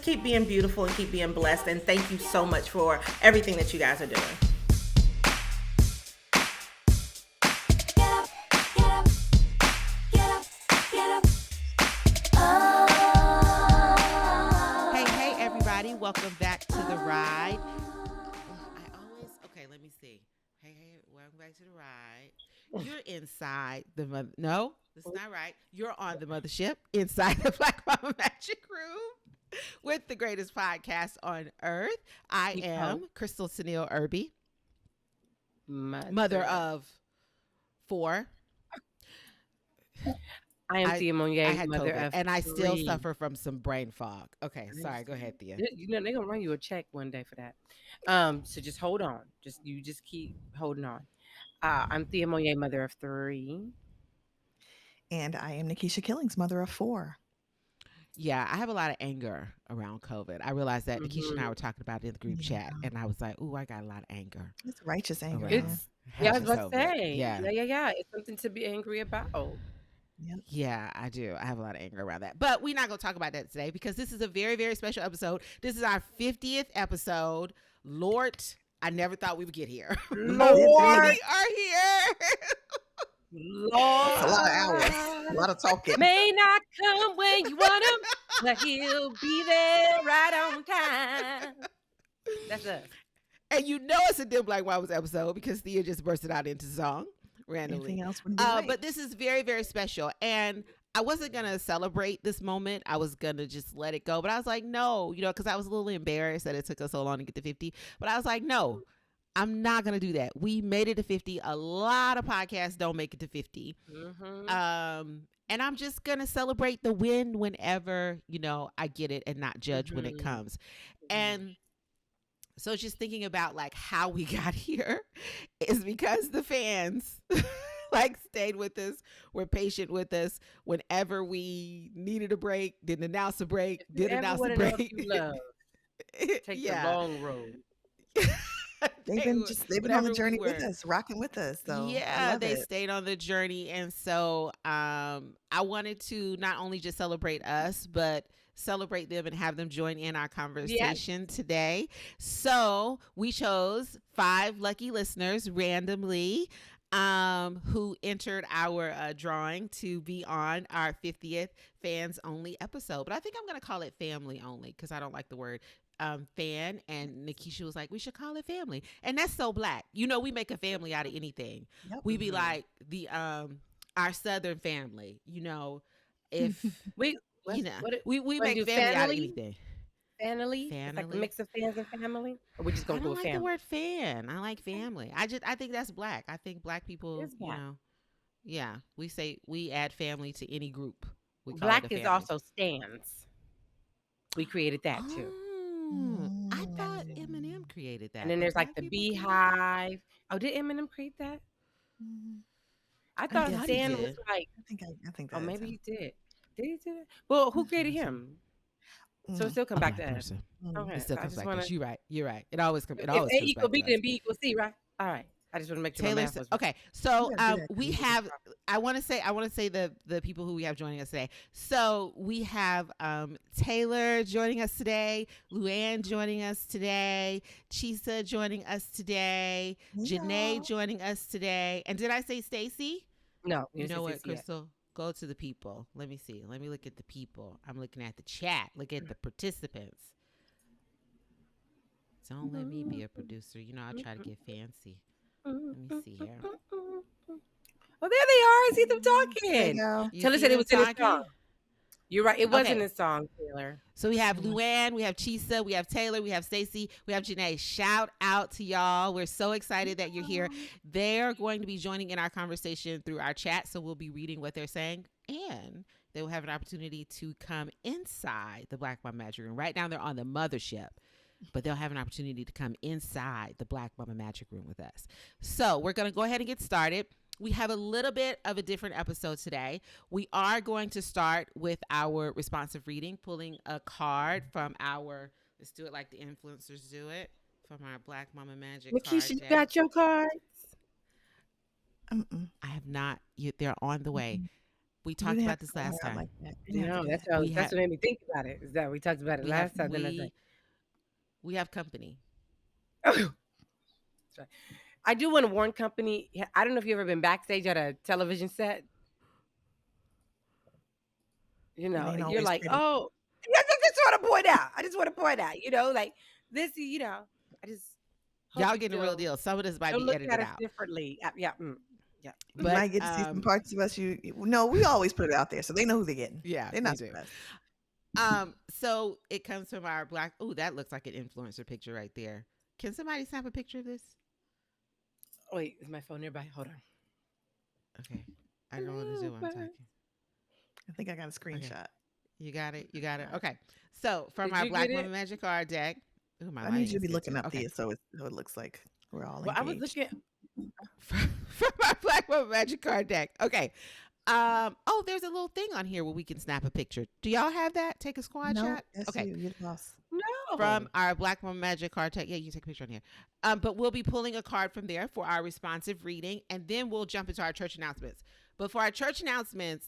keep being beautiful and keep being blessed. And thank you so much for everything that you guys are doing. Hey, everybody. Welcome back to the ride. Let me see. Hey, welcome back to the ride. You're inside the mother. No, that's not right. You're on the mothership inside the Black Mama Magic Room with the greatest podcast on earth. I am Crystal Sunil Irby, mother of 4. I am Thea Monier, I had mother COVID, of and I 3. still suffer from some brain fog. Okay, sorry. Go ahead, Thea. You know they're gonna run you a check one day for that. So just hold on. Just keep holding on. I'm Thea Monier, mother of 3. And I am Nikisha Killings, mother of 4. Yeah, I have a lot of anger around COVID. I realized that Nikisha and I were talking about it in the group chat, and I was like, "Ooh, I got a lot of anger." It's righteous anger. I was about to say. Yeah. It's something to be angry about. Yep. Yeah, I do. I have a lot of anger around that. But we're not going to talk about that today because this is a very, very special episode. This is our 50th episode. Lord, I never thought we would get here. Lord, we are here. Lord. It's a lot of hours. A lot of talking. May not come when you want him, but he'll be there right on time. That's us. And you know it's a Dim Black Mamas episode because Thea just bursted out into song randomly. Anything else wouldn't be right. But this is very, very special. And I wasn't going to celebrate this moment. I was going to just let it go. But I was like, no, because I was a little embarrassed that it took us so long to get to 50. But I was like, no, I'm not going to do that. We made it to 50. A lot of podcasts don't make it to 50. And I'm just going to celebrate the win whenever, I get it and not judge when it comes. And so just thinking about like how we got here is because the fans stayed with us, were patient with us whenever we needed a break, didn't announce a break, did announce a break. Take the long road. They've been on the journey with us, rocking with us. So yeah, they stayed on the journey. And so I wanted to not only just celebrate us, but celebrate them and have them join in our conversation today. So we chose 5 lucky listeners randomly who entered our drawing to be on our 50th fans only episode. But I think I'm going to call it family only because I don't like the word fan. And Nikisha was like, we should call it family. And that's so Black. We make a family out of anything. Yep. We be like the our Southern family, if we make family out of anything. Family? It's like a mix of fans and family? Or we just gonna go with family? I don't like the word fan. I like family. I think that's Black. I think Black people, we add family to any group. Black is also stands. We created that too. I thought Eminem created that. And then there's like the beehive. Oh, did Eminem create that? I thought Stan was like. I think. Oh, maybe he did. Did he do it? Well, who created him? So it still come back to us. Okay, it still comes back to us. You're right. It always comes. It always A comes equal back B, to then us. B equals C, right? All right. I just want to make sure. Taylor. Okay, so we have. I want to say the people who we have joining us today. So we have Taylor joining us today, Luann joining us today, Chisa joining us today, Janae joining us today, and did I say Stacy? No. You know what, Crystal? Go to the people. Let me see. Let me look at the people. I'm looking at the chat. Look at the participants. Don't let me be a producer. I try to get fancy. Let me see here. Oh, there they are. I see them talking. Taylor said it was in his song. You're right. It wasn't his song, Taylor. So we have Luann, we have Chisa, we have Taylor, we have Stacy, we have Janae. Shout out to y'all. We're so excited that you're here. They're going to be joining in our conversation through our chat, so we'll be reading what they're saying, and they will have an opportunity to come inside the Black Mama Magic Room. Right now they're on the Mothership, but they'll have an opportunity to come inside the Black Mama Magic Room with us. So we're going to go ahead and get started. We have a little bit of a different episode today. We are going to start with our responsive reading, pulling a card from our, let's do it like the influencers do it, from our Black Mama Magic card. Nikisha, you got your cards? I have not. They're on the way. We You talked didn't about have to this call her last out time. like that. You didn't have to No, do that. We that's have what made me think about it. Is that we talked about it we have last time. Then I was like, we have company. oh, sorry. I do want to warn company. I don't know if you've ever been backstage at a television set. You It know, ain't you're always like, pretty. oh, I just want to point out. I just want to point out. You know, like this. You know, I just hope Y'all you getting the real still deal. Some of this might don't be look at edited us out. differently. Yeah, yeah. You But might get to see some parts of us. No, we always put it out there, so they know who they're getting. yeah, They're they not do. surprised. So it comes from our black. Oh, that looks like an influencer picture right there. Can somebody snap a picture of this? Wait, is my phone nearby? Hold on. Okay. I don't want to do what I'm talking. I think I got a screenshot. You got it. You got it. Okay. So from Did our you Black get Woman it? Magic card deck. Ooh, my I need lighting you to is be good looking too. up Okay. these so it looks like we're all Well, engaged. I was looking. from our Black Woman Magic card deck. Okay. Oh, there's a little thing on here where we can snap a picture. Do y'all have that? Take a squad No, shot? that's Okay. you're the boss. No. From our Black Woman Magic card deck. Yeah, you can take a picture on here. But we'll be pulling a card from there for our responsive reading, and then we'll jump into our church announcements. But for our church announcements,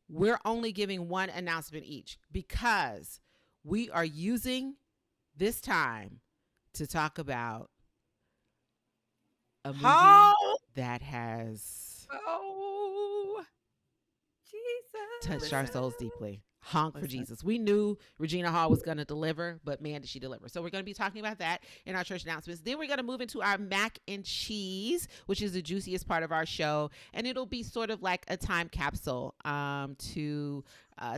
we're only giving one announcement each because we are using this time to talk about a movie that has Jesus. touched our souls deeply. Honk for Jesus. We knew Regina Hall was going to deliver, but man, did she deliver. So we're going to be talking about that in our church announcements. Then we're going to move into our mac and cheese, which is the juiciest part of our show. And it'll be sort of like a time capsule to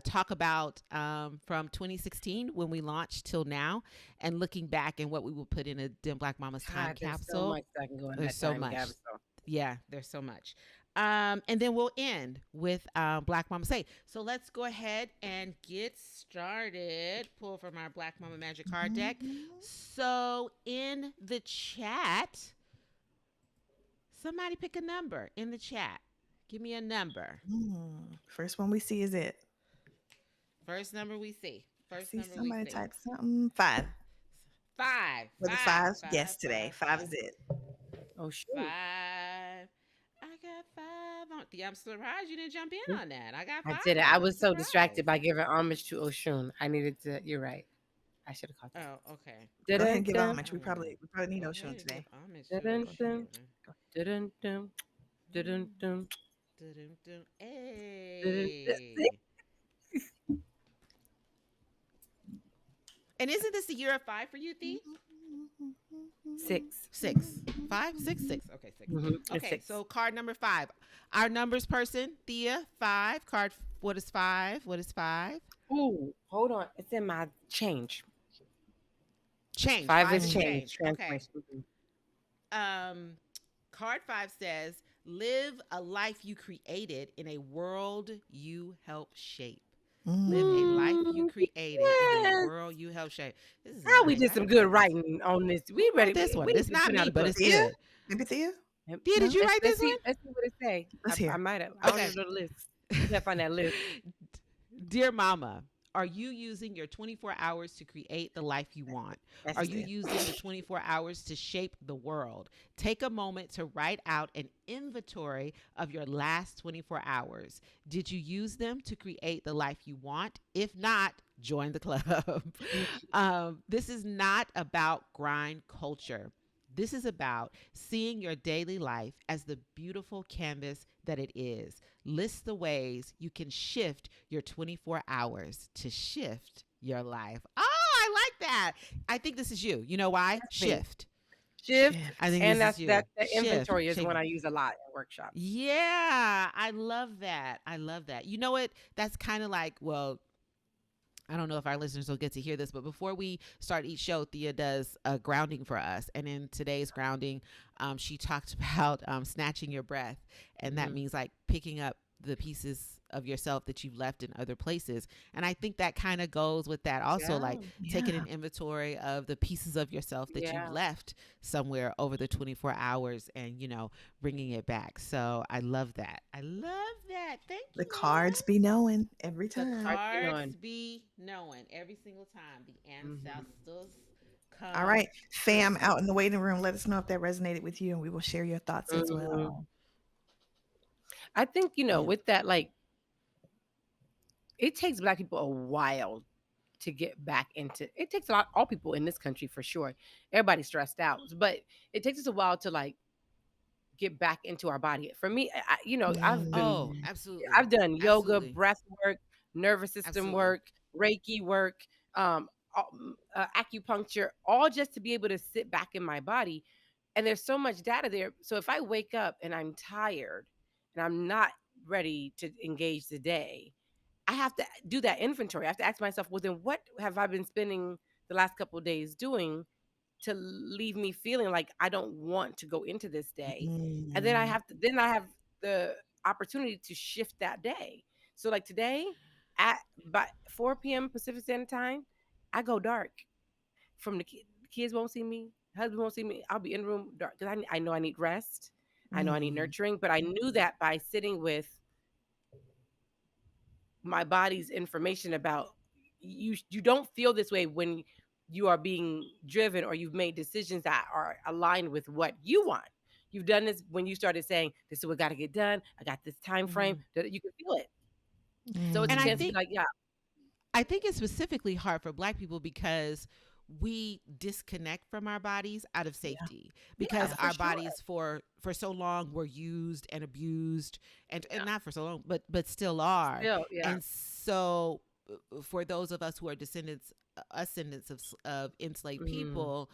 talk about from 2016 when we launched till now and looking back and what we will put in a Dim Black Mama's time capsule. So much that can go in There's that so time much. capsule. Yeah, there's so much. And then we'll end with Black Mama Say. So let's go ahead and get started. Pull from our Black Mama Magic card deck. So in the chat, somebody pick a number in the chat. Give me a number. First one we see is it. First number we see. Somebody type something. 5. 5. We're the 5's guest today. 5 is it. Oh, shoot. 5. I got 5 on. Yeah, I'm surprised you didn't jump in on that. I got 5. I did it. I was so distracted by giving homage to Oshun. I needed to. You're right. I should have called that. Oh, okay. Go ahead and give homage. We probably need Go Oshun ahead and today. give homage to Oshun. Dun-dun-dun. Dun-dun-dun. Dun-dun-dun. Hey. And isn't this the year of 5 for you, Thee? 6. 5, 6, 6. Okay, 6. Mm-hmm. Okay, 6. so card number 5. Our numbers person, Thea, 5. Card, what is 5? What is 5? Ooh, hold on. It's in my change. Change. 5 is change. Okay. Card 5 says, live a life you created in a world you help shape. Live a life you created in a world you help shape. This is How we did some good writing on this. We ready this one. We It's not me, but it's good. Maybe Thea? Thea, did you write this one? Let's see what it say. Let's hear. I might have. Okay. I don't know the list. You gotta find that list. Dear Mama, are you using your 24 hours to create the life you want? Are you using the 24 hours to shape the world? Take a moment to write out an inventory of your last 24 hours. Did you use them to create the life you want? If not, join the club. This is not about grind culture. This is about seeing your daily life as the beautiful canvas that it is. List the ways you can shift your 24 hours to shift your life. Oh, I like that. I think this is you. You know why? Shift. I think and this is you. The inventory is one I use a lot at workshops. Yeah, I love that. I love that. You know what? That's kind of like, well, I don't know if our listeners will get to hear this, but before we start each show, Thea does a grounding for us. And in today's grounding, she talked about snatching your breath. And that means like picking up the pieces of yourself that you've left in other places. And I think that kind of goes with that also, like taking an inventory of the pieces of yourself that you've left somewhere over the 24 hours and, you know, bringing it back. So I love that. I love that. Thank you. The cards be knowing every time. The cards be knowing every single time. The ancestors come. All right, fam out in the waiting room, let us know if that resonated with you and we will share your thoughts as well. I think, you know, with that, like, it takes Black people a while to get back into. It takes a lot, all people in this country for sure. Everybody's stressed out, but it takes us a while to like get back into our body. For me, Oh, Mm. I've absolutely. done yoga, Absolutely. breath work, nervous system Absolutely. work, Reiki work, um, acupuncture, all just to be able to sit back in my body. And there's so much data there. So if I wake up and I'm tired and I'm not ready to engage the day, I have to do that inventory. I have to ask myself, well, then what have I been spending the last couple of days doing to leave me feeling like I don't want to go into this day? And then Mm. I have the opportunity to shift that day. So like today at by 4 p.m. Pacific Standard Time, I go dark. From the kids won't see me, husband won't see me. I'll be in the room dark because I know I need rest. I know I need Mm. nurturing, but I knew that by sitting with my body's information about you don't feel this way when you are being driven or you've made decisions that are aligned with what you want. You've done this when you started saying, this is what got to get done. I got this time frame Mhm. that you can feel it. So it's a And I chance to be Mm. think like, yeah. it's specifically hard for Black people because we disconnect from our bodies out of Yeah. safety, because Yeah, for our sure. bodies for so long were used and abused, and Yeah. not for so long, but still are. Still, yeah. And so for those of us who are ascendants of enslaved Mm-hmm. people,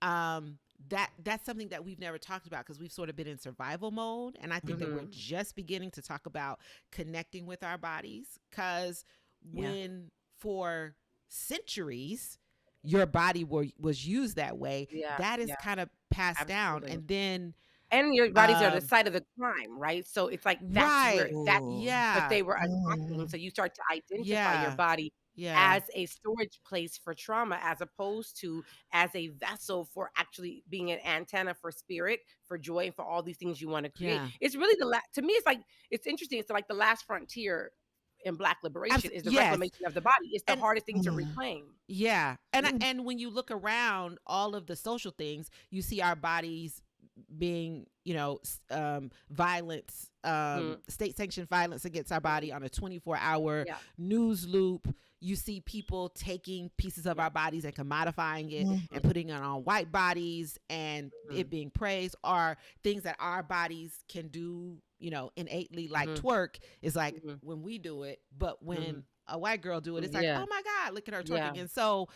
that's something that we've never talked about because we've sort of been in survival mode. And I think that we're Mm-hmm. just beginning to talk about connecting with our bodies, because Yeah. when for centuries your body was used that way, Yeah. that is Yeah. kind of passed down. Absolutely. And then And your bodies are the um site of the crime, right? So it's like right, that's Ooh. what yeah, they were attacking. Mm. So you start to identify your yeah, body yeah, as a storage place for trauma, as opposed to as a vessel for actually being an antenna for spirit, for joy, and for all these things you want to create. yeah. It's really to me, it's like, it's interesting. It's like the last frontier in Black liberation is the Yes. reclamation of the body. It's the And hardest thing to Mm. reclaim. yeah, and Mm. and when you look around all of the social things, you see our bodies being, violence, Mm, state sanctioned violence against our body on a 24-hour yeah, news loop. You see people taking pieces of yeah. our bodies and commodifying it and Mm. putting it on white bodies, and Mm-hmm. it being praised, are things that our bodies can do, innately, like Mm-hmm. twerk is like Mm-hmm. when we do it, but Mm-hmm. when a white girl do it, it's like, Yeah, oh my God, look at her yeah. twerking. And so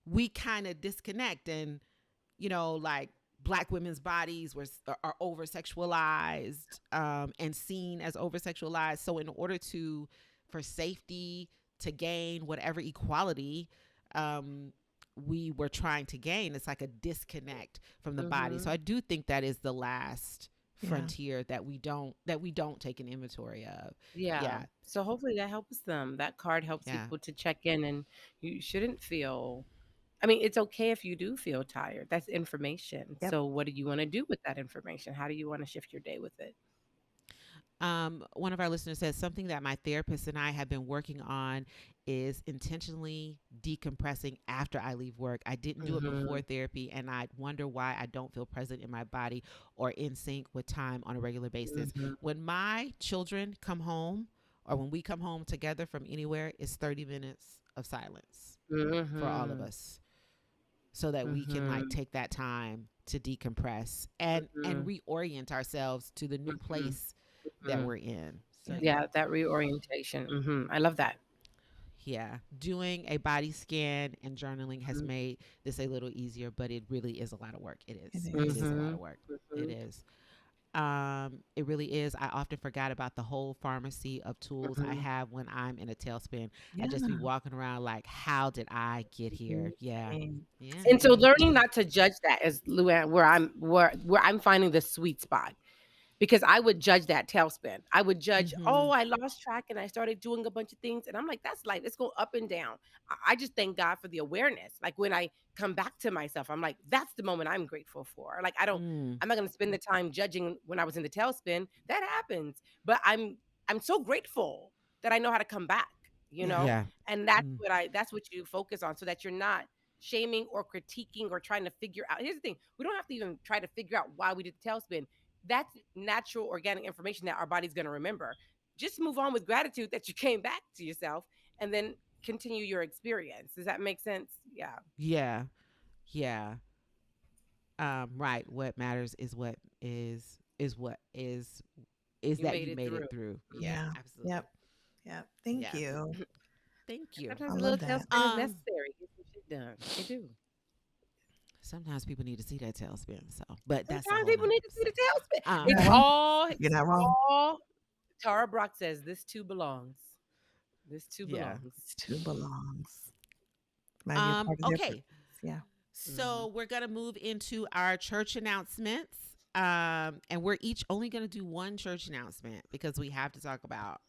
we kind of disconnect. And like Black women's bodies are over sexualized, and seen as over sexualized. So in order for safety, to gain whatever equality we were trying to gain, it's like a disconnect from the body. So Mm-hmm. I do think that is the last Yeah. frontier that we don't take an inventory of. Yeah. Yeah, So hopefully that helps them. That card helps yeah. people to check in, and you shouldn't feel, I mean, it's okay if you do feel tired. That's information. Yep. So what do you want to do with that information? How do you want to shift your day with it? One of our listeners says something that my therapist and I have been working on is intentionally decompressing after I leave work. I didn't do it Mm-hmm. before therapy, and I wonder why I don't feel present in my body or in sync with time on a regular basis. Mm-hmm. When my children come home, or when we come home together from anywhere, it's 30 minutes of silence for all of Mm-hmm. us, so that we can like Mm-hmm. take that time to decompress and reorient ourselves to the new Mm-hmm. place that Mm-hmm. we're in. So Yep. yeah. Yeah, that reorientation. I love that. Yeah, doing a body scan and journaling has Mm-hmm. made this a little easier, but it really is a lot of work. It It is. It is. is a lot Mm-hmm. of work. It Mm-hmm. is. It really is. I often forgot about the whole pharmacy of tools I Mm-hmm. have when I'm in a tailspin. I Yeah. just be walking around like, how did I get Mm-hmm. here? Yeah. Same. Yeah. And so Same. learning not to judge that is, Luann, where I'm finding the sweet spot, because I would judge that tailspin. I would judge, Mm-hmm. oh, I lost track and I started doing a bunch of things. And I'm like, that's like, let's go up and down. I just thank God for the awareness. Like when I come back to myself, I'm like, that's the moment I'm grateful for. Like, Mm. I'm not going to spend the time judging when I was in the tailspin. That happens. But I'm so grateful that I know how to come back, you Yeah. know? Yeah. And Mm. that's what you focus on, so that you're not shaming or critiquing or trying to figure out. Here's the thing. We don't have to even try to figure out why we did the tailspin. That's natural organic information that our body's going to remember. Just move on with gratitude that you came back to yourself, and then continue your experience. Does that make sense? Yeah. Yeah. Yeah. Right. What matters is is You that made you it made it through. through. Yeah, Yeah. absolutely. Yep. Yep. Thank Yes. you. Thank you. I Sometimes a little love that. tailspin is necessary. Get some shit done. They do. Sometimes people need to see that tailspin. So, but that's a Sometimes whole people nother need to see the episode. tailspin. You're It's not wrong. all. You're It's not wrong. all. Tara Brock says this too belongs. This too Yeah. belongs. This too belongs. Might be a part of their Okay. purpose. Yeah. So we're gonna move into our church announcements. And we're each only gonna do one church announcement because we have to talk about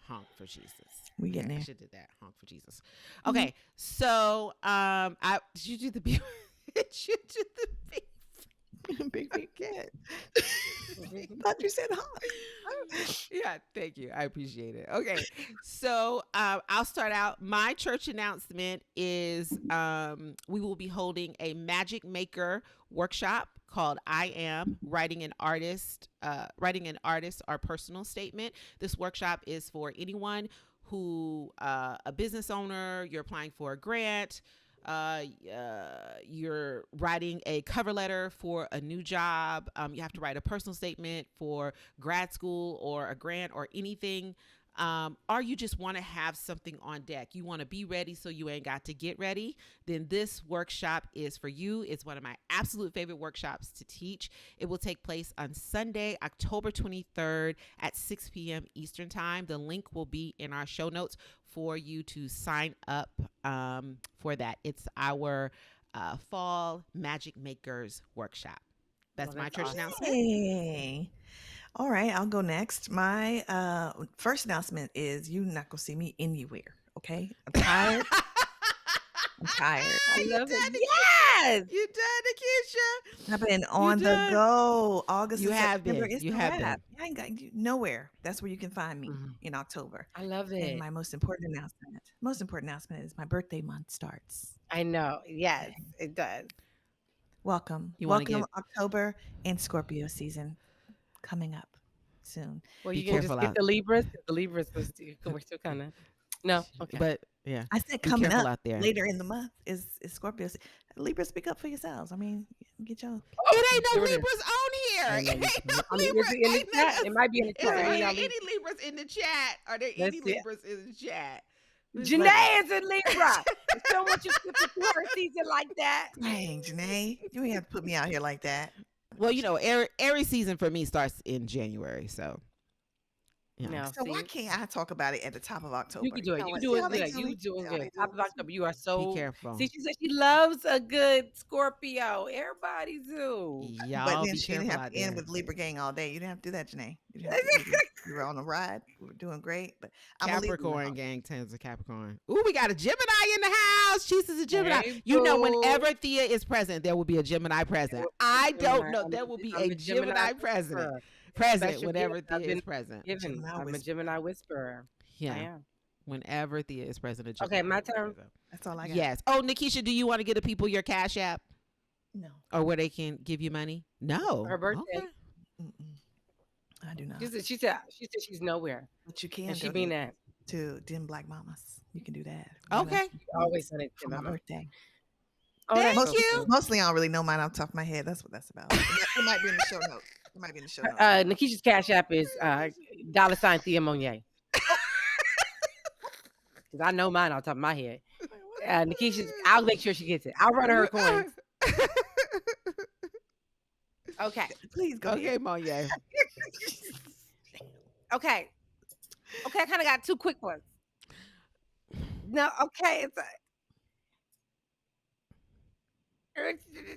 Honk for Jesus. We getting I there. should do that. Honk for Jesus. Okay. So I did you do the beef? Did you do the beef? Big cat. Thought you said huh. Yeah, thank you. I appreciate it. Okay, so I'll start out. My church announcement is we will be holding a magic maker workshop called I Am Writing an Artist or Personal Statement. This workshop is for anyone who a business owner, you're applying for a grant, you're writing a cover letter for a new job. You have to write a personal statement for grad school or a grant or anything. Or you just want to have something on deck. You want to be ready so you ain't got to get ready. Then this workshop is for you. It's one of my absolute favorite workshops to teach. It will take place on Sunday, October 23rd at 6 p.m. Eastern Time. The link will be in our show notes for you to sign up for that. It's our Fall Magic Makers workshop. That's my church awesome. announcement. Hey. All right, I'll go next. My first announcement is you're not gonna see me anywhere. Okay, I'm tired. I'm tired. I You love done, it. Nikisha. Yes. You done, Nikisha. I've been on the done. go. August You and have September. been. It's You the have wrap. I ain't got nowhere. That's where you can find me Mhm. in October. I love And it. my most important announcement is my birthday month starts. I know. Yes, it does. Welcome, You wanna welcome get- October and Scorpio season coming up soon. Well, Be you can just careful get out. the Libras. The Libras was we're still kind of no. Okay. But yeah, I said be coming careful up out there. later in the month is Scorpio. Libra, speak up for yourselves. I mean, get your It ain't no There it is. Libras on here. I It know ain't you no can. I mean, Libra. is it in the Ain't none chat? of- It might be in the Is chat. there Any of y'all any Libras in the chat? Are there Let's any see. Libras in the chat? Janae is a Libra. I don't want you to skip through her season like that. dang, Janae. You ain't have to put me out here like that. Well, you know, Aries season for me starts in January, so you know. No, So why see, can't I talk about it at the top of October? you can do it. know You what? do See it how they good. do You me? doing See how good. they do Top of me? October, you are so. Be careful. See, she said she loves a good Scorpio. Everybody do. Y'all But then be she didn't careful have out to end there. with Libra gang all day. You didn't have to do that, Janae. You didn't have to do that. You were on the ride. We were doing great. But I'm a Libra Capricorn now. gang tends to Capricorn. Ooh, we got a Gemini in the house. Jesus is a Gemini. Hey, You know, boo. whenever Thea is present, there will be a Gemini present. I don't know. There will be a Gemini present Special whenever gift I've Thea been is present. given. Gemini I'm a whisperer. Gemini whisperer. I Yeah, am. whenever Thea is present, a Gemini Okay, my will be turn. present. That's all I got. Yes. Oh, Nikisha, do you want to get the people your Cash App No. or where they can give you money? No. Her birthday. Okay. Mm-mm. I do not. She said she's nowhere. But you can And she go mean that. to Dim Black Mamas. You can do that. Okay. Always done it For my birthday. Oh, that's Thank so you. sweet. Mostly, I don't really know mine off the top of my head. That's what that's about. It might be in the show notes. It might be in the show notes. Nikisha's Cash App is $ Thea Monier. Because I know mine off the top of my head. Nikisha's, I'll make sure she gets it. I'll run her coins. Okay. Please go Okay, ahead. Monye. Okay. Okay, I kind of got two quick ones. No, okay.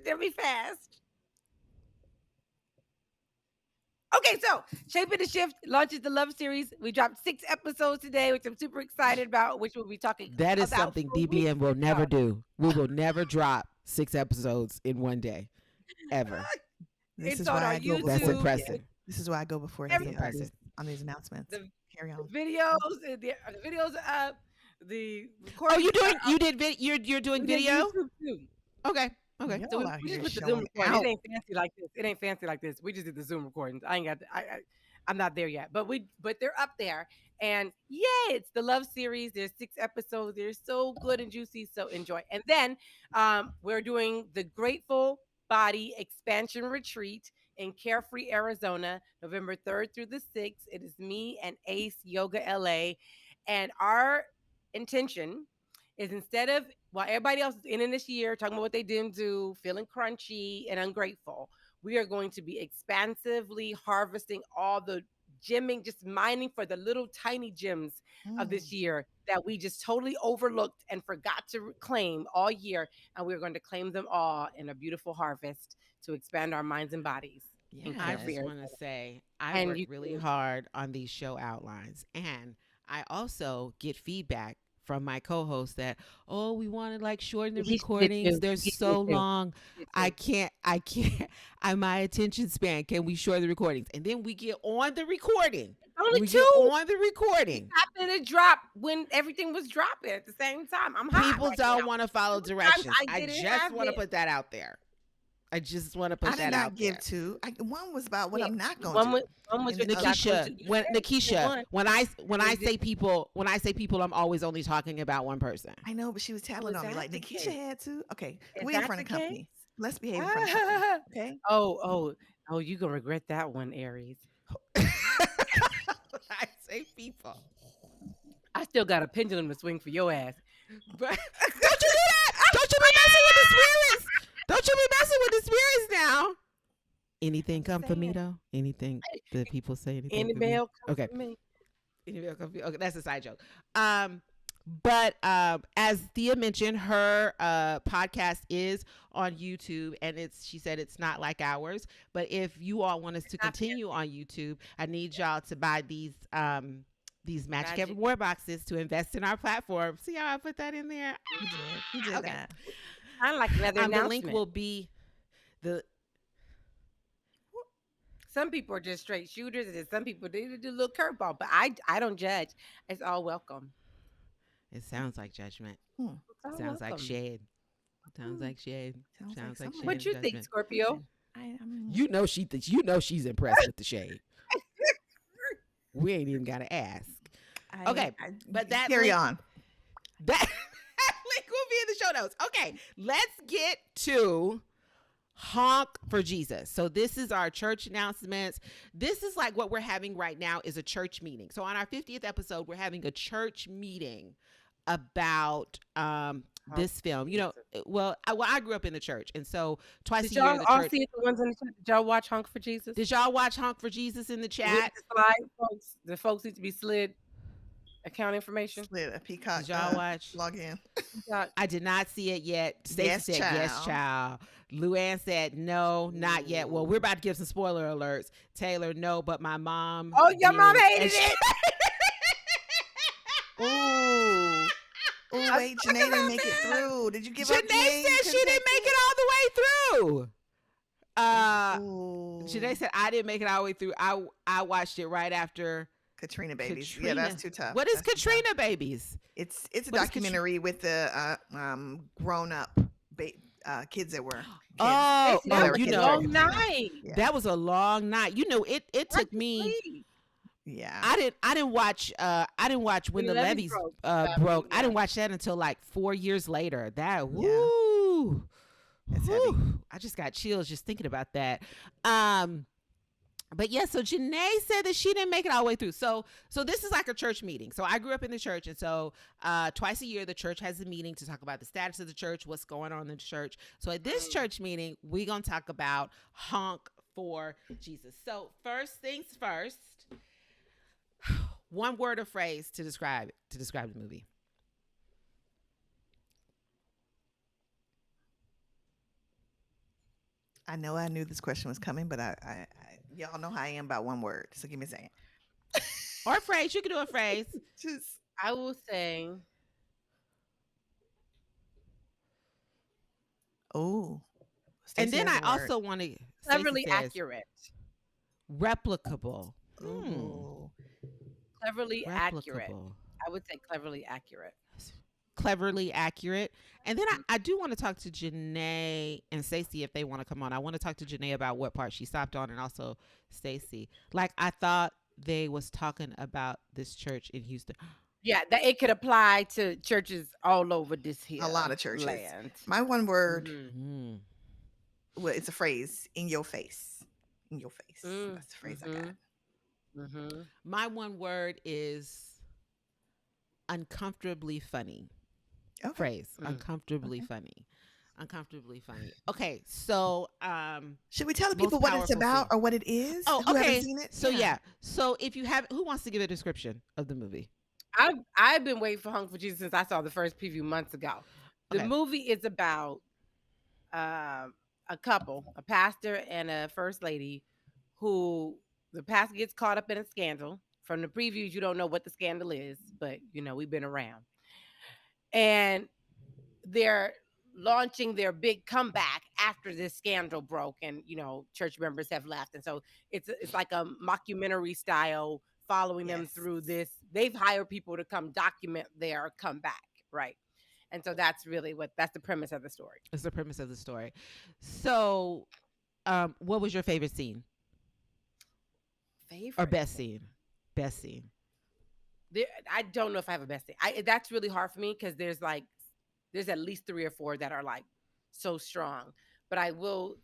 They'll be fast. Okay, so Shaping the Shift launches the Love series. We dropped 6 episodes today, which I'm super excited about, which we'll be talking That is about something for weeks DBM will to never come. do. We will never drop 6 episodes in one day, ever. This It's is on why our I go YouTube. That's before. impressive. This is why I go before Every- he impressive. on these announcements. The Carry on. videos, the videos are up. The Oh, recordings you doing? are up. You did. You're doing We did video. YouTube too. Okay. Okay. Y'all So out we here just put the Zoom showing recording. out. It ain't fancy like this. It ain't fancy like this. We just did the Zoom recordings. I ain't got. I'm not there yet, but they're up there. And yay, it's the Love series. There's 6 episodes. They're so good and juicy. So enjoy. And then we're doing the Grateful Body Expansion Retreat in Carefree, Arizona, November 3rd through the 6th. It is me and Ace Yoga LA. And our intention is, instead of, while everybody else is in this year talking about what they didn't do, feeling crunchy and ungrateful, we are going to be expansively harvesting all the gemming, just mining for the little tiny gems of this year that we just totally overlooked and forgot to claim all year. And we're going to claim them all in a beautiful harvest to expand our minds and bodies. Yeah. I just want to say, I And work you really too. hard on these show outlines, and I also get feedback from my co-hosts that, oh, we want to like shorten the He did recordings. too. They're He did so too. long. He did I too. can't. My attention span. Can we shorten the recordings? And then we get on the recording. Only We two. get on the recording. Happened to drop when everything was dropping at the same time. I'm hot People right don't now. want to follow Sometimes directions. I I didn't just have want to it. put that out there. I just want to put I that did not out give there. two. One was about what Yeah, I'm not going one to. was And what the you got Nikisha, to do. when One. when I you say people, I'm always only talking about one person. I know, but she was telling is on me that like the Nikisha case? had to. Okay, Is we in that front of the company. case? Let's behave in front of company. Okay. Oh, you gonna regret that one, Aries. I say people. I still got a pendulum to swing for your ass. But don't you do that? Don't you be messing with the spirits? Don't you be messing with the spirits now? Anything come for me though? Anything that people say anything Any for me? bell come Okay. for me. Okay, that's a side joke. But as Thea mentioned, her podcast is on YouTube, and she said it's not like ours. But if you all want us to continue on YouTube, I need y'all to buy these Magic Every War boxes to invest in our platform. See how I put that in there? You did Okay. that. Kind of like another The announcement. link will be the. Some people are just straight shooters, and some people do a little curveball. But I don't judge. It's all welcome. It sounds like judgment. Hmm. It's all Sounds like welcome. shade. Sounds like shade. Sounds Sounds like like someone- shade. What you and think, judgment. Scorpio? I mean, You know she thinks. You know she's impressed with the shade. We ain't even gotta ask. Okay, but that carry link- on. That link will be in the show notes. Okay, let's get to Honk for Jesus. So this is our church announcements. This is like what we're having right now is a church meeting. So on our 50th episode, we're having a church meeting about this film. You know, I grew up in the church, and so twice Did a year y'all the all church. see it? The ones in the chat? Did y'all watch Honk for Jesus? Did y'all watch Honk for Jesus in the With chat? the slide, folks. The folks need to be slid account information. Slid a peacock. Did y'all watch? Log in. I did not see it yet. Stacey Yes, said yes, child. Luann said no, not yet. Well, we're about to give some spoiler alerts. Taylor, no, but my mom. Oh, your mom did, hated and she- it. Ooh. Oh wait, Janae didn't make it through. Did you give up? Janae said she didn't make it all the way through. Ooh. Janae said I didn't make it all the way through. I watched it right after Katrina babies. Katrina. Yeah, that's too tough. What is That's too tough. Katrina babies? It's a What is documentary with the grown up kids that were kids. Oh, No, they oh, were you kids know, that were- Long night. Yeah. that was a long night. You know, it took me. Yeah. I didn't watch when the levees broke. I didn't watch that until like 4 years later. That woo. That's heavy. Whew. I just got chills just thinking about that. But yeah, so Janae said that she didn't make it all the way through. So this is like a church meeting. So I grew up in the church, and so twice a year the church has a meeting to talk about the status of the church, what's going on in the church. So at this church meeting, we're gonna talk about Honk for Jesus. So first things first, one word or phrase to describe the movie. I know I knew this question was coming, but I y'all know how I am about one word. So give me a second. Or a phrase. You can do a phrase. Just I will say oh. And Stacey then I has a word. also want to cleverly accurate. replicable. Ooh. Cleverly accurate. Replicable. I would say cleverly accurate. cleverly accurate. And then I do want to talk to Janae and Stacey if they want to come on. I want to talk to Janae about what part she stopped on, and also Stacey. Like, I thought they was talking about this church in Houston. Yeah, that it could apply to churches all over this here A lot of churches. land. My one word, Mhm. well, it's a phrase, in your face. In your face. Mm, That's the phrase I got. mhm. My one word is uncomfortably funny. Okay. Phrase. Uncomfortably funny. Uncomfortably funny. Okay, so should we tell the most people what it's powerful about scene. or what it is? Oh, Who okay. haven't seen it? So yeah. So if you have, who wants to give a description of the movie? I've been waiting for Honk for Jesus since I saw the first preview months ago. The Okay. movie is about a couple, a pastor and a first lady, who the pastor gets caught up in a scandal. From the previews, you don't know what the scandal is, but you know we've been around. And they're launching their big comeback after this scandal broke, and you know church members have left, and so it's like a mockumentary style following them through this. They've hired people to come document their comeback, right? And so that's the premise of the story. It's the premise of the story. So, what was your favorite scene Favorite or best scene? Best scene. I don't know if I have a best thing. That's really hard for me because there's at least 3 or 4 that are like so strong. But I will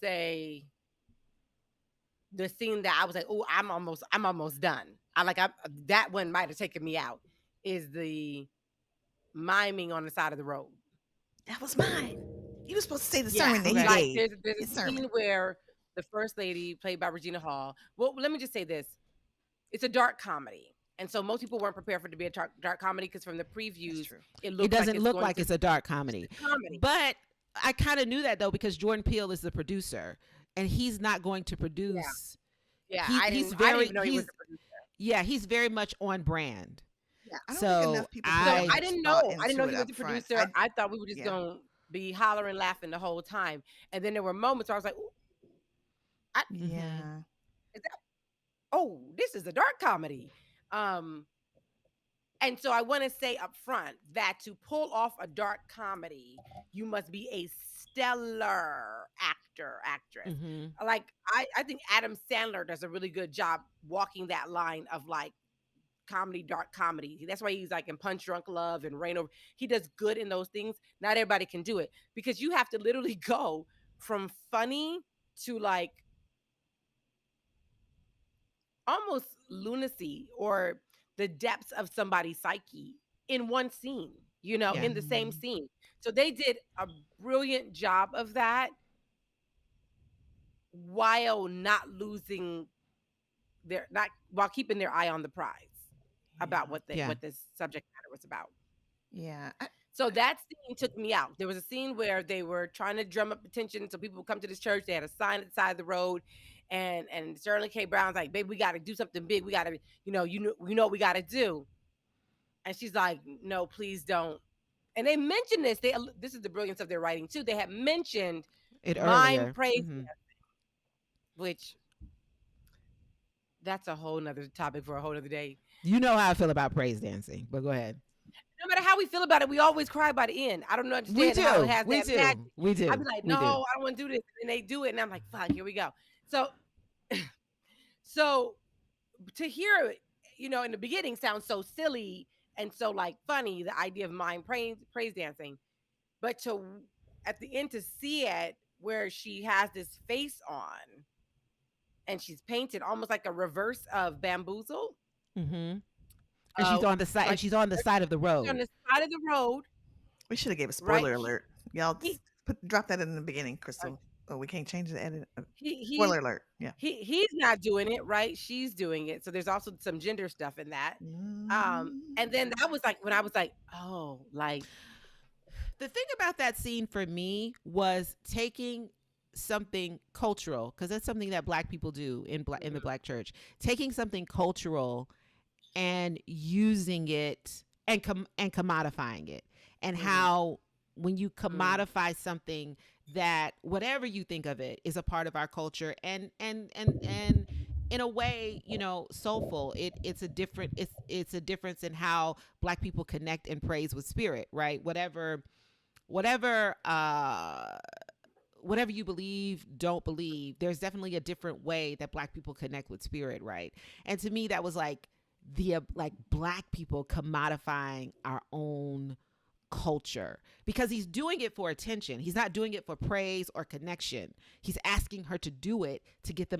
say the scene that I was like, oh, I'm almost done. That one might have taken me out. Is the miming on the side of the road. That was mine. You were supposed to say the sermon that he Like gave. there's a scene where the first lady, played by Regina Hall. Well, let me just say this: it's a dark comedy. And so most people weren't prepared for it to be a dark comedy because from the previews, it doesn't look like it's a dark comedy. But I kind of knew that though because Jordan Peele is the producer, and he's not going to produce. Yeah, I didn't even know he was the producer. Yeah, he's very much on brand. Yeah, I don't think enough people. I didn't know he was the producer. I thought we were just gonna be hollering, laughing the whole time, and then there were moments where I was like, this is a dark comedy. And so I want to say up front that to pull off a dark comedy, you must be a stellar actress. Like I think Adam Sandler does a really good job walking that line of like comedy, dark comedy. That's why he's like in Punch Drunk Love and Rain Over. He does good in those things. Not everybody can do it because you have to literally go from funny to like almost lunacy or the depths of somebody's psyche in one scene, in the same scene. So they did a brilliant job of that while not losing while keeping their eye on the prize about what this subject matter was about. Yeah. So that scene took me out. There was a scene where they were trying to drum up attention so people would come to this church. They had a sign at the side of the road, and Sterling K. Brown's like, "Babe, we got to do something big. We got to, you know what we got to do." And she's like, "No, please don't." And they mentioned this. This is the brilliance of their writing too. They had mentioned it mime earlier. praise, which that's a whole nother topic for a whole other day. You know how I feel about praise dancing, but go ahead. No matter how we feel about it, we always cry by the end. I don't understand how it has that magic. We do. I'd be like, no, I don't want to do this. And they do it. And I'm like, fuck, here we go. So to hear, in the beginning sounds so silly and so like funny, the idea of mime praise dancing. But at the end to see it where she has this face on and she's painted almost like a reverse of Bamboozle. Mm-hmm. And she's on the side. And she's on the side of the road. On the side of the road. We should have gave a spoiler alert. Y'all drop that in the beginning, Crystal. Oh, we can't change the edit. Spoiler alert. Yeah. He's not doing it, right? She's doing it. So there's also some gender stuff in that. And then that was like when I was like, oh, like the thing about that scene for me was taking something cultural, because that's something that Black people do in the Black church. Taking something cultural and using it and commodifying it, and how when you commodify something that whatever you think of it is a part of our culture and in a way, soulful. It's a difference in how Black people connect and praise with spirit, right? Whatever whatever you believe, don't believe, there's definitely a different way that Black people connect with spirit, right? And to me, that was like like Black people commodifying our own culture, because he's doing it for attention. He's not doing it for praise or connection. He's asking her to do it to get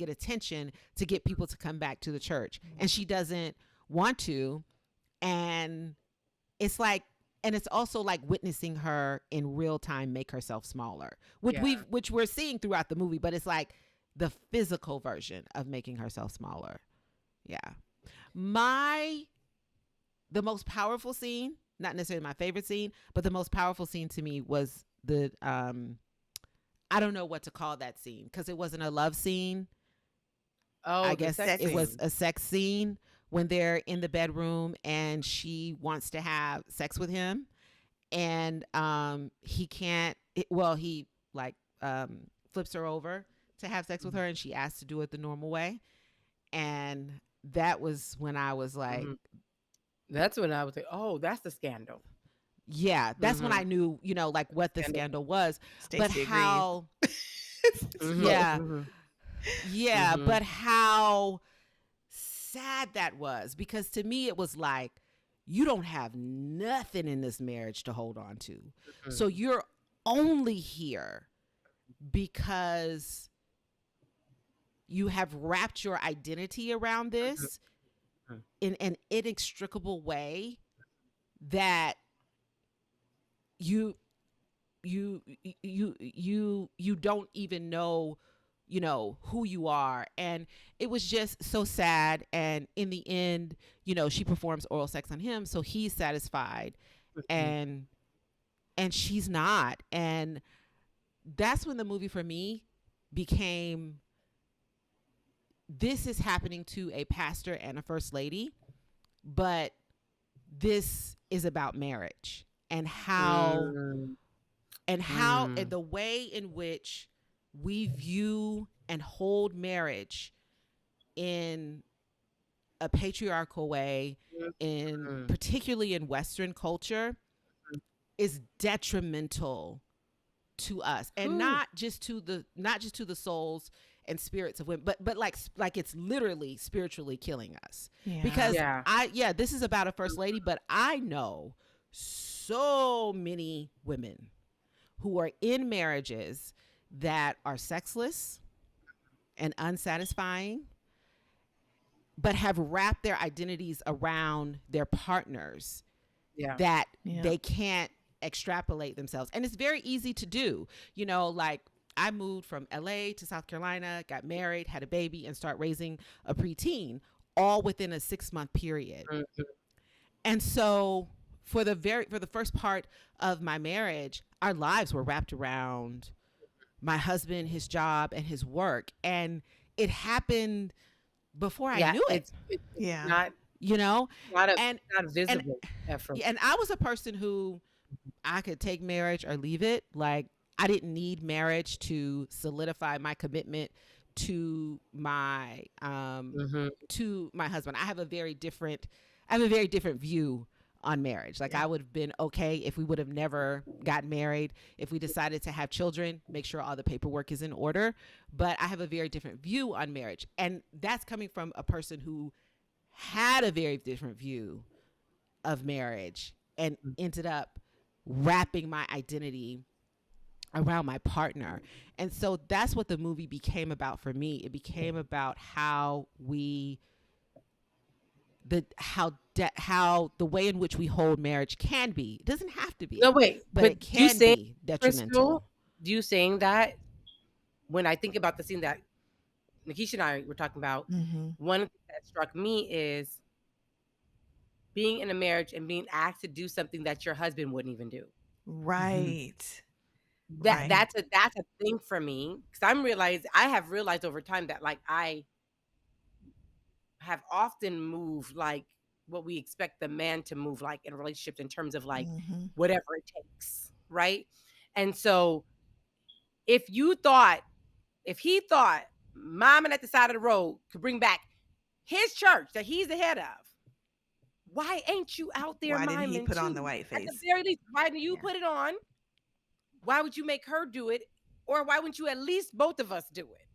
attention, to get people to come back to the church. And she doesn't want to. And it's like, and it's also like witnessing her in real time make herself smaller, which we're seeing throughout the movie, but it's like the physical version of making herself smaller. Yeah. The most powerful scene, not necessarily my favorite scene, but the most powerful scene to me was the I don't know what to call that scene, because it wasn't a love scene. Oh, I guess it was a sex scene, when they're in the bedroom and she wants to have sex with him, and he can't. He like flips her over to have sex with her, and she asks to do it the normal way, and that was when I was like, that's when I was like, oh, that's the scandal. Yeah, that's when I knew, like what the scandal was. Stacey but agrees. how, Yeah. but how sad that was, because to me it was like, you don't have nothing in this marriage to hold on to. So you're only here because you have wrapped your identity around this in an inextricable way that you don't even know, who you are. And it was just so sad. And in the end, she performs oral sex on him, so he's satisfied, and she's not. And that's when the movie for me became, this is happening to a pastor and a first lady, but this is about marriage, and how and the way in which we view and hold marriage in a patriarchal way, particularly in Western culture, is detrimental to us, and not just to the souls and spirits of women, but like it's literally spiritually killing us. Yeah. Because this is about a first lady, but I know so many women who are in marriages that are sexless and unsatisfying, but have wrapped their identities around their partners, that they can't extrapolate themselves. And it's very easy to do. Like, I moved from LA to South Carolina, got married, had a baby, and start raising a preteen, all within a 6-month period. And so for the first part of my marriage, our lives were wrapped around my husband, his job, and his work. And it happened before I knew it. It's not visible effort. And I was a person who, I could take marriage or leave it. Like, I didn't need marriage to solidify my commitment to my husband. I have a very different view on marriage. Like, I would have been okay if we would have never gotten married. If we decided to have children, make sure all the paperwork is in order. But I have a very different view on marriage. And that's coming from a person who had a very different view of marriage and ended up wrapping my identity around my partner. And so that's what the movie became about for me. It became about how how the way in which we hold marriage can be. It doesn't have to be. No, wait, but it can be detrimental. You saying that, when I think about the scene that Nikisha and I were talking about, one thing that struck me is being in a marriage and being asked to do something that your husband wouldn't even do. Right. That's a thing for me, because I have realized over time that, like, I have often moved like what we expect the man to move like in relationships, in terms of like whatever it takes, right? And so if he thought miming at the side of the road could bring back his church that he's the head of, why ain't you out there Why miming didn't he put too? on the white At the face? very least, why didn't you put it on? Why would you make her do it? Or why wouldn't you at least both of us do it?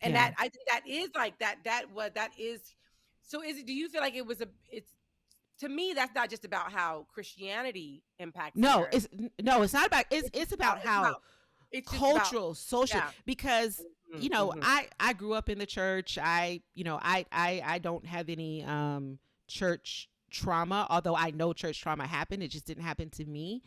And that, I think that is like that is. So do you feel like it's, to me, that's not just about how Christianity impacts marriage. It's not about, it's about how it's cultural, social, yeah. because I grew up in the church. I don't have any church trauma, although I know church trauma happened. It just didn't happen to me.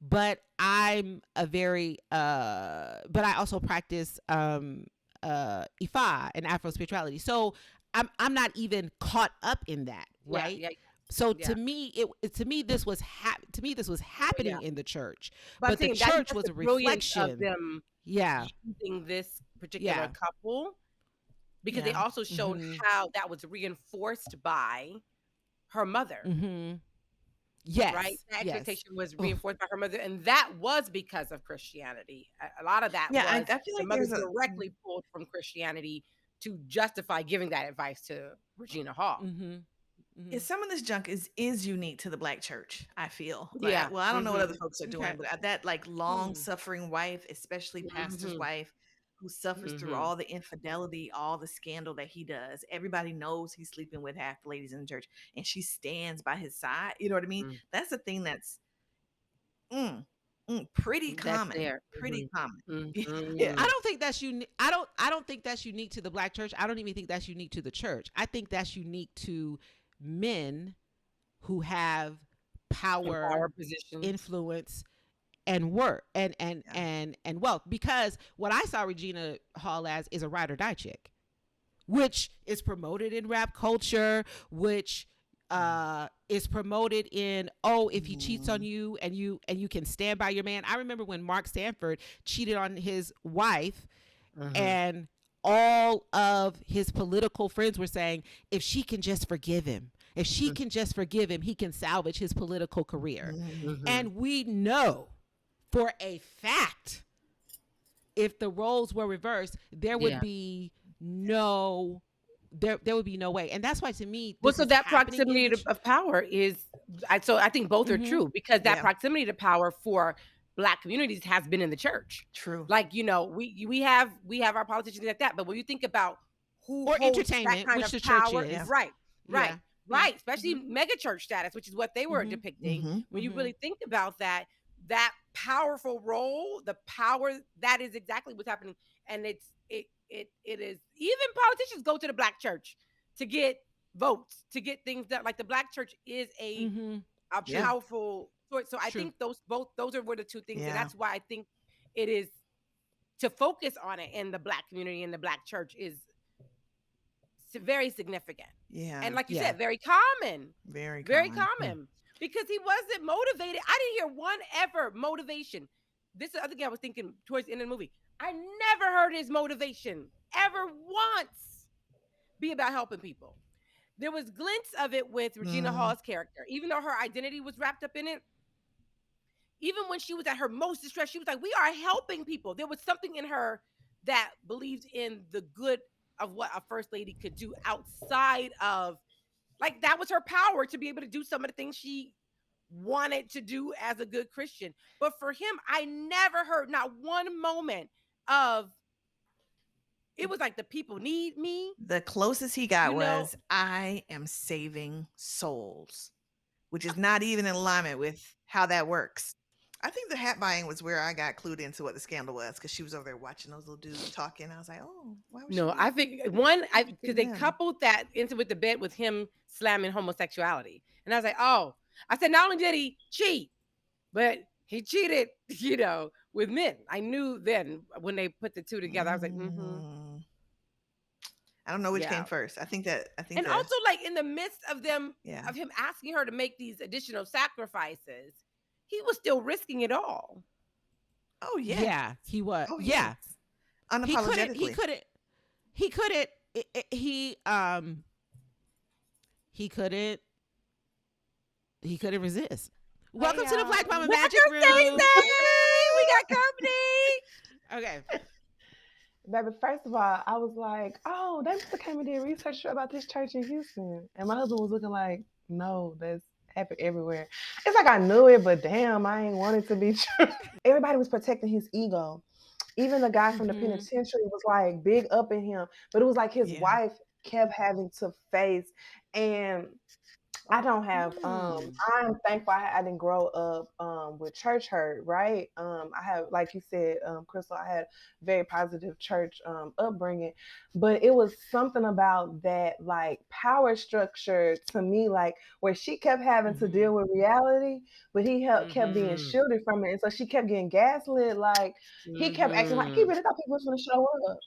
But I'm a very but I also practice Ifa and Afro spirituality. So I'm not even caught up in that, right? Yeah. So to me, this was happening in the church, but the that's church was the a brilliance reflection of them using this particular couple, because they also showed how that was reinforced by her mother. Yes. Right? That expectation was reinforced by her mother, and that was because of Christianity. A lot of that was I feel like the mother directly pulled from Christianity to justify giving that advice to Regina Hall. Some of this junk is unique to the Black church, I feel. Yeah. Well, I don't know what other folks are doing, but that like long suffering wife, especially pastor's wife, who suffers through all the infidelity, all the scandal that he does. Everybody knows he's sleeping with half the ladies in the church, and she stands by his side. You know what I mean? That's a thing that's pretty common. Pretty common. Yeah. I don't think that's unique. I don't think that's unique to the Black church. I don't even think that's unique to the church. I think that's unique to men who have power positions, influence, and work and wealth. Because what I saw Regina Hall as is a ride or die chick, which is promoted in rap culture, which is promoted in, if he cheats on you and you can stand by your man. I remember when Mark Sanford cheated on his wife, and all of his political friends were saying, if she can just forgive him, he can salvage his political career. And we know for a fact, if the roles were reversed, there would be no way. And that's why, to me, so that proximity of power is, so I think both are true, because that proximity to power for Black communities has been in the church. True. Like, we have our politicians like that, but when you think about who or holds entertainment, that kind which of the power, church is, right, especially mega church status, which is what they were depicting. When you really think about that powerful role, the power, that is exactly what's happening. And it is, even politicians go to the Black church to get votes, to get things done. Like, the Black church is a powerful source. So I think those are the two things. And that's why I think it is, to focus on it in the Black community and the Black church is very significant. Yeah. And like you said, very common. Very common. Because he wasn't motivated. I didn't hear one ever motivation. This is the other thing I was thinking towards the end of the movie. I never heard his motivation ever once be about helping people. There was glints of it with Regina Hall's character, even though her identity was wrapped up in it. Even when she was at her most distressed, she was like, we are helping people. There was something in her that believed in the good of what a first lady could do outside of, like, that was her power to be able to do some of the things she wanted to do as a good Christian. But for him, I never heard not one moment of, it was like, the people need me. The closest he got was, I am saving souls, which is not even in alignment with how that works. I think the hat buying was where I got clued into what the scandal was, because she was over there watching those little dudes talking. I was like, oh, why was she? I think because they coupled that into with the bed with him slamming homosexuality. And I was like, oh, I said, not only did he cheat, but he cheated, with men. I knew then when they put the two together, I was like, I don't know which came first. I think also, like, in the midst of them, of him asking her to make these additional sacrifices, he was still risking it all. Oh yeah. Yeah, he was. Oh, yeah. Unapologetically. He couldn't resist. Welcome to the Black Mama Magic Room. We got company. Okay. Baby, first of all, I was like, oh, they must have came and did research about this church in Houston. And my husband was looking like, no, that's happened everywhere. It's like I knew it, but damn, I ain't want it to be true. Everybody was protecting his ego. Even the guy from the penitentiary was like big up in him, but it was like his wife kept having to face. And I don't have I'm thankful I didn't grow up with church hurt, right? I have, like you said, Crystal, I had very positive church upbringing, but it was something about that like power structure to me, like where she kept having to deal with reality, but he kept being shielded from it. And so she kept getting gaslit, like he kept acting like he really thought people was gonna show up.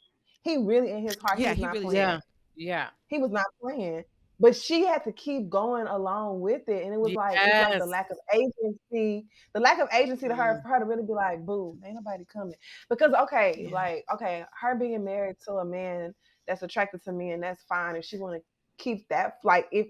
He really in his heart, he was not playing. Yeah. He was not playing. But she had to keep going along with it. And it was like, it's like the lack of agency, to her, for her to really be like, boo, ain't nobody coming. Because, okay, her being married to a man that's attracted to me, and that's fine. If she want to keep that, like, if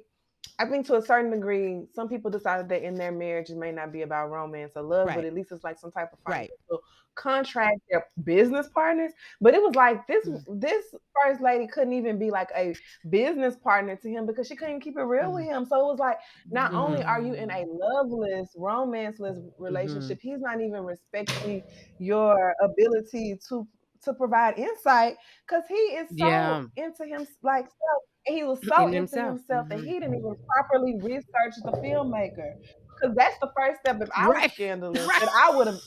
I think to a certain degree, some people decided that in their marriage it may not be about romance or love, but at least it's like some type of financial contract. They're business partners. But it was like this first lady couldn't even be like a business partner to him because she couldn't keep it real with him. So it was like, not only are you in a loveless, romanceless relationship, he's not even respecting your ability to provide insight because he is so into him, like self. And he was so into himself that he didn't even properly research the filmmaker. Because that's the first step. If I was scandalous, that I would have.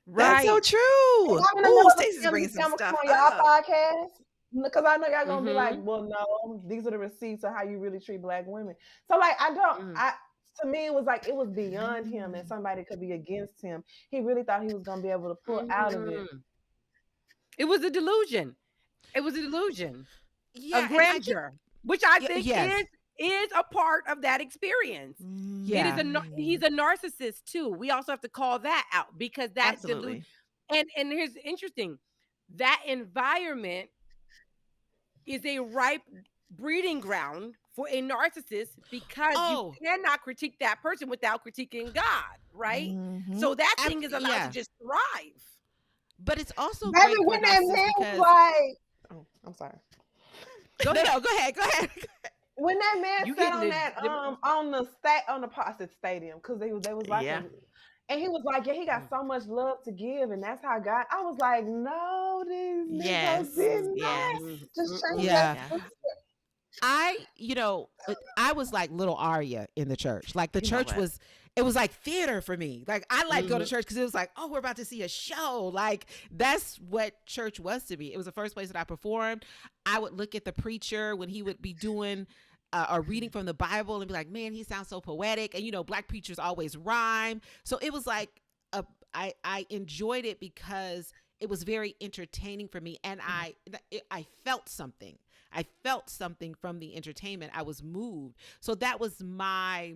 That's so true. Oh, Stacey's bringing some stuff on y'all podcast. Because I know y'all gonna be like, well, no, these are the receipts of how you really treat Black women. So like, to me, it was like, it was beyond him and somebody could be against him. He really thought he was gonna be able to pull out of it. It was a delusion. It was a delusion of grandeur, which I think is a part of that experience. Yeah, he's a narcissist too. We also have to call that out because that's delusion. And here's interesting, that environment is a ripe breeding ground for a narcissist because you cannot critique that person without critiquing God, right? So that thing is allowed to just thrive. But it's also great for narcissists because oh, I'm sorry. Go ahead. When that man sat on that on the stadium, because they was like, and he was like, he got so much love to give, and that's how God. I was like, no, these niggas didn't. Just change that. I was like little Arya in the church. Like the church was. It was like theater for me. Like I like go to church because it was like, oh, we're about to see a show. Like that's what church was to me. It was the first place that I performed. I would look at the preacher when he would be doing or reading from the Bible and be like, man, he sounds so poetic. And Black preachers always rhyme. So it was like I enjoyed it because it was very entertaining for me, and I felt something. I felt something from the entertainment. I was moved. So that was my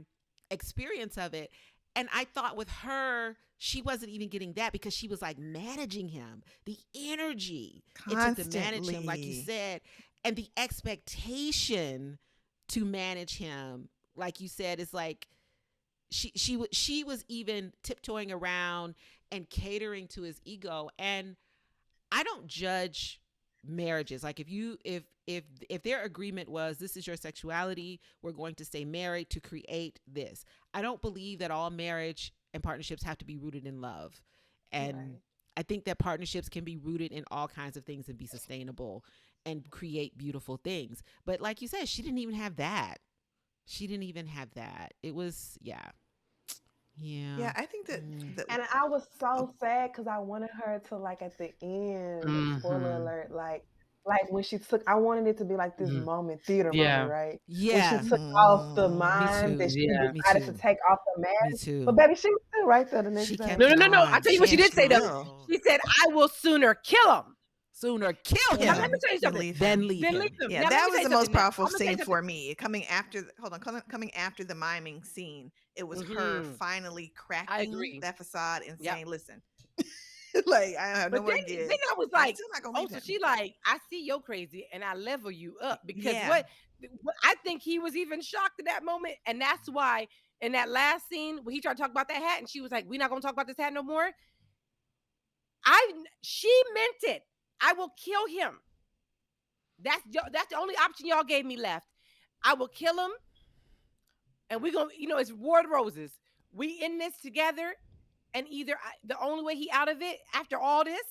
experience of it. And I thought with her, she wasn't even getting that because she was like managing him, the energy it took to manage him, like you said, and the expectation to manage him, like you said, is like she was even tiptoeing around and catering to his ego. And I don't judge marriages. Like if their agreement was, this is your sexuality, we're going to stay married to create this. I don't believe that all marriage and partnerships have to be rooted in love. And I think that partnerships can be rooted in all kinds of things and be sustainable and create beautiful things. But like you said, she didn't even have that. It was, yeah, I think that and I was so sad because I wanted her to, like, at the end, spoiler alert, like when she took, I wanted it to be like this moment, theater moment, right? Yeah. When she took off the mind that she decided to take off the mask. Me too. But baby, she was still right there the next day. No. I tell you what she did say though. She said, "I will sooner kill him." Sooner kill him. Now, let me tell you something. Then leave him. Yeah, that was the most powerful scene for me. Coming after the miming scene, it was her finally cracking that facade and saying, "Listen, like I have no more to give." Then I was like, "Oh, so she like, I see you're crazy, and I level you up because what I think he was even shocked at that moment, and that's why in that last scene when he tried to talk about that hat, and she was like, "We're not gonna talk about this hat no more." She meant it. I will kill him. That's the only option y'all gave me left. I will kill him, and we're gonna, it's Ward Roses. We in this together, and either the only way he out of it after all this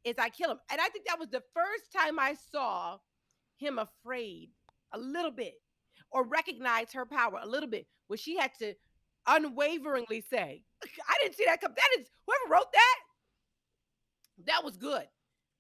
is I kill him. And I think that was the first time I saw him afraid a little bit, or recognize her power a little bit, where she had to unwaveringly say, "I didn't see that come." That is, whoever wrote that was good,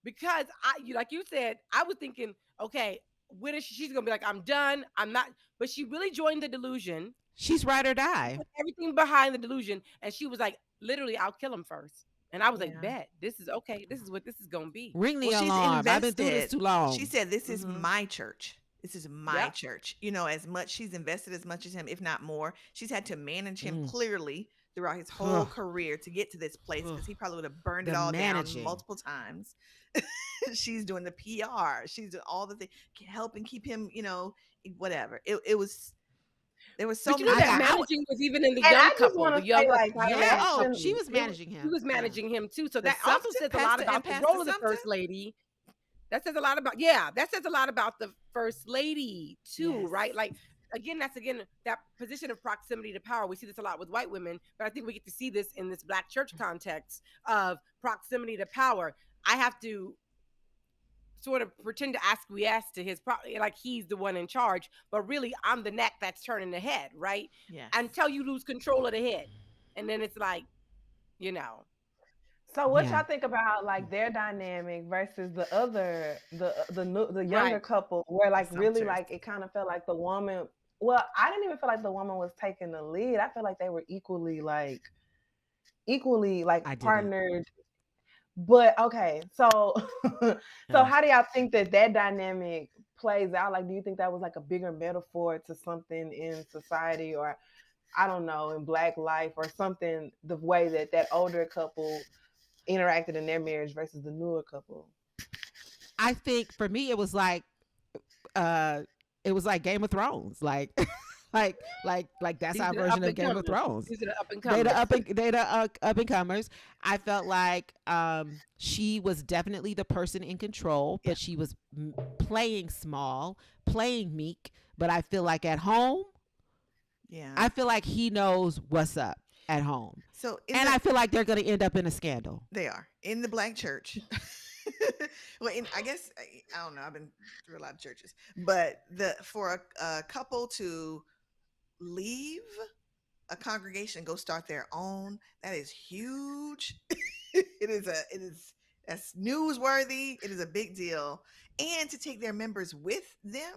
because like you said, I was thinking, okay, when is she's gonna be like, I'm done, I'm not, but she really joined the delusion. She's ride or die. Put everything behind the delusion, and she was like, literally, I'll kill him first. And I was like, bet, this is okay. This is what this is gonna be. Ring the alarm. I've been through this too long. She said, "This is my church. This is my church." As much she's invested as much as him, if not more. She's had to manage him clearly throughout his whole career to get to this place, because he probably would have burned it all down multiple times. She's doing the PR. She's doing all the things, helping keep him, whatever. It was. There was so many. That managing was even in the young couple. The young, she was managing him. She was managing him too. So that also says a lot about the role of the first lady. That says a lot about, that says a lot about the first lady too, right? Like, again, that position of proximity to power. We see this a lot with white women, but I think we get to see this in this Black church context of proximity to power. I have to sort of pretend to acquiesce to his, like he's the one in charge, but really I'm the neck that's turning the head, right? Yeah. Until you lose control of the head, and then it's like, So what y'all think about like their dynamic versus the other, the younger couple, where like really like it kind of felt like the woman. Well, I didn't even feel like the woman was taking the lead. I feel like they were equally partnered. But okay, so how do y'all think that dynamic plays out? Like, do you think that was like a bigger metaphor to something in society, or I don't know, in Black life, or something, the way that older couple interacted in their marriage versus the newer couple? I think for me it was like Game of Thrones, like that's our version of Game of Thrones. These are the up and comers. I felt like she was definitely the person in control, but she was playing small, playing meek. But I feel like at home, I feel like he knows what's up at home. So, I feel like they're going to end up in a scandal. They are in the Black church. Well, I guess I don't know. I've been through a lot of churches, but for a couple to leave a congregation and go start their own, that is huge. That's newsworthy. It is a big deal. And to take their members with them,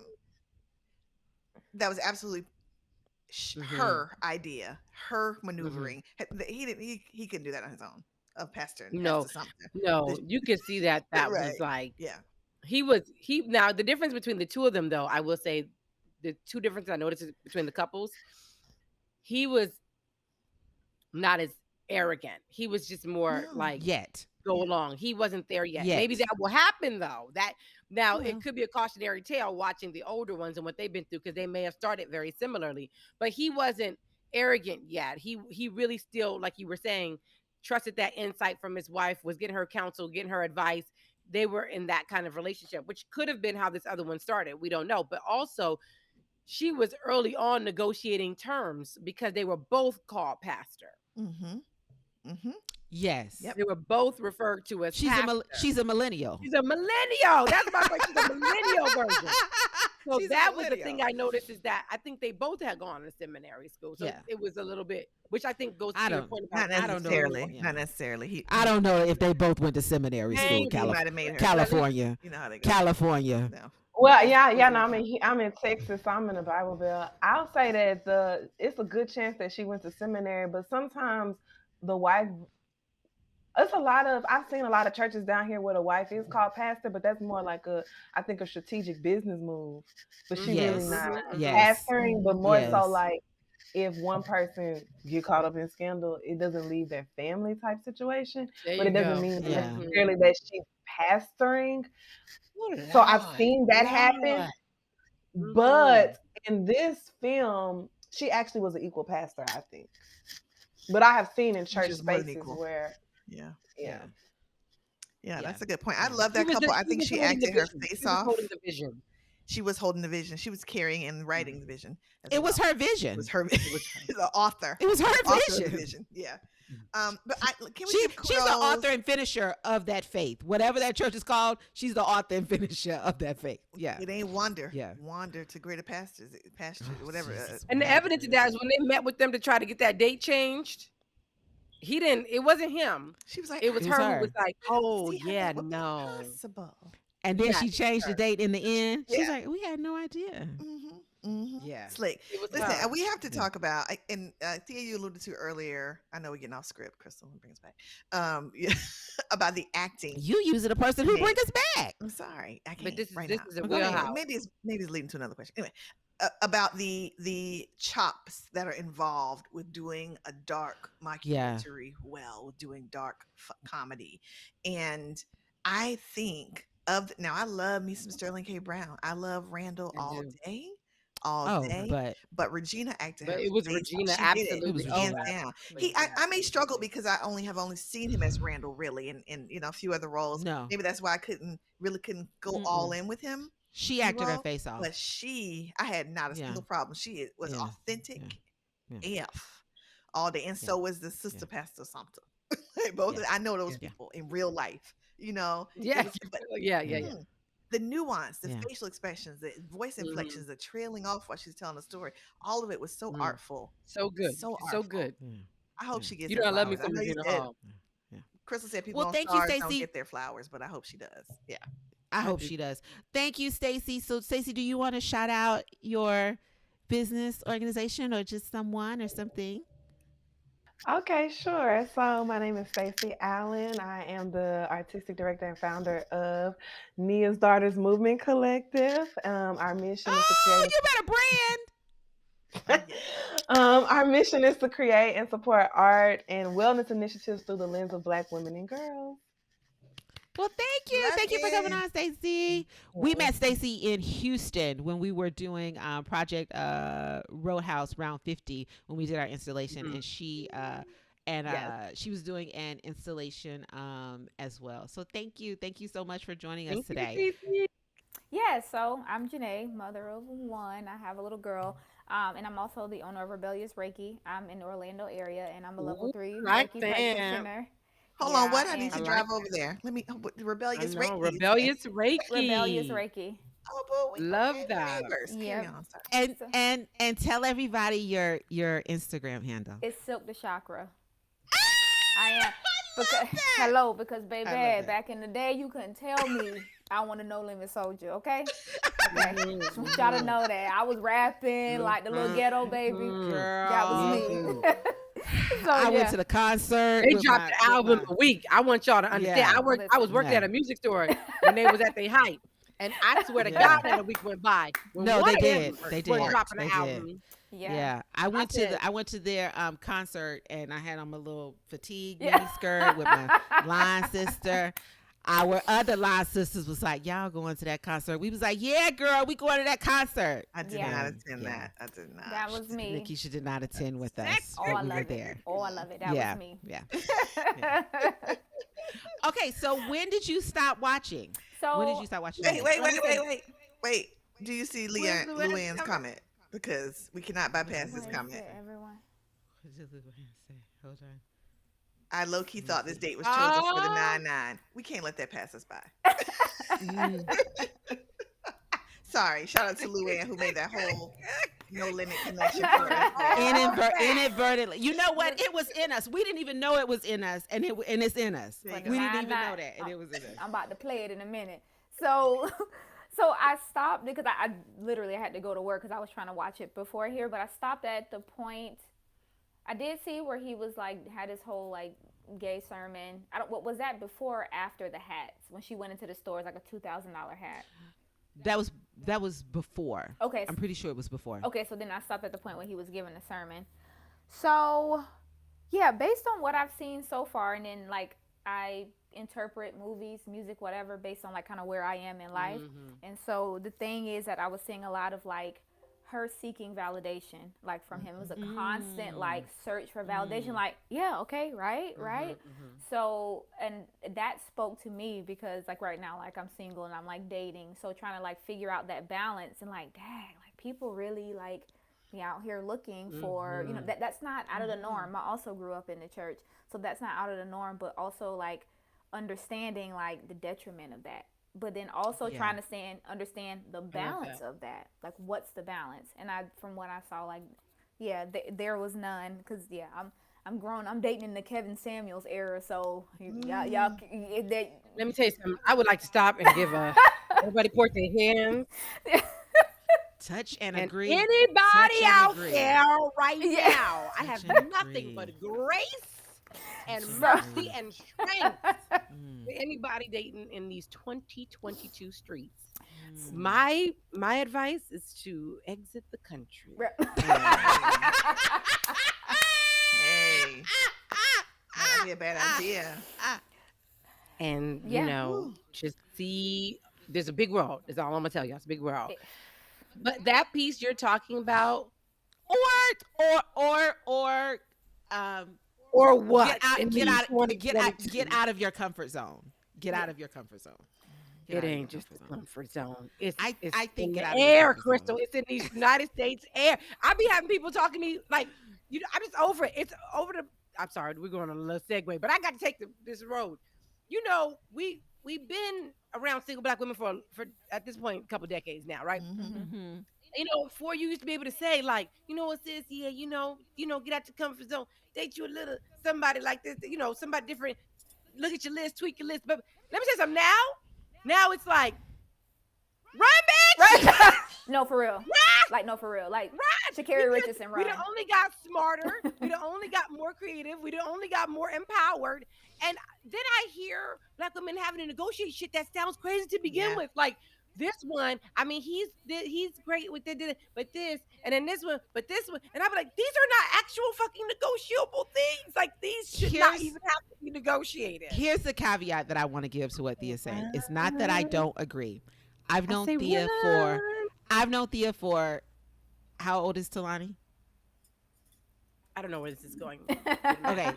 that was absolutely her idea, her maneuvering. He couldn't do that on his own. A pastor and you could see that was like, now the difference between the two of them, though, I will say the two differences I noticed between the couples, he was not as arrogant. He was just more go along. He wasn't there yet. Maybe that will happen though. That now it could be a cautionary tale watching the older ones and what they've been through, because they may have started very similarly, but he wasn't arrogant yet. He really still, like you were saying, trusted that insight from his wife, was getting her counsel, getting her advice. They were in that kind of relationship, which could have been how this other one started. We don't know. But also, she was early on negotiating terms because they were both called pastor. Yes. Yep. They were both referred to as pastor. She's a millennial. She's a millennial. That's my point. She's a millennial version. So that was the thing I noticed, is that I think they both had gone to seminary school. So it was a little bit, which I think goes to your point about not necessarily. I don't know if they both went to seminary school. California. You know how they go. California. No. Well, no, I'm in Texas. So I'm in the Bible Belt. I'll say that it's a good chance that she went to seminary, but sometimes the wife. I've seen a lot of churches down here where the wife is called pastor, but that's more like a strategic business move. But she really not pastoring, but more so like if one person get caught up in scandal, it doesn't leave their family type situation, but it doesn't mean necessarily that she's pastoring. So I've seen that happen. But in this film, she actually was an equal pastor, I think. But I have seen in church spaces where Yeah, that's a good point. I love that He was couple. the- I he think was she holding the acted her vision. face He was off. holding the vision. She was holding the vision. She was carrying and writing the vision. It was her It vision. was her. The author. It was her Author of the vision. vision. Yeah. But can we give kudos? She's the author and finisher of that faith. Whatever that church is called, she's the author and finisher of that faith. Yeah. It ain't wander. Yeah. Wander to greater pastures, pasture, whatever. And the evidence of that is when they met with them to try to get that date changed. He didn't. It wasn't him. She was like, it was her who was like, "Oh see how yeah, that would be no." possible. And then Yeah, she changed the date in the end. She's Yeah. like, we had no idea. Yeah, slick. It was Listen, her. we have to talk about, and Thea, you alluded to earlier. I know we're getting off script. Crystal, bring us back. Yeah, about the acting. You using a person who bring us back. I'm sorry, I can't. But this right is now. a Go ahead. wheelhouse. Maybe it's leading to another question. Anyway, about the chops that are involved with doing a dark mockumentary, with doing dark comedy, and I think now I love me some Sterling K. Brown. I love Randall all day. But Regina acted. But it was Regina, absolutely. It was hands down. I may struggle because I only seen him as Randall, really, and a few other roles. No, maybe that's why I couldn't go all in with him. She acted her face off, but I had not a single problem. She was authentic, AF, all day, and so was the sister Pastor Sumter. Both I know those people in real life. Yeah. The nuance, the facial expressions, the voice inflections, the trailing off while she's telling the story, all of it was so artful. So good. So good. I hope she gets I love me some Regina Hall. Crystal said people thank you, Stacey. Don't get their flowers, but I hope she does. Yeah. I hope she does. Thank you, Stacey. So, Stacey, do you want to shout out your business organization or just someone or something? Okay, sure. So my name is Stacey Allen. I am the artistic director and founder of Nia's Daughters Movement Collective. Our mission is to create. You better brand. Our mission is to create and support art and wellness initiatives through the lens of Black women and girls. Well, thank you. Thank you for coming on, Stacey. We met Stacey in Houston when we were doing Project Roadhouse Round 50 when we did our installation, and she she was doing an installation as well. So thank you so much for joining us today. Yeah, so I'm Janae, mother of one. I have a little girl, and I'm also the owner of Rebellious Reiki. I'm in the Orlando area, and I'm a level 3 Reiki practitioner. Hold on, what? I need to drive over there. Let me. Rebellious Reiki. Rebellious Reiki. Rebellious Reiki. Oh boy, love that. Yeah. And tell everybody your Instagram handle. It's Silk the Chakra. I am. Because baby, back in the day, you couldn't tell me I want a No Limit Soldier. Okay. Just want y'all to know that I was rapping like the little ghetto baby. Girl. That was me. So, I went to the concert. They dropped the album a week. I want y'all to understand. Yeah. I was working at a music store when they was at their height. And I swear to God that a week went by. No, they did. They did. Dropping the album. Yeah. I went to their concert and I had on my little fatigue mini skirt with my line sister. Our other line sisters was like, y'all going to that concert? We was like, yeah, girl, we going to that concert. I did not attend that. I did not. That was me. Nikisha did not attend with us. Oh, I love it. Oh, I love it. That was me. Yeah. Okay, so when did you stop watching? When did you stop watching? Wait. Do you see Luann's comment? Because we cannot bypass this comment. Everyone. What did Luann say? Hold on. I low-key thought this date was chosen for the 9-9. We can't let that pass us by. Sorry. Shout out to Luann who made that whole No Limit connection for us. Inadvertently. You know what? It was in us. We didn't even know it was in us, and it's in us. We didn't even know that, and it was in us. I'm about to play it in a minute. So I stopped because I literally had to go to work because I was trying to watch it before here, but I stopped at the point. I did see where he was like had his whole like gay sermon. What was that before or after the hats when she went into the stores like a $2,000 hat? That was before. Okay, I'm pretty sure it was before. Okay, so then I stopped at the point where he was giving the sermon. So yeah, based on what I've seen so far, and then like I interpret movies, music, whatever, based on like kind of where I am in life. And so the thing is that I was seeing a lot of like her seeking validation like from him. It was a constant like search for validation, like, yeah, okay, right. So, and that spoke to me because like right now, like I'm single and I'm like dating, so trying to like figure out that balance and like, dang, like people really like be out here looking for, that's not out of the norm. I also grew up in the church, so that's not out of the norm, but also like understanding like the detriment of that, but then also trying to understand the balance of that. Like, what's the balance? And I, from what I saw, like, yeah, there was none. Cause yeah, I'm grown. I'm dating in the Kevin Samuels era. So y'all, let me tell you something. I would like to stop and give everybody point their hands. Touch and agree. Anybody out there right now, I have nothing but grace and mercy and strength for anybody dating in these 2022 streets. My advice is to exit the country. Hey, that'd be a bad idea. And you know, just see. There's a big world. That's all I'm gonna tell you. It's a big world. But that piece you're talking about, or what? Get out of your comfort zone. Get out of your comfort zone. It ain't just a comfort zone. It's I think in it the air, Crystal. It's in the United States air. I be having people talking to me like, you know, I'm just over it. It's over the. I'm sorry, we're going on a little segue, but I got to take this road. You know, we've been around single Black women for at this point a couple decades now, right? You know, before you used to be able to say like, you know what, sis, yeah, you know, get out your comfort zone, date you a little somebody like this, you know, somebody different. Look at your list, tweak your list. But let me say something. Now it's like, run, bitch. No, for real. Like, no, for real. Like, Sha'Carri Richardson, run. We done only got smarter. We done only got more creative. We done only got more empowered. And then I hear Black women having to negotiate shit that sounds crazy to begin with. Like, this one, I mean, he's great with it, but this, and then this one, but this one, and I'm like, these are not actual fucking negotiable things. Like, these should not even have to be negotiated. Here's the caveat that I want to give to what Thea's saying. It's not that I don't agree. I've known Thea for how old is Talani? I don't know where this is going. Okay.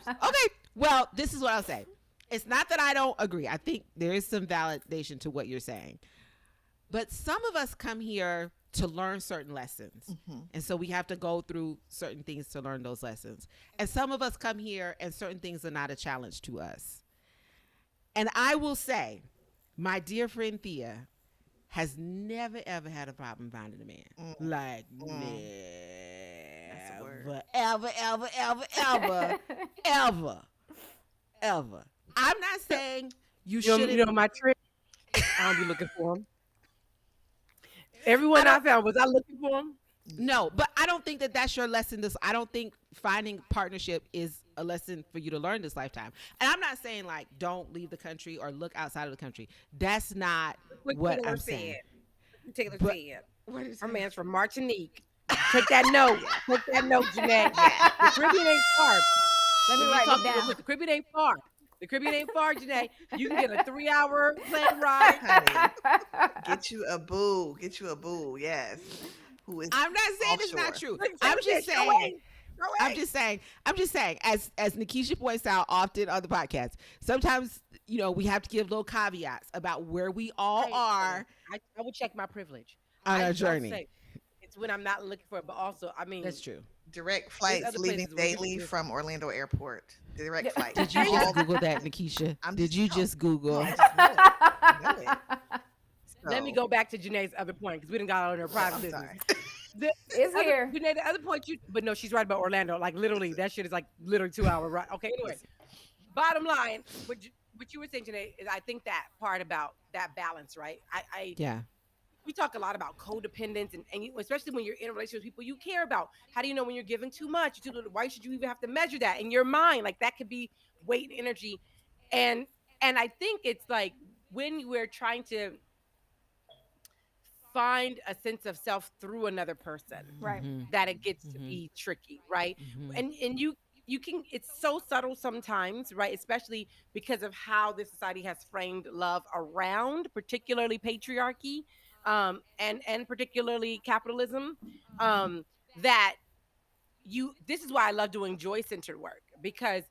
Well, this is what I'll say. It's not that I don't agree. I think there is some validation to what you're saying. But some of us come here to learn certain lessons. And so we have to go through certain things to learn those lessons. And some of us come here and certain things are not a challenge to us. And I will say, my dear friend Thea has never, ever had a problem finding a man. Like, ever. I'm not saying you shouldn't. You know my trick? I don't be looking for him. Everyone I found, was I looking for him? No, but I don't think that that's your lesson. I don't think finding partnership is a lesson for you to learn this lifetime. And I'm not saying like don't leave the country or look outside of the country. That's not what I'm saying. Taylor said, our man's from Martinique. Take that note. Take that note, Janae. The Caribbean ain't far. Let me write it down. The Caribbean ain't far. The Caribbean ain't far, Janae. You can get a 3-hour plane ride. Honey, get you a boo. Yes. Who is I'm not saying offshore. It's not true. I'm just saying, as Nikisha points out often on the podcast, sometimes, you know, we have to give little caveats about where we all are. I will check my privilege on our journey. It's when I'm not looking for it, but also, I mean, that's true. Direct flights leaving daily from Orlando Airport. Direct flight. Did you just Google that, Nikisha? Just Google? I know it. So, let me go back to Janae's other point because we didn't got on her private business. It's here. Janae, the other point but no, she's right about Orlando. Like literally, that shit is like literally 2-hour ride. Okay, anyway, bottom line, what you were saying, Janae, is I think that part about that balance, right? We talk a lot about codependence and you, especially when you're in a relationship with people you care about. How do you know when you're giving too much? Why should you even have to measure that in your mind? Like that could be weight and energy. And I think it's like when we're trying to find a sense of self through another person, right? That it gets to be tricky, right? And you can, it's so subtle sometimes, right? Especially because of how this society has framed love around, particularly patriarchy. and particularly capitalism, that this is why I love doing joy centered work, because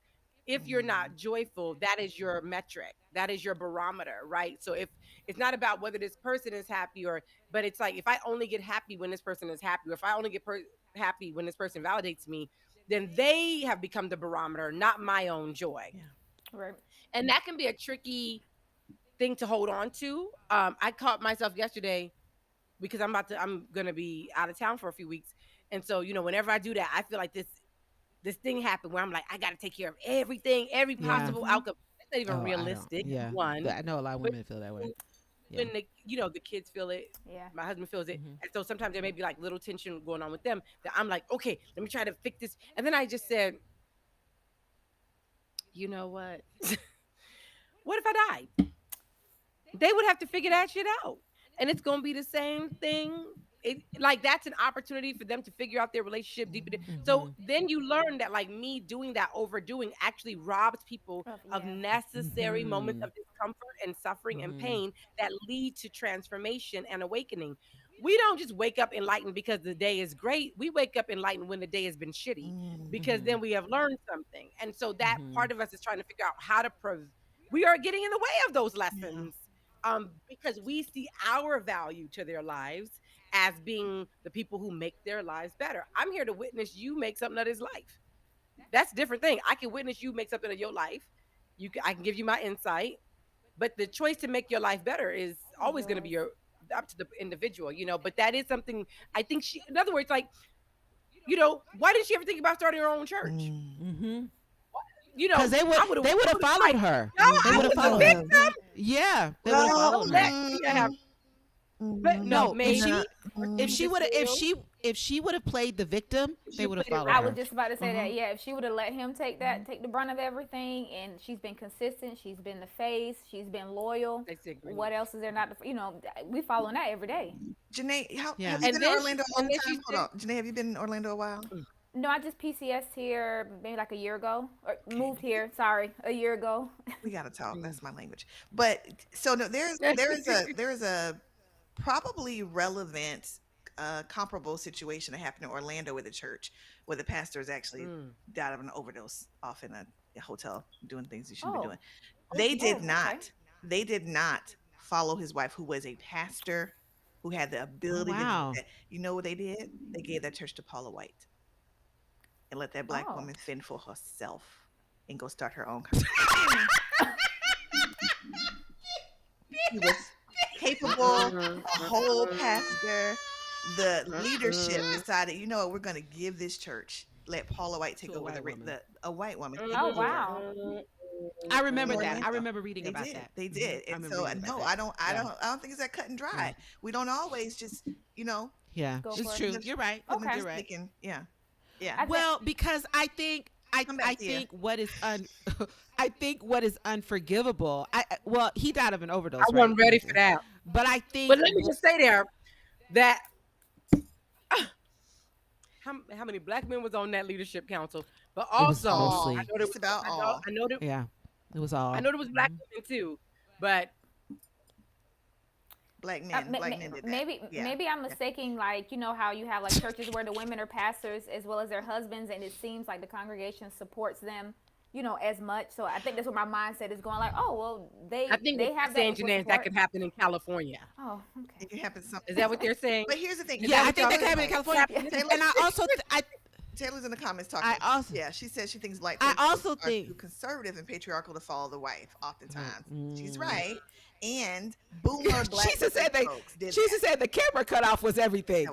if you're not joyful, that is your metric, that is your barometer, right? So if it's not about whether this person is happy, but it's like, if I only get happy when this person is happy, or if I only get happy when this person validates me, then they have become the barometer, not my own joy. Right. And that can be a tricky thing to hold on to. I caught myself yesterday, because I'm gonna be out of town for a few weeks, and so whenever I do that, I feel like this thing happened where I'm like, I got to take care of everything, every possible outcome. That's not even realistic. One, but I know a lot of women feel that way. When the kids feel it, my husband feels it, and so sometimes there may be like little tension going on with them, that I'm like, okay, let me try to fix this, and then I just said, you know what? What if I died? They would have to figure that shit out, and it's gonna be the same thing. Like, that's an opportunity for them to figure out their relationship deeper. So then you learn that, like, me doing that, overdoing, actually robs people of necessary moments of discomfort and suffering and pain that lead to transformation and awakening. We don't just wake up enlightened because the day is great. We wake up enlightened when the day has been shitty, because then we have learned something. And so that part of us is trying to figure out how to we are getting in the way of those lessons, because we see our value to their lives as being the people who make their lives better. I'm here to witness you make something of his life. That's a different thing. I can witness you make something of your life. I can give you my insight, but the choice to make your life better is always going to be up to the individual, but that is something I think in other words, like, why didn't she ever think about starting her own church? Because they would have followed her. They would have followed her. Yeah, they would have followed her. But no, maybe if she would have played the victim, they would have followed her. I was just about to say that. Yeah, if she would have let him take the brunt of everything, and she's been consistent, she's been the face, she's been loyal. What else is there not to? We following that every day. Janae, have you been in Orlando a long time? Hold on, Janae, have you been in Orlando a while? No, I just PCS'd here maybe like a year ago, or moved here. Sorry, a year ago. We gotta talk. That's my language. But so no, there is a probably relevant, comparable situation that happened in Orlando with a church where the pastor is actually died of an overdose off in a hotel doing things he shouldn't be doing. They did not follow his wife, who was a pastor, who had the ability to do that. You know what they did? They gave that church to Paula White and let that black woman fend for herself and go start her own company. He was capable, a whole pastor. The leadership decided, you know what, we're going to give this church, let Paula White take over a white woman. Oh, wow. I remember that. I remember reading about that. They did. And so no, I don't think it's that cut and dry. We don't always just, Yeah, it's true. You're right. Okay. You're right. Yeah. Well, because I think what is I think what is unforgivable. He died of an overdose. I wasn't ready for that. But I think. But let me just say there that how many black men was on that leadership council? But also, I know it's about all. I know that. Yeah, it was all. I know there was black women too, but. Black men did that. Maybe I'm mistaking, like, how you have like churches where the women are pastors as well as their husbands, and it seems like the congregation supports them, as much. So I think that's what my mindset is going, like, oh well, I think they have that could happen in California. Oh, okay. It can happen. Is that what they're saying? But here's the thing. Yeah, I think that can happen in California. And I also Taylor's in the comments talking. She says she thinks like I also think too conservative and patriarchal to follow the wife. Oftentimes, she's right. And boomer black folks did she said the camera cutoff was everything.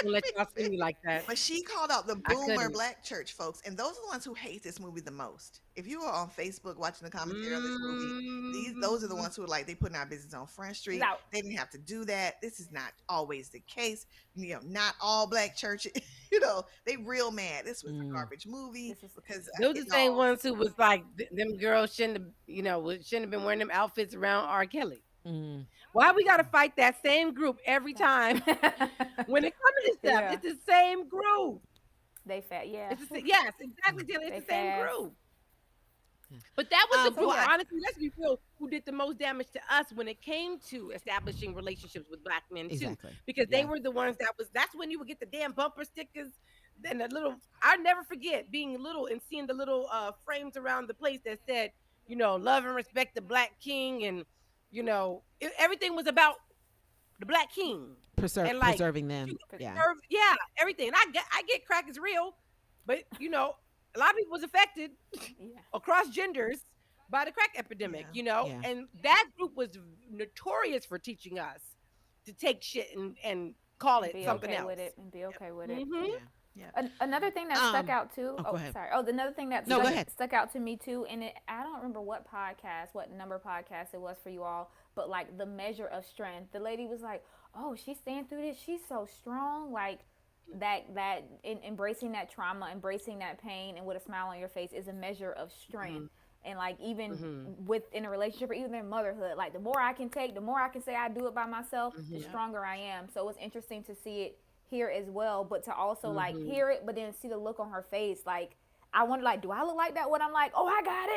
Let y'all see me like that. But she called out the boomer black church folks, and those are the ones who hate this movie the most. If you are on Facebook watching the commentary on this movie, those are the ones who are like, they putting our business on Front Street. No. They didn't have to do that. This is not always the case. Not all black churches. They real mad. This was a garbage movie because those are the same ones who was like, them girls shouldn't have been wearing them outfits around R. Kelly. Why we gotta fight that same group every time? When it comes to stuff, it's the same group. They fat, yeah. Yes, exactly, Tilly. It's the same group. But that was the group, so honestly, let's be real, who did the most damage to us when it came to establishing relationships with Black men too. Exactly. Because they were the ones that's when you would get the damn bumper stickers. Then the little, I'll never forget being little and seeing the little frames around the place that said, love and respect the Black king. And, everything was about the Black king. And like Preserving them. Yeah, everything. And I get crack is real, but a lot of people was affected across genders by the crack epidemic, and that group was notorious for teaching us to take shit and call it something else. With it and be okay with it. Mm-hmm. Yeah. Another thing that stuck out too. Another thing that stuck out to me too, and I don't remember what number podcast it was for you all, but like the measure of strength. The lady was like, "Oh, she's staying through this. She's so strong." Like that embracing that trauma, embracing that pain, and with a smile on your face is a measure of strength. Mm-hmm. And like even within a relationship or even in motherhood, like the more I can take, the more I can say I do it by myself, the stronger I am. So it's interesting to see it here as well, but to also like hear it, but then see the look on her face. Like I wonder, like, do I look like that when I'm like, oh, I got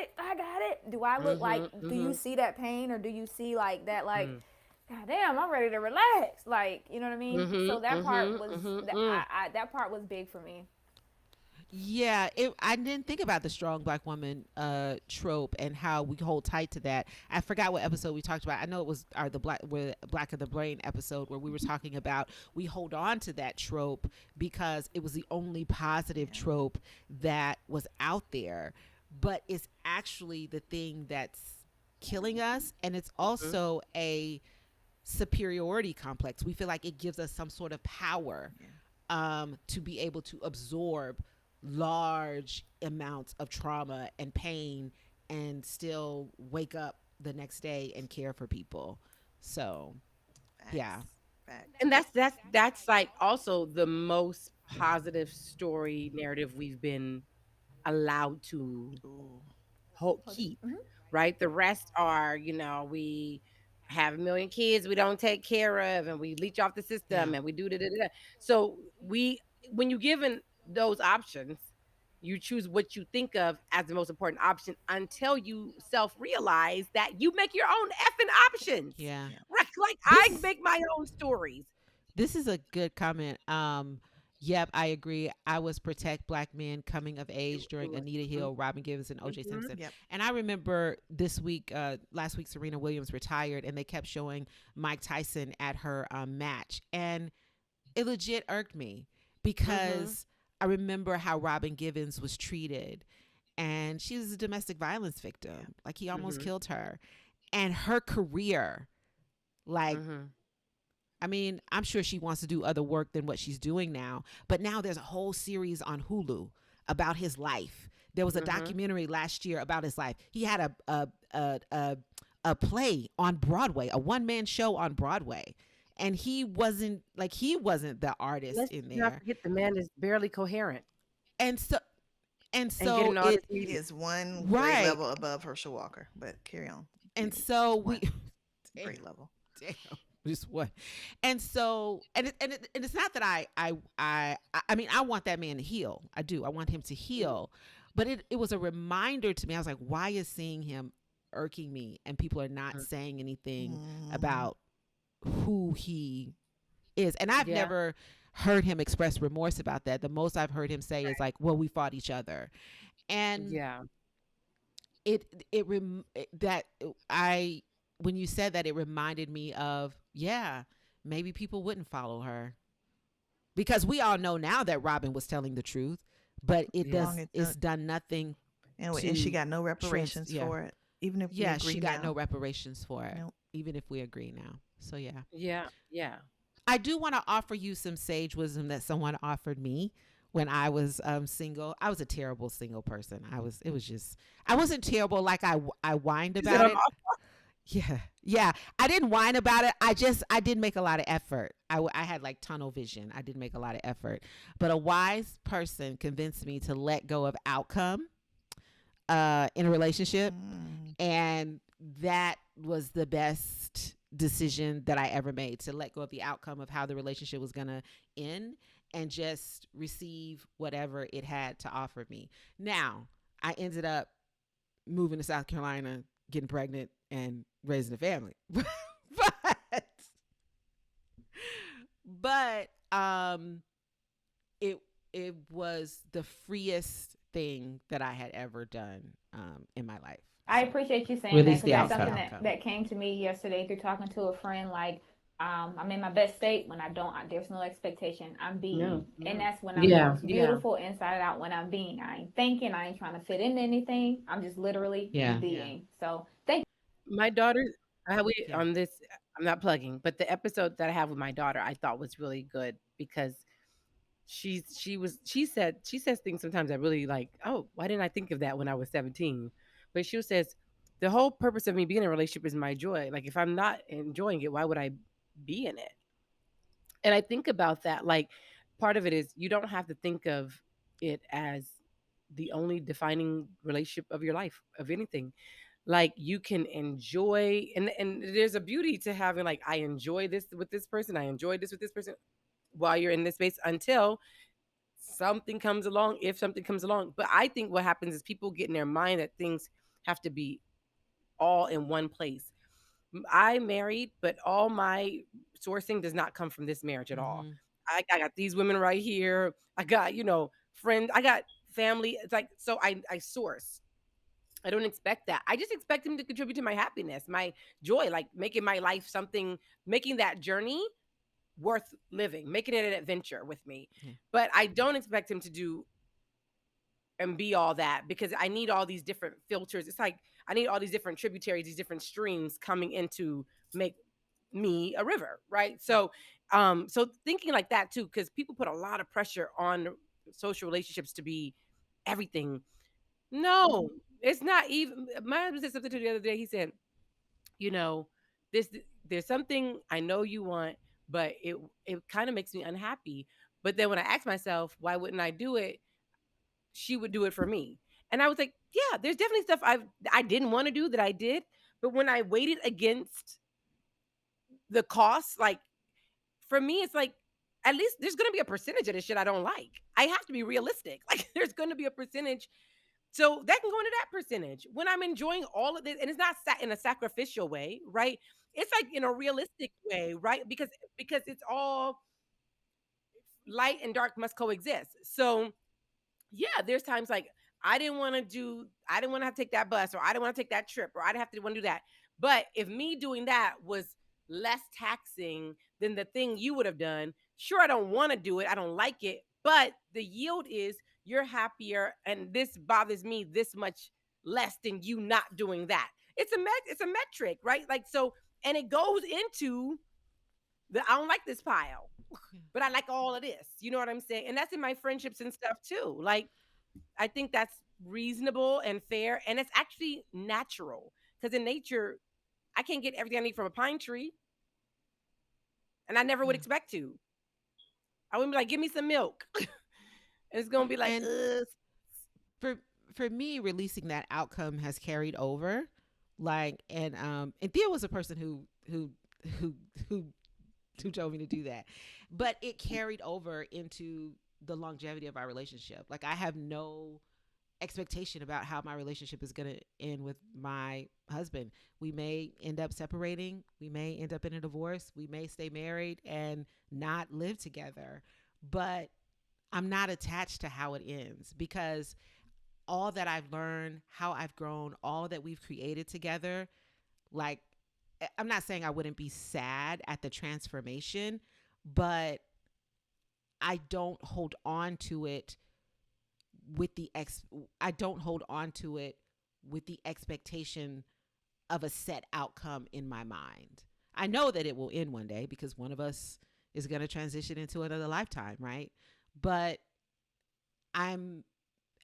it? Do I look like? Do you see that pain, or do you see like that? Like, God damn, I'm ready to relax. Like, you know what I mean? So that part was that part was big for me. Yeah, I didn't think about the strong Black woman trope and how we hold tight to that. I forgot what episode we talked about. I know it was the Black of the Brain episode where we were talking about we hold on to that trope because it was the only positive trope that was out there, but it's actually the thing that's killing us, and it's also a superiority complex. We feel like it gives us some sort of power to be able to absorb large amounts of trauma and pain and still wake up the next day and care for people. So and that's like also the most positive story narrative we've been allowed to keep, right? The rest are, we have a million kids we don't take care of, and we leech off the system, and we do da. So when you given those options, you choose what you think of as the most important option until you self-realize that you make your own effing options. Yeah. Right? Like I make my own stories. This is a good comment. Yep, I agree. I was Protect Black Men coming of age during Anita Hill, Robin Givens, and O.J. Simpson. Yep. And I remember last week, Serena Williams retired, and they kept showing Mike Tyson at her match. And it legit irked me because I remember how Robin Givens was treated. And she was a domestic violence victim. Yeah. Like, he almost killed her. And her career, like... I mean, I'm sure she wants to do other work than what she's doing now. But now there's a whole series on Hulu about his life. There was a documentary last year about his life. He had a play on Broadway, a one-man show on Broadway. And he wasn't the artist in there. Not forget the man is barely coherent. And so it is one grade level above Herschel Walker, but carry on. And so great level. Damn. Just what? And so, and it's not that I mean, I want that man to heal. I do. I want him to heal. But it was a reminder to me. I was like, why is seeing him irking me? And people are not saying anything about who he is. And I've never heard him express remorse about that. The most I've heard him say is like, well, we fought each other. And when you said that, it reminded me of, maybe people wouldn't follow her, because we all know now that Robin was telling the truth, but it's done nothing. And she got no reparations for it. Even if we agree she got now. no reparations for it. Nope. Even if we agree now. So yeah. I do want to offer you some sage wisdom that someone offered me when I was single. I was a terrible single person. I wasn't terrible like I whined about it. Yeah. I didn't whine about it. I did make a lot of effort. I had like tunnel vision. I did make a lot of effort. But a wise person convinced me to let go of outcome in a relationship. And that was the best decision that I ever made, to let go of the outcome of how the relationship was going to end and just receive whatever it had to offer me. Now, I ended up moving to South Carolina, getting pregnant, and raising a family. but it it was the freest thing that I had ever done in my life. I So, appreciate you saying that release because the that's outcome. something that came to me yesterday through talking to a friend. Like, I'm in my best state when I don't. There's no expectation. I'm being, and that's when I'm most beautiful inside out. When I'm being, I ain't thinking. I ain't trying to fit into anything. I'm just literally being. So thank you. My daughter, on this. I'm not plugging, but the episode that I have with my daughter, I thought was really good because she says things sometimes that really like, oh, why didn't I think of that when I was 17? But she says the whole purpose of me being in a relationship is my joy. Like if I'm not enjoying it, why would I be in it? And I think about that. Like part of it is you don't have to think of it as the only defining relationship of your life, of anything. Like you can enjoy, and there's a beauty to having like, I enjoy this with this person, I enjoy this with this person while you're in this space until something comes along, if something comes along. But I think what happens is people get in their mind that things have to be all in one place. I married, but all my sourcing does not come from this marriage at all. I got these women right here. I got, friends. I got family. It's like, so I source. I don't expect that. I just expect him to contribute to my happiness, my joy, like making my life something, making that journey worth living, making it an adventure with me. But I don't expect him to do and be all that because I need all these different filters. It's like I need all these different tributaries, these different streams coming in to make me a river, right? So so thinking like that too, because people put a lot of pressure on social relationships to be everything. No, it's not. Even my husband said something to the other day. He said, you know, this there's something I know you want, but it kind of makes me unhappy. But then when I ask myself, why wouldn't I do it? She would do it for me. And I was like, yeah, there's definitely stuff I didn't want to do that I did. But when I weighed it against the cost, like for me, it's like at least there's gonna be a percentage of this shit I don't like. I have to be realistic. Like there's gonna be a percentage. So that can go into that percentage when I'm enjoying all of this, and it's not in a sacrificial way, right? It's like in a realistic way, right? Because it's all light and dark must coexist. So yeah, there's times like I didn't want to have to take that bus, or I didn't want to take that trip, or I didn't have to want to do that. But if me doing that was less taxing than the thing you would have done, sure, I don't want to do it. I don't like it. But the yield is you're happier, and this bothers me this much less than you not doing that. It's a metric, right? Like so, and it goes into the I don't like this pile, but I like all of this. You know what I'm saying? And that's in my friendships and stuff too. Like I think that's reasonable and fair, and it's actually natural because in nature, I can't get everything I need from a pine tree, and I never would expect to. I wouldn't be like, "Give me some milk," and it's gonna be like, and for me, releasing that outcome has carried over. Like, and Thea was a person who told me to do that, but it carried over into the longevity of our relationship. Like I have no expectation about how my relationship is going to end with my husband. We may end up separating, we may end up in a divorce, we may stay married and not live together, but I'm not attached to how it ends because all that I've learned, how I've grown, all that we've created together, like I'm not saying I wouldn't be sad at the transformation, but I don't hold on to it with the I don't hold on to it with the expectation of a set outcome in my mind. I know that it will end one day because one of us is going to transition into another lifetime, right? But I'm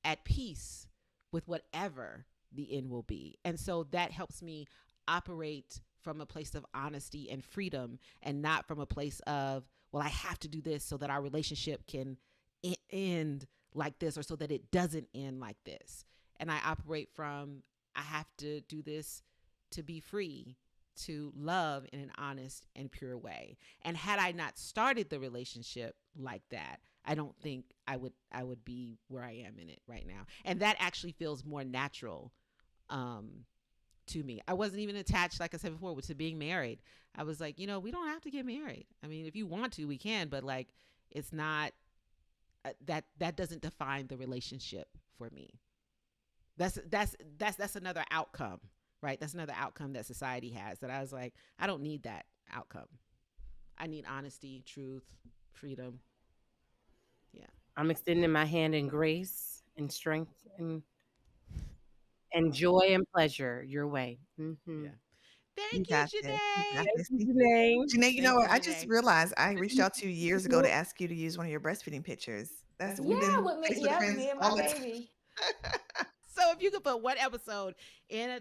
at peace with whatever the end will be. And so that helps me operate from a place of honesty and freedom and not from a place of, well, I have to do this so that our relationship can end like this or so that it doesn't end like this. And I operate from, I have to do this to be free, to love in an honest and pure way. And had I not started the relationship like that, I don't think I would be where I am in it right now. And that actually feels more natural to me. I wasn't even attached, like I said before, to being married. I was like, we don't have to get married. I mean, if you want to, we can, but like, it's not that doesn't define the relationship for me. That's another outcome, right? That's another outcome that society has that I was like, I don't need that outcome. I need honesty, truth, freedom. Yeah. I'm extending my hand in grace and strength and joy and pleasure your way. Mm-hmm. Yeah. Thank you, Janae. Thank you, Janae. Janae, you know what? I Janae. just realized I reached out to you years ago to ask you to use one of your breastfeeding pictures. We've been with me, Facebook friends me and all my the time. baby. So if you could put one episode in a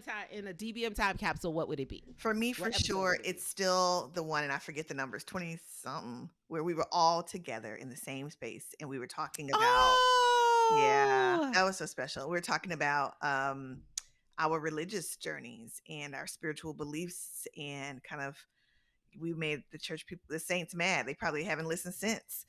DBM time capsule, what would it be? For me, for sure, it's still the one, and I forget the numbers, 20 something, where we were all together in the same space and we were talking about. Yeah, that was so special. We were talking about our religious journeys and our spiritual beliefs, and kind of we made the church people, the saints, mad. They probably haven't listened since.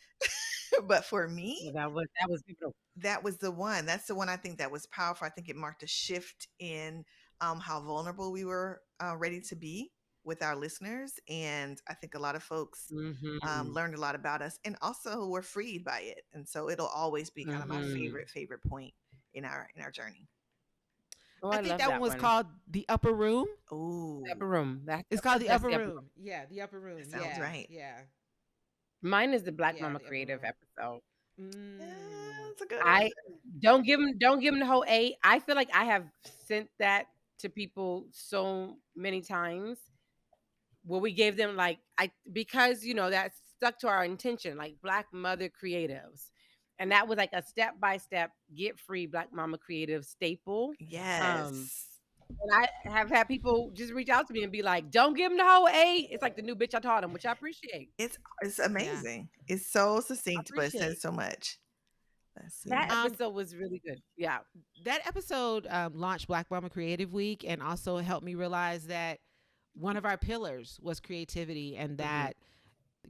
But for me, that was beautiful. That was the one. That's the one I think that was powerful. I think it marked a shift in how vulnerable we were ready to be with our listeners, and I think a lot of folks learned a lot about us, and also were freed by it. And so it'll always be kind of my favorite point in our journey. Oh, I think that one was called The Upper Room. Oh, Upper Room. It's called The Upper Room. Yeah, The Upper Room. That sounds right. Yeah. Mine is the Black Mama Creative episode. That's a good one. Don't give them the whole A. I feel like I have sent that to people so many times where we gave them because that stuck to our intention, like Black Mother Creatives. And that was like a step-by-step get free Black Mama Creative staple. Yes. And I have had people just reach out to me and be like, don't give them the whole A. It's like the new bitch I taught them, which I appreciate. It's amazing. Yeah. It's so succinct, but it says so much. That episode was really good. Yeah. That episode launched Black Mama Creative Week, and also helped me realize that one of our pillars was creativity, and that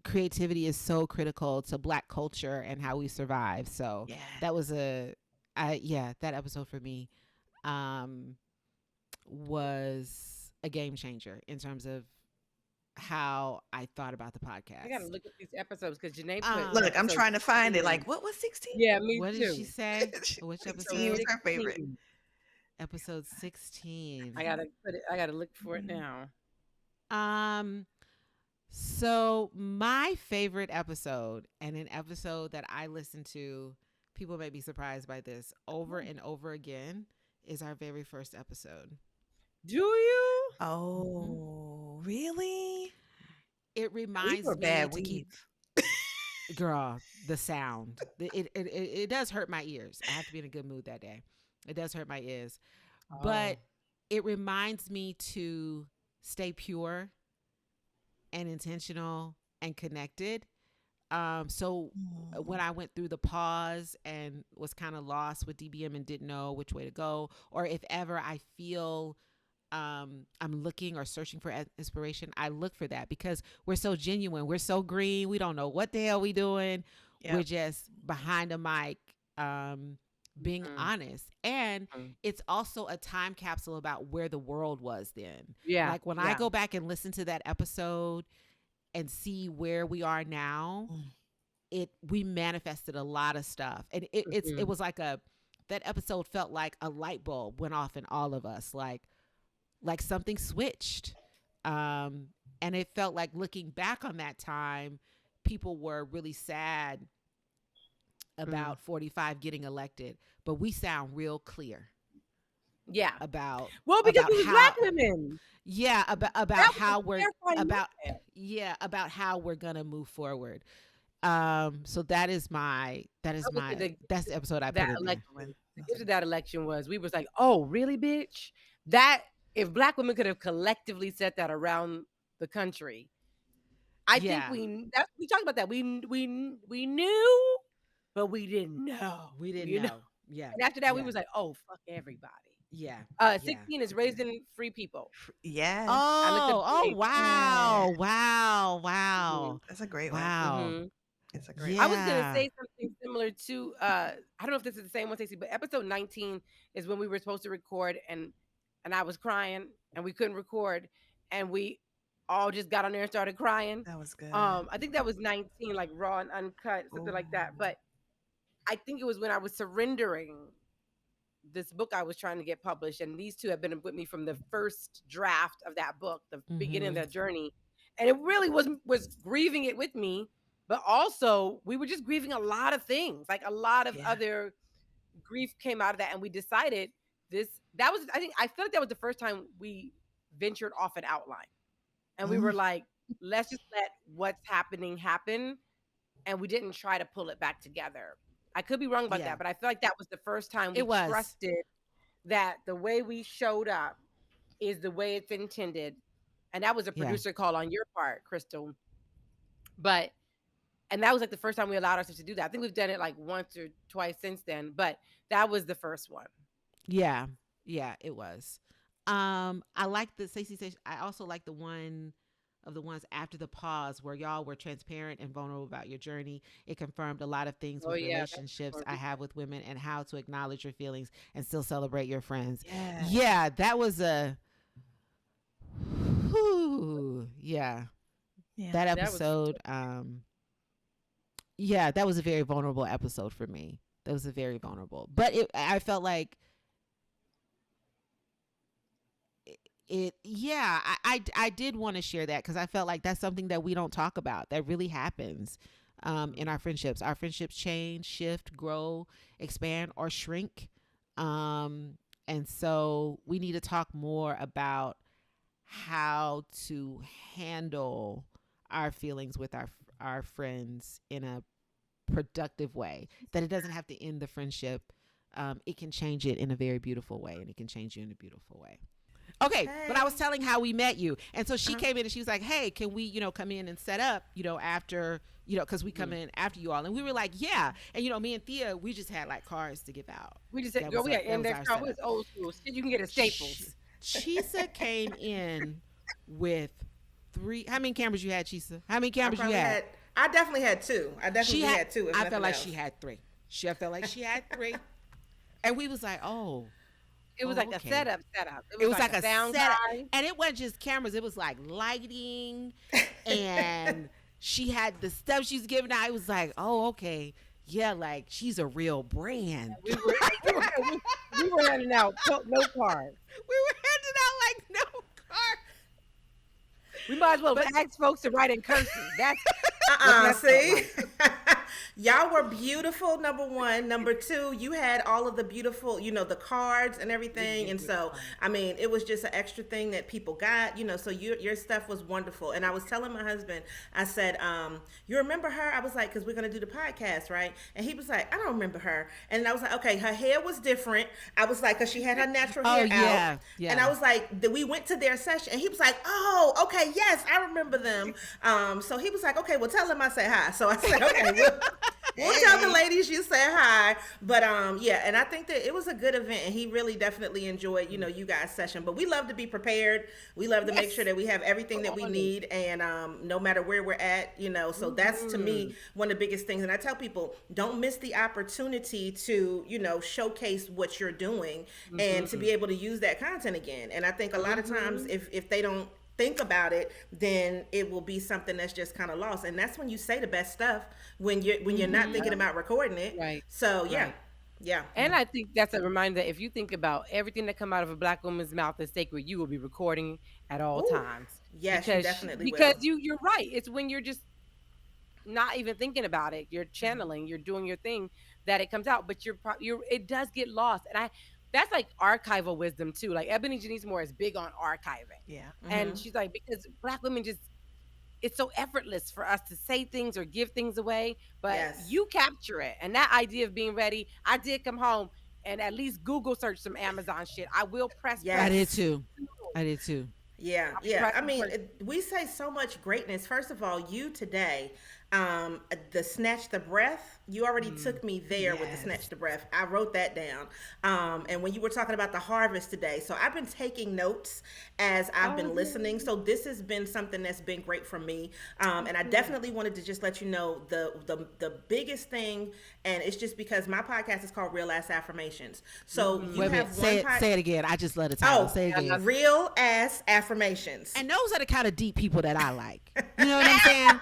creativity is so critical to Black culture and how we survive. So that was that episode for me was a game changer in terms of how I thought about the podcast. I gotta look at these episodes because Janae put. Look, I'm trying to find it. Like, what was 16? Yeah, me what too. Did she say? Which episode? Was her favorite. Episode 16. I gotta put it. I gotta look for it now. So my favorite episode, and an episode that I listen to, people may be surprised by this, over and over again, is our very first episode. Do you? Oh, really? It reminds me to keep. Girl, the sound. It does hurt my ears. I have to be in a good mood that day. It does hurt my ears. But it reminds me to stay pure and intentional and connected. So when I went through the pause and was kind of lost with DBM and didn't know which way to go, or if ever I feel I'm looking or searching for inspiration, I look for that, because we're so genuine. We're so green. We don't know what the hell we doing. Yep. We're just behind a mic, being honest. And it's also a time capsule about where the world was then. Yeah. Like when I go back and listen to that episode and see where we are now, we manifested a lot of stuff. And it was like that episode felt like a light bulb went off in all of us. Like something switched. And it felt like, looking back on that time, people were really sad about 45 getting elected, but we sound real clear. Yeah. Because we Black women. Yeah, about how we're how we're gonna move forward. So that's the episode I put in there. The gift of that election was, we was like, oh, really, bitch? That if Black women could have collectively said that around the country, I think we talked about that. We knew, but we didn't know. We didn't know. Yeah. And after that, we was like, oh, fuck everybody. Yeah. 16 is raising free people. Yes. Oh, wow. Wow. That's a great one. Wow. It's a great I was gonna say something similar to I don't know if this is the same one, Stacey, but episode 19 is when we were supposed to record, and and I was crying, and we couldn't record, and we all just got on there and started crying. That was good. I think that was 19, like raw and uncut, something like that. But I think it was when I was surrendering this book I was trying to get published, and these two have been with me from the first draft of that book, the beginning of that journey, and it really was grieving it with me, but also we were just grieving a lot of things, like a lot of other grief came out of that, and we decided I feel like that was the first time we ventured off an outline, and we were like, let's just let what's happening happen, and we didn't try to pull it back together. I could be wrong about that, but I feel like that was the first time we trusted that the way we showed up is the way it's intended. And that was a producer call on your part, Crystal. And that was like the first time we allowed ourselves to do that. I think we've done it like once or twice since then, but that was the first one. Yeah. Yeah, it was. I like the Stacey said, I also like the one of the ones after the pause where y'all were transparent and vulnerable about your journey. It confirmed a lot of things with relationships I have with women and how to acknowledge your feelings and still celebrate your friends. Yeah, that was a that episode. That was a very vulnerable episode for me. That was a very vulnerable. But I felt like I did want to share that because I felt like that's something that we don't talk about that really happens in our friendships. Our friendships change, shift, grow, expand, or shrink. And so we need to talk more about how to handle our feelings with our friends in a productive way, that it doesn't have to end the friendship. It can change it in a very beautiful way, and it can change you in a beautiful way. Okay, but I was telling how we met you. And so she came in and she was like, hey, can we, come in and set up, after, because we come in after you all. And we were like, yeah. And, me and Thea, we just had like cards to give out. We just said, we had index card. It's old school. You can get a Staples. Chisa came in with 3. How many cameras you had, Chisa? How many cameras you had? I definitely had 2. I definitely had 2. I felt like she had 3. I felt like she had 3. And we was like, oh. It was like a setup. It was like a sound setup. And it wasn't just cameras. It was like lighting. And she had the stuff she's giving out. I was like, oh, okay. Yeah, like she's a real brand. We were handing out no cards. We were handing out like no cards. We might as well ask folks to write in cursive. That's see? Y'all were beautiful, number 1. Number 2, you had all of the beautiful, the cards and everything. And so, I mean, it was just an extra thing that people got, so your stuff was wonderful. And I was telling my husband, I said, you remember her? I was like, because we're going to do the podcast, right? And he was like, I don't remember her. And I was like, okay, her hair was different. I was like, because she had her natural hair out. Yeah. And I was like, we went to their session. And he was like, oh, okay, yes, I remember them. So he was like, okay, well, tell them I said hi. So I said, okay, we'll tell the ladies you said hi. But and I think that it was a good event, and he really definitely enjoyed, you guys' session. But we love to be prepared. We love to make sure that we have everything that we need, and no matter where we're at, so that's to me one of the biggest things. And I tell people, don't miss the opportunity to, showcase what you're doing and to be able to use that content again. And I think a lot of times if they don't think about it, then it will be something that's just kind of lost. And that's when you say the best stuff, when you're not thinking about recording it. Right. So yeah. And I think that's a reminder that if you think about everything that come out of a Black woman's mouth is sacred, you will be recording at all times. Yes, you definitely because you're right. It's when you're just not even thinking about it. You're channeling. You're doing your thing that it comes out. But it does get lost. And that's like archival wisdom too. Like Ebony Janice Moore is big on archiving. Yeah. And she's like, because Black women it's so effortless for us to say things or give things away, but you capture it. And that idea of being ready, I did come home and at least Google search some Amazon shit. I will press. I did too. Yeah. I mean, we say so much greatness. First of all, you today, the snatch the breath, you already took me there with the snatch the breath. I wrote that down. And when you were talking about the harvest today, so I've been taking notes as I've been listening. So this has been something that's been great for me. And I definitely wanted to just let you know the biggest thing, and it's just because my podcast is called Real Ass Affirmations. So you have say it again. I just let it title. Say it again. Real Ass Affirmations. And those are the kind of deep people that I like. You know what I'm saying?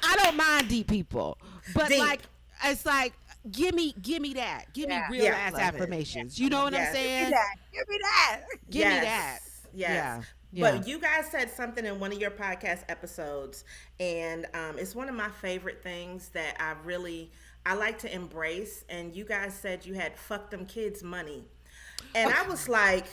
I don't mind deep people, but deep. Like it's like give me that. Give me real ass affirmations. You know what I'm saying? Give me that. Give me that. Yes. Yeah. But you guys said something in one of your podcast episodes, and it's one of my favorite things that I like to embrace. And you guys said you had fucked them kids money, and I was like,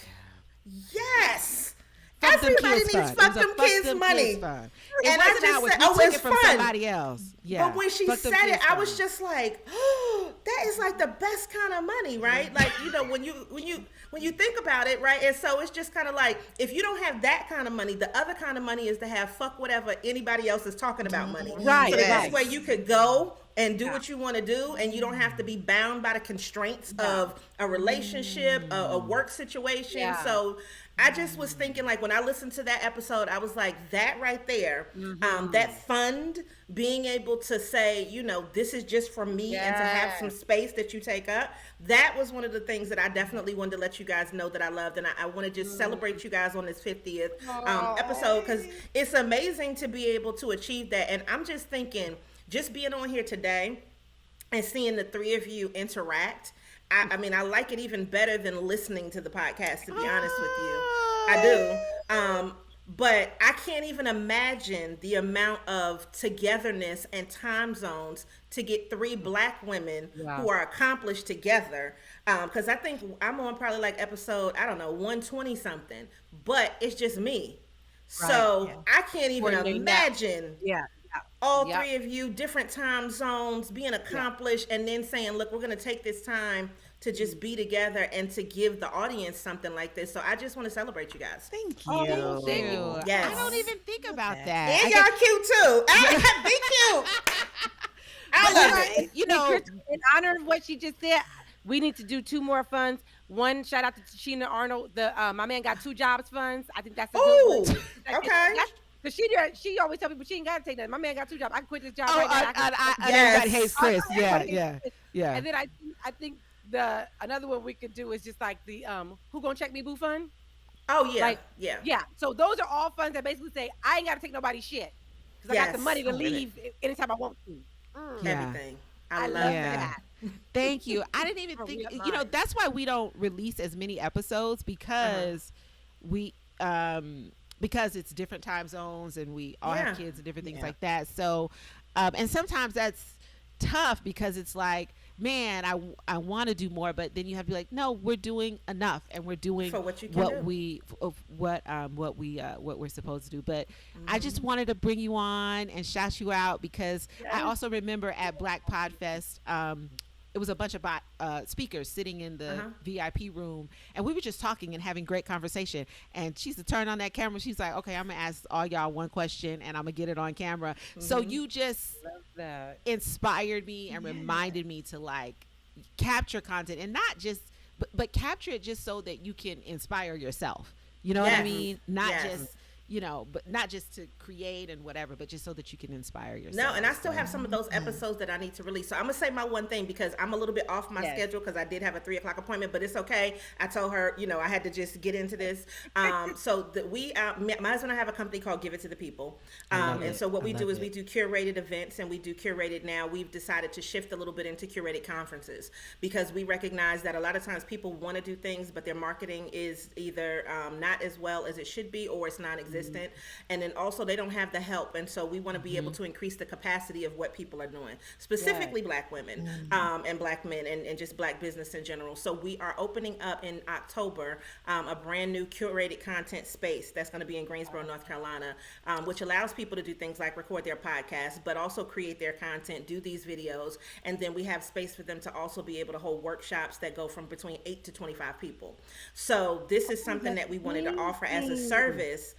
yes. Everybody needs fuck them kids money. And I just said, it's from fun. Somebody else. Yeah. But when she said it, I was just like, oh, that is like the best kind of money, right? Like, you know, when you think about it, right? And so it's just kind of like, if you don't have that kind of money, the other kind of money is to have fuck whatever anybody else is talking about money. Right. So that's where you could go and do what you want to do, and you don't have to be bound by the constraints of a relationship, a work situation. Yeah. So I just was thinking, like, when I listened to that episode, I was like, that right there, that fund, being able to say, you know, this is just for me, and to have some space that you take up, that was one of the things that I definitely wanted to let you guys know that I loved. And I want to just celebrate you guys on this 50th episode, because it's amazing to be able to achieve that. And I'm just thinking, just being on here today and seeing the three of you interact, I mean, I like it even better than listening to the podcast, to be honest with you. I do. But I can't even imagine the amount of togetherness and time zones to get three Black women who are accomplished together. Because I think I'm on probably like episode, 120 something, but it's just me. Right. So I can't even imagine all three of you, different time zones, being accomplished, and then saying, look, we're going to take this time to just be together and to give the audience something like this. So I just want to celebrate you guys. Thank you. Thank you. Yes. I don't even think about that. And y'all cute too. Be cute. I love it. You know, in honor of what she just said, we need to do 2 more funds. One, shout out to Sheena Arnold. My man got 2 jobs funds. I think that's a good one. Okay. Because she always tell people she ain't got to take that. My man got 2 jobs. I can quit this job right now. Everybody hates Chris. Yeah. And then I think another one we could do is just like the who gonna check me boo fund. Oh yeah, yeah. So those are all funds that basically say I ain't got to take nobody's shit because I got the money to leave anytime I want to. Everything. I love that. Thank you. I didn't even think. You know, that's why we don't release as many episodes, because because it's different time zones and we all have kids and different things like that. So, and sometimes that's tough because it's like, man, I want to do more, but then you have to be like, no, we're doing enough, and we're doing for what you can what we're supposed to do. But I just wanted to bring you on and shout you out, because I also remember at Black Pod Fest, it was a bunch of speakers sitting in the VIP room, and we were just talking and having great conversation. And she used to turn on that camera. She's like, okay, I'm going to ask all y'all one question, and I'm going to get it on camera. So you just inspired me and reminded me to like capture content, and not just, but capture it just so that you can inspire yourself. You know what I mean? Not just, you know, but not just to create and whatever, but just so that you can inspire yourself. No, and I still have some of those episodes that I need to release. So I'm gonna say my one thing, because I'm a little bit off my schedule, because I did have a 3:00 appointment, but it's okay. I told her, you know, I had to just get into this. So that my husband and I have a company called Give It to the People. And so what we do is we do curated events, and we do curated now. We've decided to shift a little bit into curated conferences, because we recognize that a lot of times people want to do things, but their marketing is either not as well as it should be, or it's non-existent. And then also they don't have the help, and so we want to be able to increase the capacity of what people are doing, specifically Black women and Black men, and just Black business in general. So we are opening up in October a brand new curated content space that's going to be in Greensboro, North Carolina, which allows people to do things like record their podcasts, but also create their content, do these videos, and then we have space for them to also be able to hold workshops that go from between 8 to 25 people. So this is something that we wanted to offer as a service,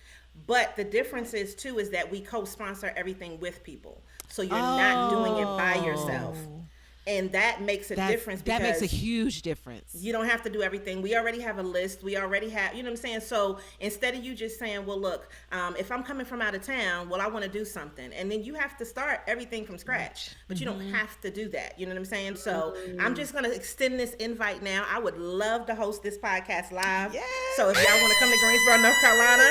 But the difference is too is that we co-sponsor everything with people, so you're not doing it by yourself, and that makes a difference that makes a because huge difference. you don't have to do everything. We already have a list. We already have, you know what I'm saying? So instead of you just saying, well, look, if I'm coming from out of town, well, I want to do something. And then you have to start everything from scratch. But you don't have to do that. You know what I'm saying? So I'm just going to extend this invite now. I would love to host this podcast live. Yes. So if y'all want to come to Greensboro, North Carolina,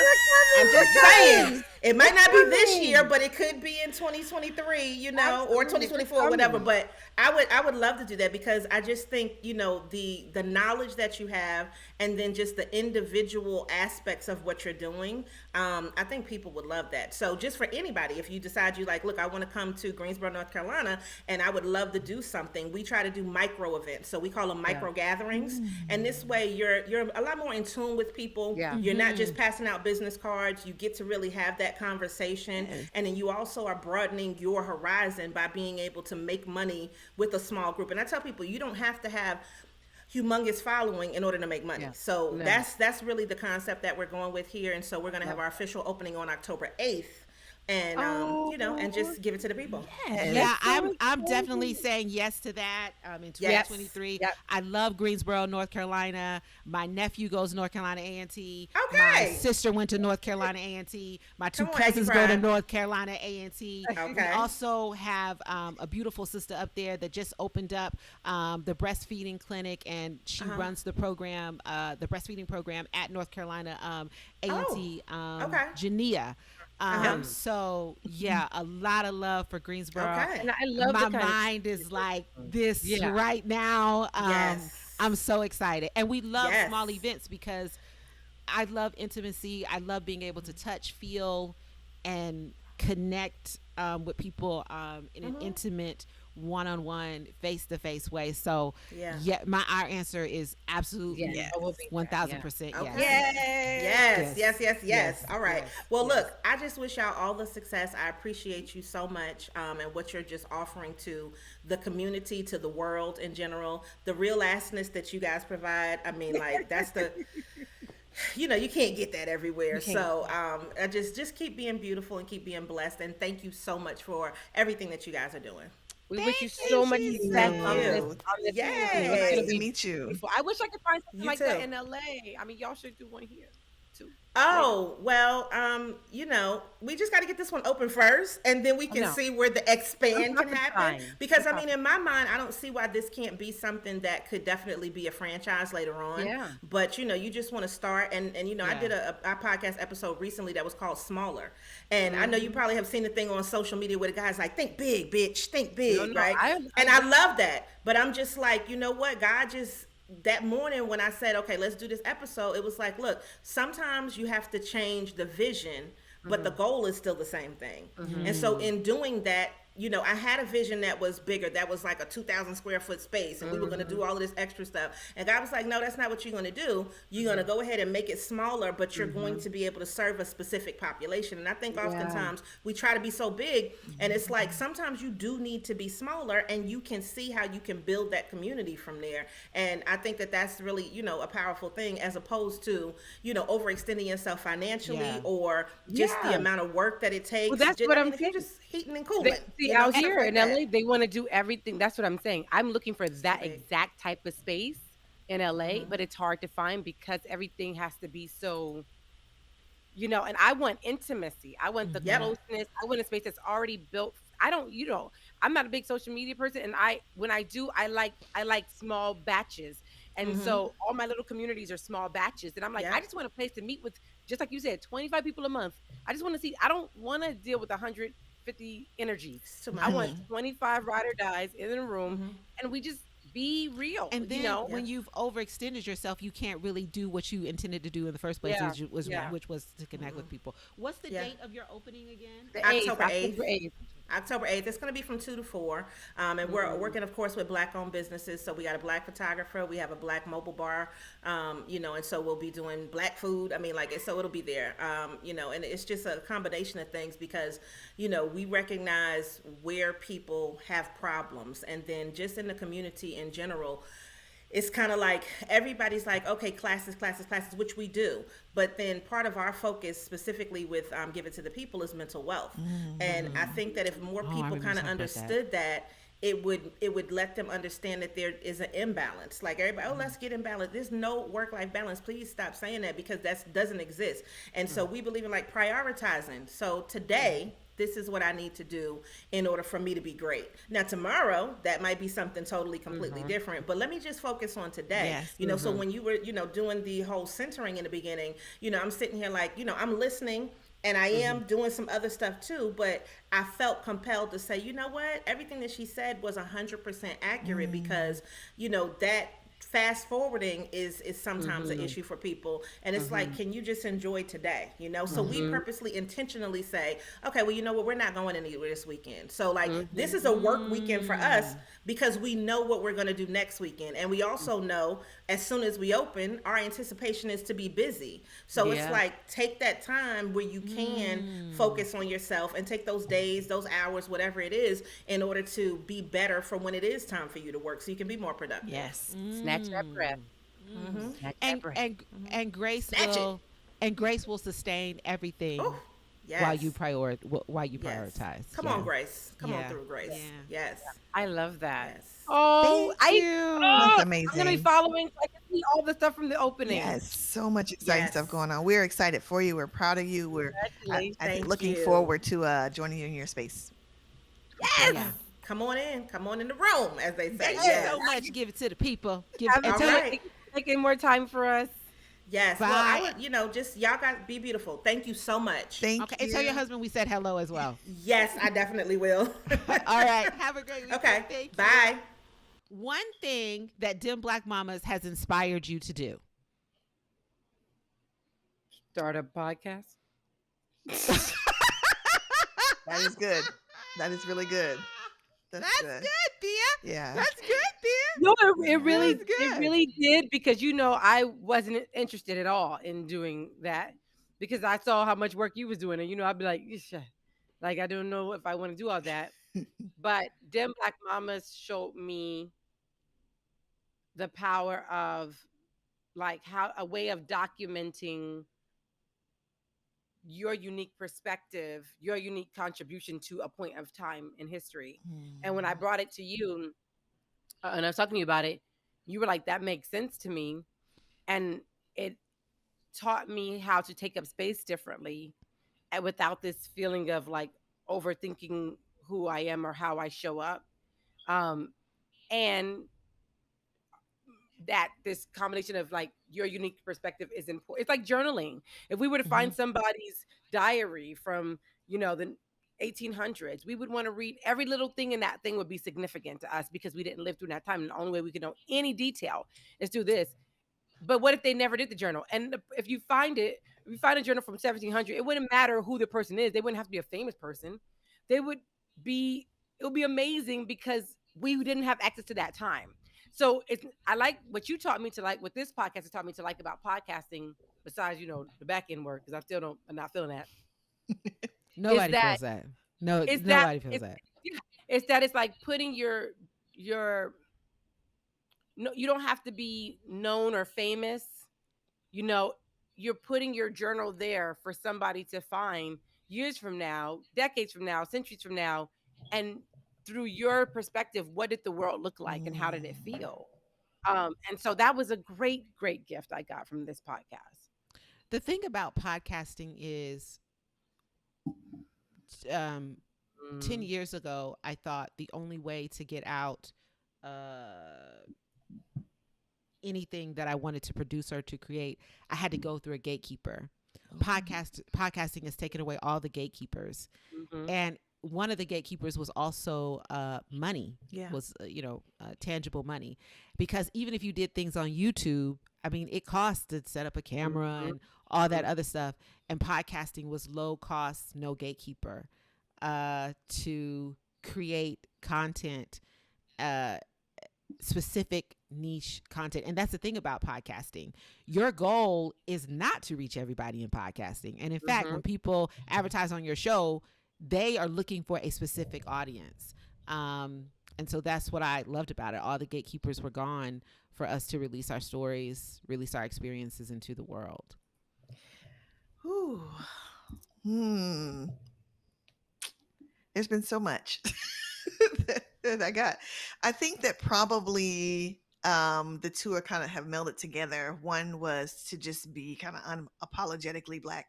I'm just saying. It might not be this year, but it could be in 2023, you know, or 2024, or whatever. But I would love to do that because I just think, you know, the knowledge that you have and then just the individual aspects of what you're doing, I think people would love that. So just for anybody, if you decide you like, look, I want to come to Greensboro, North Carolina, and I would love to do something, we try to do micro events. So we call them micro gatherings. And this way you're a lot more in tune with people. You're not just passing out business cards. You get to really have that conversation. And then you also are broadening your horizon by being able to make money with a small group. And I tell people, you don't have to have humongous following in order to make money. So that's really the concept that we're going with here. And so we're going to have our official opening on October 8th. And you know, and just give it to the people. Yeah, I'm definitely saying yes to that. In 2023, I love Greensboro, North Carolina. My nephew goes to North Carolina A&T. Okay. My sister went to North Carolina A&T. My two cousins go to North Carolina A&T. Okay. We also have a beautiful sister up there that just opened up the breastfeeding clinic, and she runs the program, the breastfeeding program at North Carolina A&T. Jania. So yeah, a lot of love for Greensboro. And I love my mind is like this right now. I'm so excited, and we love small events because I love intimacy. I love being able to touch, feel, and connect with people in an intimate, one-on-one, face-to-face way. So our answer is absolutely 1,000% yes. All right. Well, look, I just wish y'all all the success. I appreciate you so much, and what you're just offering to the community, to the world in general. The real assness that you guys provide. I mean, like that's the. You know, you can't get that everywhere. So I just keep being beautiful and keep being blessed. And thank you so much for everything that you guys are doing. We wish you so much success on this. Yay. Nice to meet you. Beautiful. I wish I could find something like that in LA. I mean, y'all should do one here too. Oh, well, you know, we just got to get this one open first, and then we can see where the expand can happen. Because, I mean, in my mind, I don't see why this can't be something that could definitely be a franchise later on. But, you know, you just want to start. And you know, I did a podcast episode recently that was called Smaller. And I know you probably have seen the thing on social media where the guy's like, think big, bitch, think big, right? And I love that. But I'm just like, you know what? God just... That morning when I said, okay, let's do this episode, it was like, look, sometimes you have to change the vision, but the goal is still the same thing. And so in doing that, you know, I had a vision that was bigger. That was like a 2,000 square foot space, and we were going to do all of this extra stuff. And God was like, no, that's not what you're going to do. You're going to go ahead and make it smaller, but you're going to be able to serve a specific population. And I think oftentimes we try to be so big, and it's like sometimes you do need to be smaller, and you can see how you can build that community from there. And I think that that's really, you know, a powerful thing, as opposed to, you know, overextending yourself financially or just the amount of work that it takes. Well, that's what I'm saying. Just heating and cooling. Out here in LA, they want to do everything. That's what I'm saying. I'm looking for that exact type of space in LA, but it's hard to find because everything has to be so, you know, and I want intimacy. I want the closeness. I want a space that's already built. I don't, you know, I'm not a big social media person, and when I do, I like small batches. And so all my little communities are small batches. And I'm like, I just want a place to meet with, just like you said, 25 people a month. I just want to see, I don't want to deal with 150 energies. I want 25 ride or dies in a room, and we just be real. And then you know? when you've overextended yourself, you can't really do what you intended to do in the first place, which was to connect with people. What's the date of your opening again? October 8th. October 8th. It's going to be from 2 to 4. And we're working, of course, with Black-owned businesses. So we got a Black photographer. We have a Black mobile bar, you know, and so we'll be doing Black food. I mean, like, so it'll be there, you know, and it's just a combination of things because, you know, we recognize where people have problems. And then just in the community in general, it's kind of like everybody's like, okay, classes, classes, classes, which we do. But then part of our focus specifically with Give It to the People is mental wealth. And I think that if more people kind of understood that, it would let them understand that there is an imbalance. Like everybody, oh, let's get in balance. There's no work-life balance. Please stop saying that, because that doesn't exist. And so we believe in like prioritizing. So today, this is what I need to do in order for me to be great. Now tomorrow, that might be something totally completely different, but let me just focus on today. Yes. So when you were, doing the whole centering in the beginning, I'm sitting here like, I'm listening, and I am doing some other stuff too, but I felt compelled to say, you know what? Everything that she said was 100% accurate, because, that fast forwarding is sometimes an issue for people. And it's like, can you just enjoy today? So we purposely intentionally say, okay, well, you know what? We're not going anywhere this weekend. So like, this is a work weekend for us, because we know what we're going to do next weekend. And we also know as soon as we open, our anticipation is to be busy. So it's like, take that time where you can focus on yourself and take those days, those hours, whatever it is, in order to be better for when it is time for you to work, so you can be more productive. Yes. Snatch that breath. Snatch that breath. And Grace Snatch will Grace will sustain everything Oh, yes. while you prioritize. Come on, Grace. Come on through, Grace. Yeah. Yes. I love that. Yes. Oh, Thank you. That's amazing. I'm gonna be following, so I can see all the stuff from the opening. Yes, so much exciting stuff going on. We're excited for you. We're proud of you. We're I think Thank looking you. forward to joining you in your space. Yes. Yeah. Come on in the room, as they say. Thank you Yes. so much. Give it to the people. Give Have it All to right. Taking more time for us. Yes. Well, Bye. I would, just y'all guys be beautiful. Thank you so much. Thank Okay, you. and tell your husband we said hello as well. Yes, I definitely will. All right. Have a great weekend. Okay. Thank you. Bye. One thing that Dim Black Mamas has inspired you to do. Start a podcast. That is good. That is really good. That's good, dear. Yeah. That's good, dear. No, it really, That was good. it really did, because I wasn't interested at all in doing that, because I saw how much work you was doing, and I'd be like, I don't know if I want to do all that. But Dem Black Mamas showed me the power of how a way of documenting your unique perspective, your unique contribution to a point of time in history. And when I brought it to you, and I was talking to you about it, you were like, that makes sense to me. And it taught me how to take up space differently, and without this feeling of overthinking who I am or how I show up. And that this combination of your unique perspective is important. It's like journaling. If we were to find somebody's diary from, the 1800s, we would want to read every little thing, and that thing would be significant to us because we didn't live through that time. And the only way we could know any detail is through this. But what if they never did the journal? And if you find a journal from 1700, it wouldn't matter who the person is. They wouldn't have to be a famous person. It would be amazing, because we didn't have access to that time. So I like what you taught me to like, what this podcast has taught me to like about podcasting, besides, the back end work, because I'm not feeling that. Nobody feels that. No, nobody feels that. It's that it's like putting your no, you don't have to be known or famous. You're putting your journal there for somebody to find years from now, decades from now, centuries from now, and through your perspective, what did the world look like and how did it feel? And so that was a great, great gift I got from this podcast. The thing about podcasting is 10 years ago, I thought the only way to get out anything that I wanted to produce or to create, I had to go through a gatekeeper. Podcasting has taken away all the gatekeepers. And one of the gatekeepers was also money. Was tangible money, because even if you did things on YouTube, I mean, it costs to set up a camera and all that other stuff. And podcasting was low cost, no gatekeeper, to create content, specific niche content. And that's the thing about podcasting. Your goal is not to reach everybody in podcasting. And in fact, when people advertise on your show, they are looking for a specific audience. And so that's what I loved about it. All the gatekeepers were gone for us to release our stories, release our experiences into the world? Ooh. There's been so much that I got. I think that probably the two are kind of have melded together. One was to just be kind of unapologetically Black,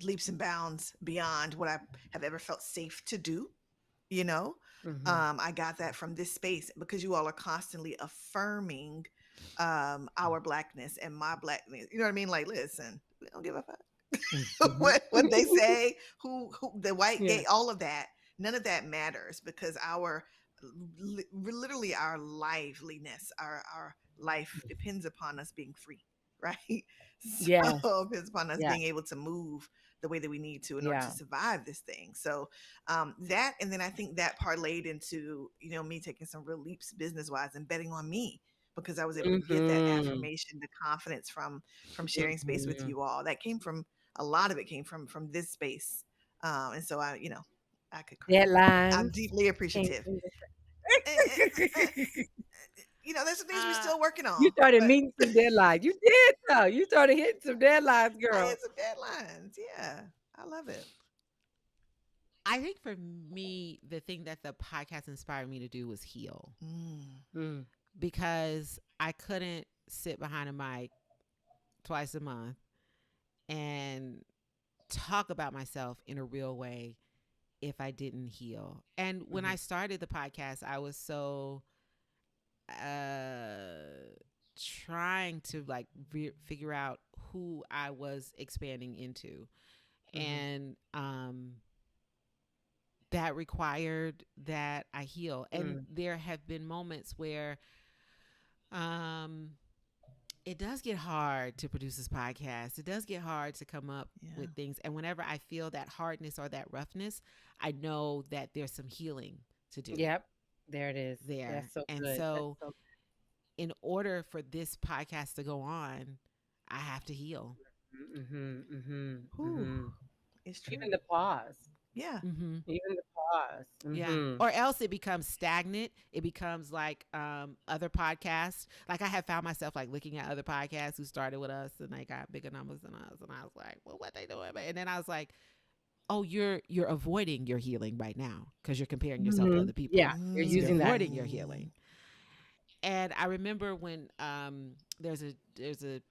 leaps and bounds beyond what I have ever felt safe to do. You know, I got that from this space because you all are constantly affirming our Blackness and my Blackness. You know what I mean? Like, listen, we don't give a fuck what they say, who the white gay, all of that. None of that matters because our literally our liveliness, our life depends upon us being free, right? So it depends upon us being able to move the way that we need to in order to survive this thing. So that, and then I think that parlayed into, you know, me taking some real leaps business wise and betting on me because I was able to get that affirmation, the confidence from sharing space with you all. That came from, a lot of it came from this space. And so I, you know, I could cry. I'm deeply appreciative. You know, there's some things we're still working on. You started meeting some deadlines. You did, though. You started hitting some deadlines, girl. I hit some deadlines. Yeah, I love it. I think for me, the thing that the podcast inspired me to do was heal. Because I couldn't sit behind a mic twice a month and talk about myself in a real way if I didn't heal. And when I started the podcast, I was so trying to like figure out who I was expanding into. And that required that I heal. And there have been moments where it does get hard to produce this podcast. It does get hard to come up with things. And whenever I feel that hardness or that roughness, I know that there's some healing to do. Yep. There it is. There. That's so and good. so in order for this podcast to go on, I have to heal. It's true. Even the pause. Yeah. Even the pause. Yeah. Or else it becomes stagnant. It becomes like other podcasts. Like I have found myself like looking at other podcasts who started with us and they got bigger numbers than us. And I was like, well, what they doing? And then I was like, oh, you're avoiding your healing right now because you're comparing yourself to other people. Yeah. You're using that. Avoiding your healing. And I remember when there's a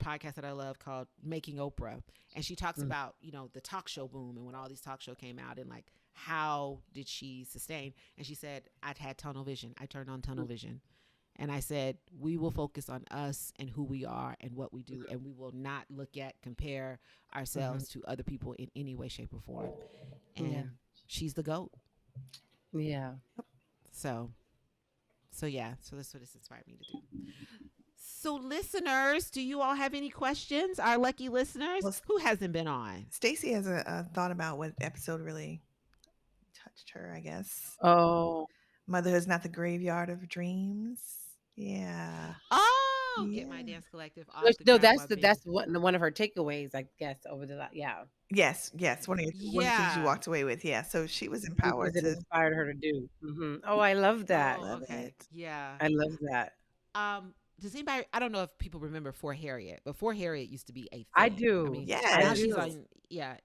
podcast that I love called Making Oprah, and she talks about, you know, the talk show boom and when all these talk shows came out and like how did she sustain? And she said, I'd had tunnel vision. I turned on tunnel vision. And I said, we will focus on us and who we are and what we do, and we will not compare ourselves to other people in any way, shape, or form. And she's the GOAT. Yeah. So yeah, so that's what it's inspired me to do. So listeners, do you all have any questions? Our lucky listeners, who hasn't been on? Stacy has a thought about what episode really touched her, I guess. Oh, Motherhood's not the graveyard of dreams. Yeah. Oh, Get My Dance Collective. No, that's one of her takeaways, I guess, over the Yes. One of the things you walked away with. Yeah. So she was empowered. It inspired her to do. Oh, I love that. Okay. Yeah. I love that. Does anybody? I don't know if people remember For Harriet, but For Harriet used to be a thing. I do. I mean,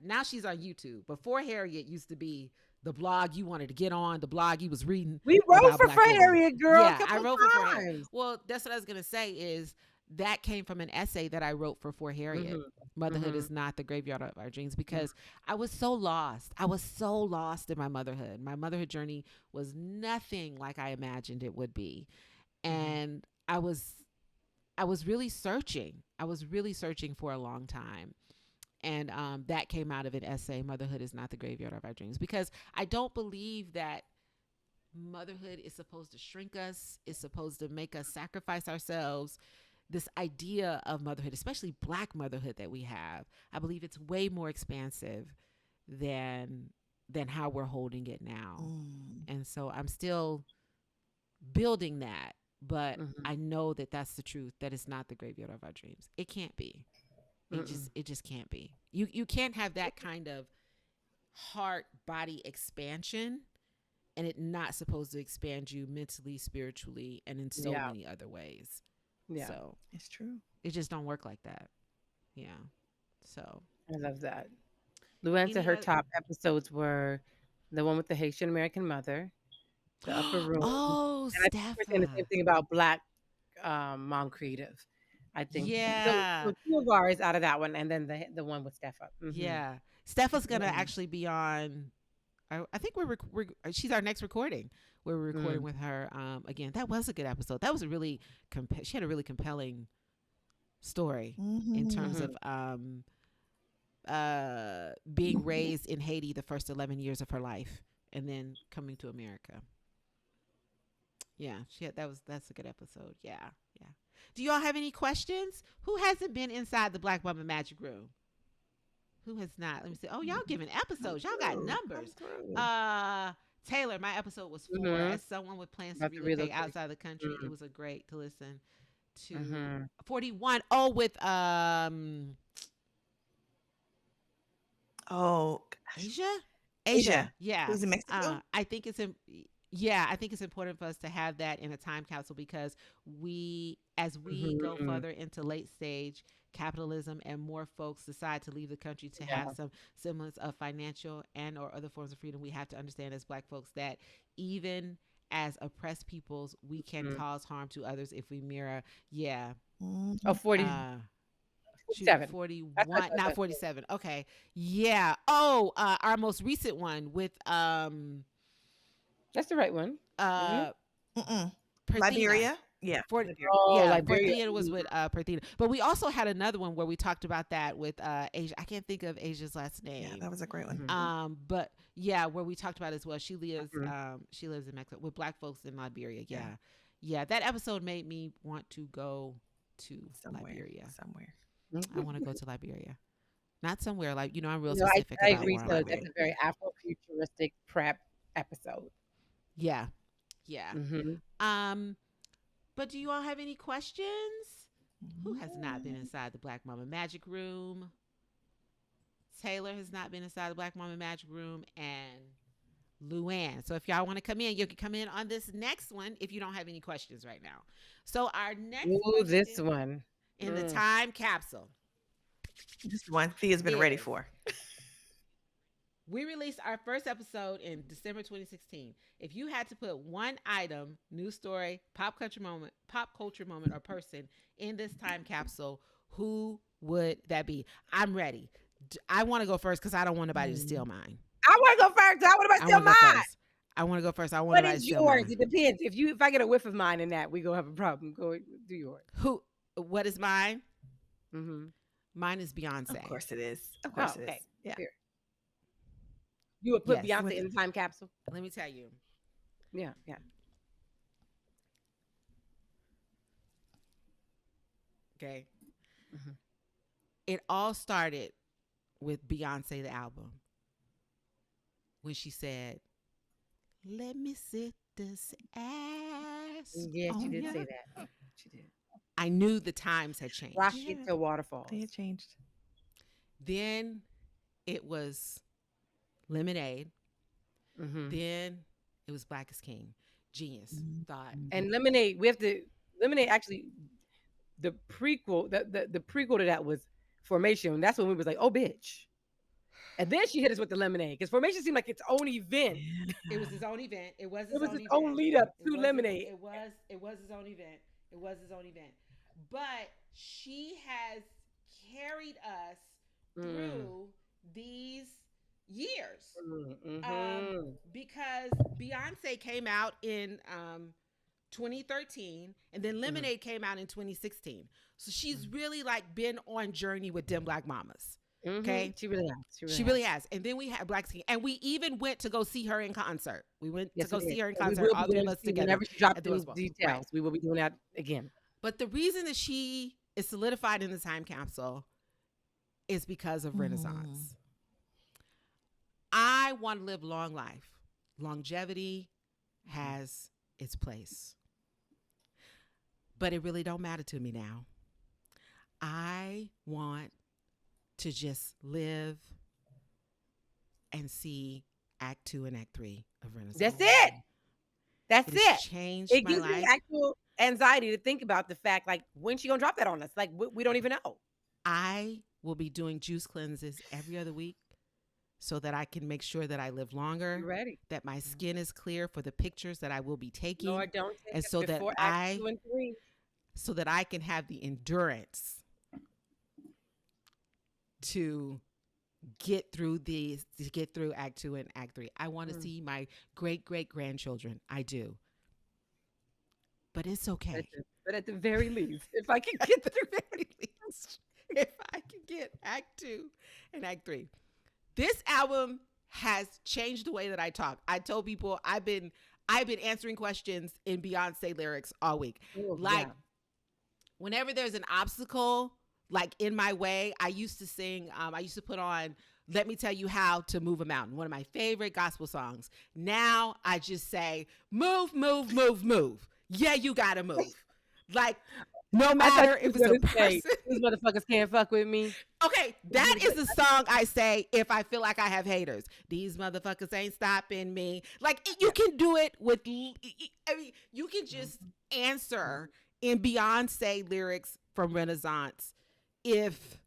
now she's on YouTube. But For Harriet used to be the blog you wanted to get on, the blog you was reading. We wrote for Harriet, girl. Yeah, I wrote for Harriet. Well, that's what I was gonna say is that came from an essay that I wrote for Harriet. Motherhood is not the graveyard of our dreams, because I was so lost. I was so lost in my motherhood. My motherhood journey was nothing like I imagined it would be, and I was really searching. I was really searching for a long time. And that came out of an essay, Motherhood is not the graveyard of our dreams, because I don't believe that motherhood is supposed to shrink us. It's supposed to make us sacrifice ourselves. This idea of motherhood, especially Black motherhood that we have, I believe it's way more expansive than how we're holding it now. And so I'm still building that. But I know that that's the truth, that it's not the graveyard of our dreams. It can't be. It just can't be. You can't have that kind of heart body expansion and it's not supposed to expand you mentally, spiritually, and in so many other ways. Yeah. So it's true. It just don't work like that. Yeah. So I love that. Luann, her top episodes were the one with the Haitian American mother, the Upper Room. Oh, and I think we're saying the same thing about Black Mom Creative. I think. Yeah. So 2 of ours out of that one, and then the one with Stepha. Yeah. Stepha's gonna actually be on. I think we're she's our next recording. We're recording with her again. That was a good episode. That was a really she had a really compelling story in terms of being raised in Haiti the first 11 years of her life and then coming to America. Yeah, that's a good episode. Yeah. Do you all have any questions? Who hasn't been inside the Black Mama Magic Room? Who has not? Let me see. Oh, y'all giving episodes. Y'all got numbers. Taylor, my episode was 4. As someone with plans to relocate outside the country, it was a great to listen to. 41. Oh, with Asia. Yeah. Who's in Mexico? I think it's important for us to have that in a time capsule because as we go further into late stage capitalism and more folks decide to leave the country to have some semblance of financial and or other forms of freedom, we have to understand as Black folks that even as oppressed peoples, we can cause harm to others if we mirror. Yeah. 40. 41, not 47. Okay. Yeah. Oh, our most recent one with that's the right one. Liberia. Yeah. Liberia was with Perthina. But we also had another one where we talked about that with Asia. I can't think of Asia's last name. Yeah, that was a great one. But yeah, where we talked about it as well. She lives in Mexico with Black folks in Liberia. Yeah. That episode made me want to go to Liberia. Somewhere. I want to go to Liberia. Not somewhere like, I'm real specific. I agree. So that's a very Afro-futuristic prep episode. Yeah. But do you all have any questions? Who has not been inside the Black Mama Magic Room? Taylor has not been inside the Black Mama Magic Room, and Luann. So if y'all want to come in, you can come in on this next one if you don't have any questions right now. So our next this one in the time capsule. This one Thea's been ready for. We released our first episode in December 2016. If you had to put one item, news story, pop culture moment, or person in this time capsule, who would that be? I'm ready. I want to go first because I don't want nobody to steal mine. I want to go first. I want nobody to steal mine. I want to go first. I want nobody to steal mine. What is yours? It depends. If I get a whiff of mine in that, we gonna have a problem. Go do yours. What is mine? Mine is Beyonce. Of course it is. Of course it is. Yeah. Here. You would put Beyonce in the time capsule? Let me tell you. Yeah. Okay. It all started with Beyonce, the album, when she said, "Let me sit this ass." Yeah, she did say that. She did. I knew the times had changed. Rocket to Waterfall. They had changed. Then it was Lemonade. Then it was Black is King. Genius thought. And Lemonade, Lemonade actually, the prequel, the prequel to that was Formation. That's when we was like, oh bitch. And then she hit us with the Lemonade because Formation seemed like its own event. It was his own event. It was its own lead up to Lemonade. It was his own event. It was his own event. But she has carried us through these years because Beyonce came out in 2013 and then Lemonade came out in 2016. So she's really like been on journey with them Black mamas. Okay, she really has. And then we had Black King, and we even went to go see her in concert. We went to go see her in concert, all three of us together. Whenever she dropped those details, we will be doing that again. But the reason that she is solidified in the time capsule is because of Renaissance. I want to live long life. Longevity has its place. But it really don't matter to me now. I want to just live and see Act 2 and Act 3 of Renaissance. That's it. That's it. Changed it my life. It gives me actual anxiety to think about the fact, like, when's she gonna drop that on us? Like, we don't even know. I will be doing juice cleanses every other week so that I can make sure that I live longer, that my skin is clear for the pictures that I will be taking, Lord, don't take and so that Act 2 and 3. So that I can have the endurance to get through Act 2 and Act 3. I want to see my great-great-grandchildren. I do. But it's okay. But at the very least, if I can get if I can get Act 2 and Act 3. This album has changed the way that I talk. I told people I've been answering questions in Beyonce lyrics all week. Whenever there's an obstacle like in my way, I used to sing, I used to put on Let Me Tell You How to Move a Mountain, one of my favorite gospel songs. Now I just say, move, move, move, move. Yeah, you gotta move. Like, no matter if it's a person. These motherfuckers can't fuck with me. Okay, that is the song I say if I feel like I have haters. These motherfuckers ain't stopping me. Like, you can do it with, I mean, you can just answer in Beyonce lyrics from Renaissance if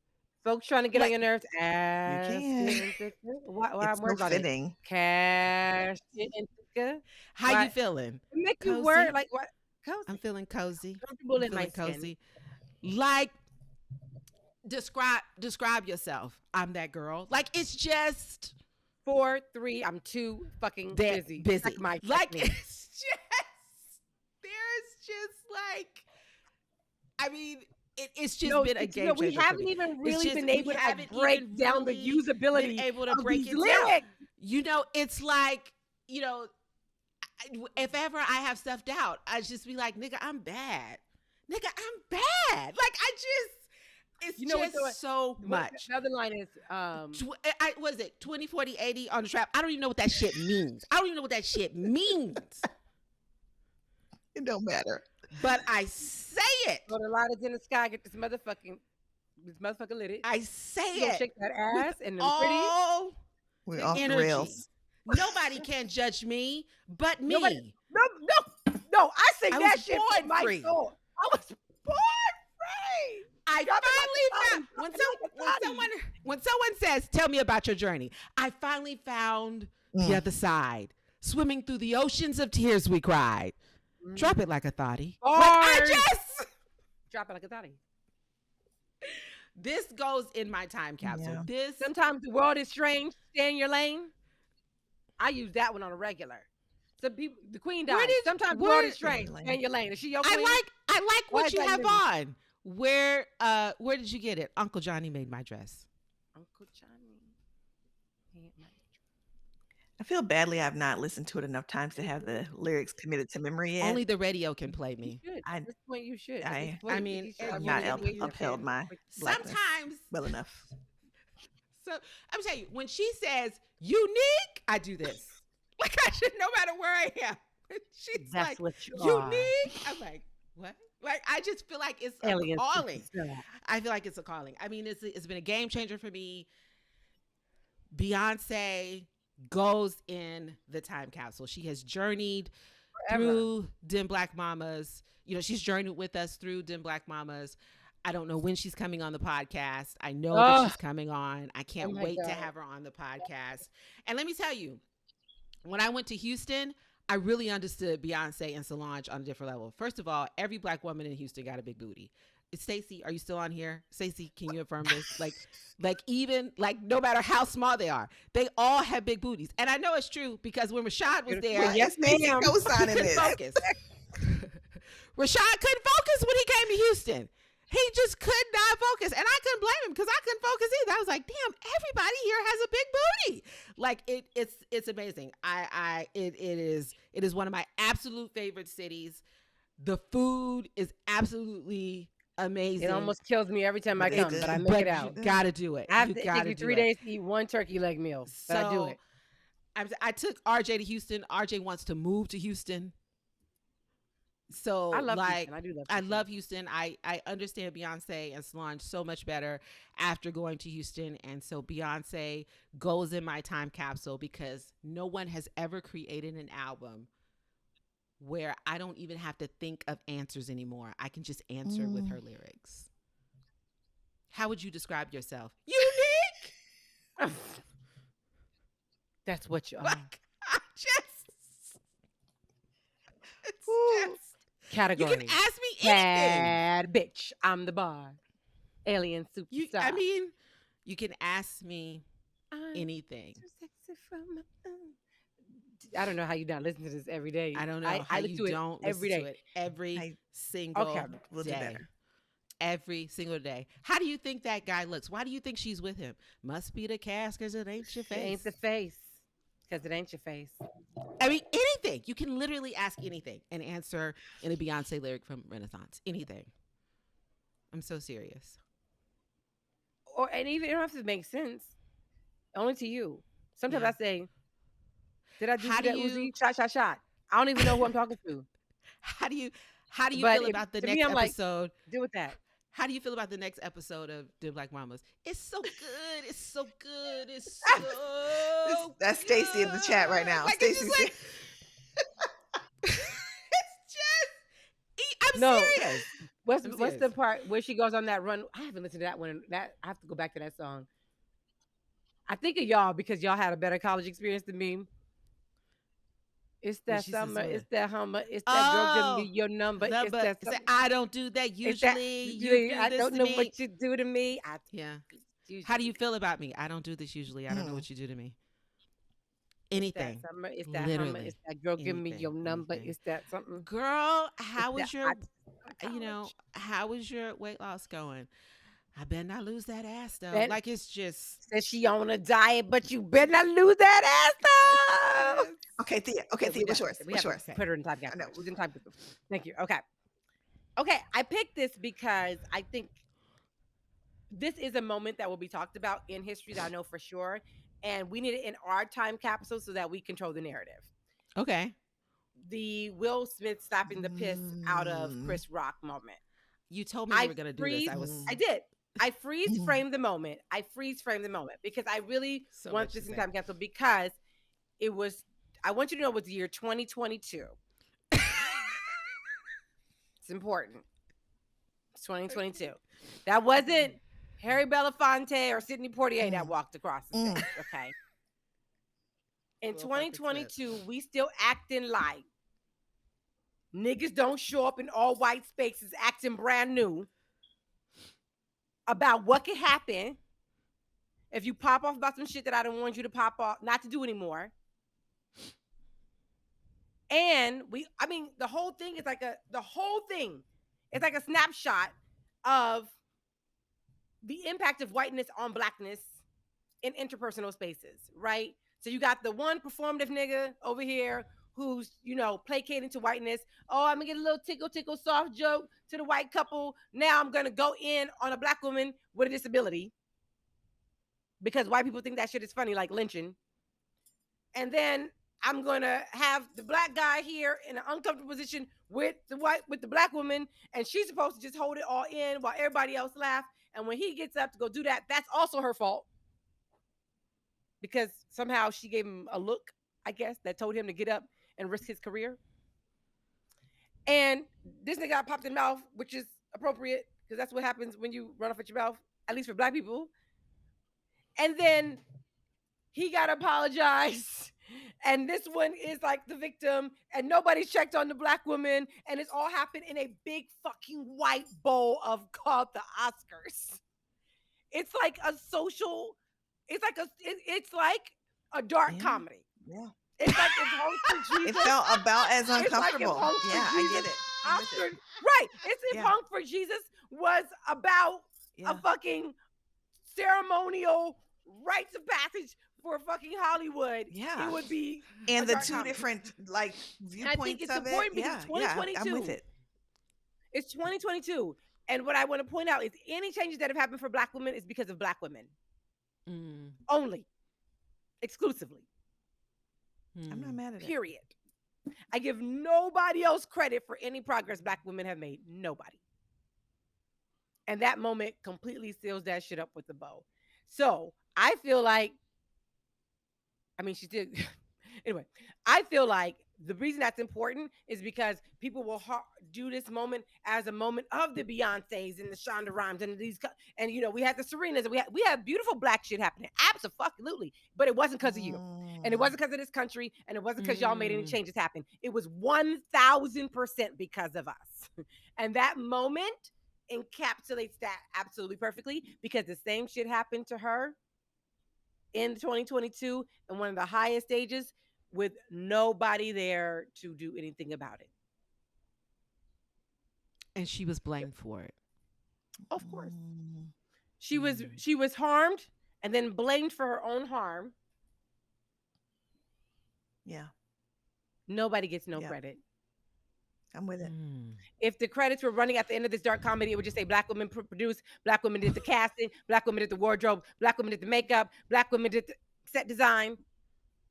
folks trying to get on your nerves. You can. Why it's no fitting. Cash. How you feeling? Make you word like what? Cozy. I'm feeling cozy. Comfortable in my cozy. Like, describe yourself. I'm that girl. Like, it's just 4, 3. I'm too fucking busy. Like it's just there's just like, I mean, it's just been a game changer. We haven't even really been able to break down the usability. Able to break it down. You know, it's like, you know, if ever I have self-doubt, I just be like, nigga, I'm bad. Nigga, I'm bad. Like, it's just so much. Another line is, what is it? 20, 40, 80 on the trap. I don't even know what that shit means. It don't matter. But I say it. Go to Lights in the Sky, get this motherfucking lit. I say it. Shake that ass and the we're off the rails. Nobody can judge me but me. No, I sing that shit from my soul. I was born free. I finally found when someone says, "Tell me about your journey," I finally found the other side. Swimming through the oceans of tears we cried. Drop it like a thotty. Drop it like a thotty. This goes in my time capsule. Yeah. Sometimes the world is strange. Stay in your lane. I use that one on a regular. Some people, the queen died. Sometimes the world is strange. Stay in your lane. Is she your queen? I like what you have on. Where did you get it? Uncle Johnny made my dress. Uncle Johnny made my dress. I feel badly I've not listened to it enough times to have the lyrics committed to memory yet. Only the radio can play me. At this point, you should. I mean, I've not upheld my sometimes well enough. So I'm telling you, when she says unique, I do this. Like, I should, no matter where I am. She's That's like, what unique. I'm like, what? Like, I just feel like it's a calling. I feel like it's a calling. I mean, it's been a game changer for me. Beyonce goes in the time capsule. She has journeyed through Dim Black Mamas. You know, she's journeyed with us through Dim Black Mamas. I don't know when she's coming on the podcast. I know that she's coming on. I can't wait to have her on the podcast. And let me tell you, when I went to Houston, I really understood Beyonce and Solange on a different level. First of all, every Black woman in Houston got a big booty. Stacey, are you still on here? Stacey, can you affirm this? Even no matter how small they are, they all have big booties. And I know it's true because when Rashad was there, yes, ma'am. Co-signing this. Focus. Rashad couldn't focus when he came to Houston. He just could not focus. And I couldn't blame him because I couldn't focus either. I was like, damn, everybody here has a big booty. Like, it's amazing. It is one of my absolute favorite cities. The food is absolutely amazing. It almost kills me every time I come, but I make it out. You gotta do it. I have to take you 3 days to eat one turkey leg meal, but I do it. I took RJ to Houston. RJ wants to move to Houston. So I love like Houston. I do love I Houston. love Houston. I understand Beyonce and Solange so much better after going to Houston. And so Beyonce goes in my time capsule because no one has ever created an album where I don't even have to think of answers anymore. I can just answer with her lyrics. How would you describe yourself? Unique. That's what you are. Like I just it's Woo. just Category. You can ask me anything. Bad bitch. I'm the bar. Alien superstar. I mean, you can ask me anything. I don't know how you not listen to this every day. I don't know how you don't listen to it every single we'll day. Do better. Every single day. How do you think that guy looks? Why do you think she's with him? Must be the cast because it ain't your face. It ain't the face because it ain't your face. I mean, anything. You can literally ask anything and answer in a Beyonce lyric from Renaissance. Anything. I'm so serious. And even it don't have to make sense. Only to you. Sometimes I say, did I do that Uzi? Shot. I don't even know who I'm talking to. How do you feel about the next episode? Like, deal with that. How do you feel about the next episode of The Black Mamas? It's so good. It's so good. It's so That's Stacy in the chat right now. Like, Stacy's like, it's just I'm serious. What's the part where she goes on that run? I haven't listened to that one. I have to go back to that song. I think of y'all because y'all had a better college experience than me. It's that summer. It's that hummer. It's that girl giving me your number. It's that I don't do that usually. I don't know what you do to me. How do you feel about me? I don't do this usually. I don't know what you do to me. Anything. It's that summer. It's that hummer. It's that girl giving me your number. It's that something. Girl, how was your weight loss going? I better not lose that ass though. Like it's just said she on a diet, but you better not lose that ass though. Okay, Thea. What's yours? What's yours? Put her in time gap. No, she's in time gap. Thank you. Okay. I picked this because I think this is a moment that will be talked about in history that I know for sure, and we need it in our time capsule so that we control the narrative. Okay. The Will Smith slapping the piss out of Chris Rock moment. You told me you were going to do this. I did. I freeze frame the moment. Because I really want this in time capsule because it was. I want you to know it was the year 2022. It's important. It's 2022. That wasn't Harry Belafonte or Sidney Poitier that walked across the stage. Okay. In 2022, we still acting like niggas don't show up in all white spaces acting brand new about what could happen if you pop off about some shit that I don't want you to pop off, not to do anymore. And the whole thing is like a snapshot of the impact of whiteness on blackness in interpersonal spaces, right? So you got the one performative nigga over here who's, placating to whiteness. Oh, I'm gonna get a little tickle soft joke to the white couple. Now I'm gonna go in on a black woman with a disability because white people think that shit is funny, like lynching. And then I'm gonna have the black guy here in an uncomfortable position with the black woman, and she's supposed to just hold it all in while everybody else laugh. And when he gets up to go do that, that's also her fault because somehow she gave him a look, I guess, that told him to get up and risk his career. And this nigga got popped in the mouth, which is appropriate because that's what happens when you run off at your mouth, at least for black people. And then he got to apologize. And this one is like the victim, and nobody's checked on the black woman, and it's all happened in a big fucking white bowl called the Oscars. It's like a social, it's like a dark comedy. Yeah. It's like if Honk for Jesus. It felt about as uncomfortable. I get it. Oscar, right. It's if Honk for Jesus was about a fucking ceremonial rites of passage for fucking Hollywood. Yeah. It would be. And the two different viewpoints I think it's of important it. because 2022. I'm with it. It's 2022. And what I want to point out is any changes that have happened for black women is because of black women. Only. Exclusively. I'm not mad at it. Period. I give nobody else credit for any progress Black women have made. Nobody. And that moment completely seals that shit up with a bow. So I feel like, I mean, she did. Anyway, I feel like the reason that's important is because people will do this moment as a moment of the Beyoncés and the Shonda Rhimes and these, and we had the Serenas, and we had beautiful Black shit happening, absolutely. But it wasn't because of you, and it wasn't because of this country, and it wasn't because y'all made any changes happen. It was 1000% because of us, and that moment encapsulates that absolutely perfectly, because the same shit happened to her in 2022 and one of the highest stages with nobody there to do anything about it. And she was blamed for it. Of course. She was harmed and then blamed for her own harm. Yeah. Nobody gets no credit. I'm with it. If the credits were running at the end of this dark comedy, it would just say Black women produced, Black women did the casting, Black women did the wardrobe, Black women did the makeup, Black women did the set design,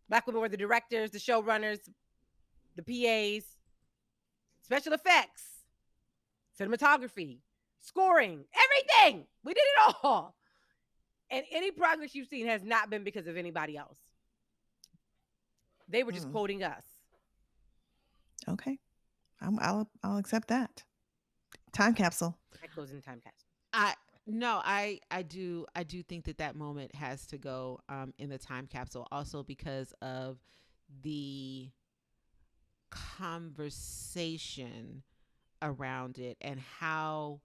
Black women were the directors, the showrunners, the PAs, special effects, cinematography, scoring, everything. We did it all. And any progress you've seen has not been because of anybody else. They were just quoting us. Okay. I'll accept that. Time capsule. That goes in time capsule. I do think that moment has to go in the time capsule, also because of the conversation around it, and how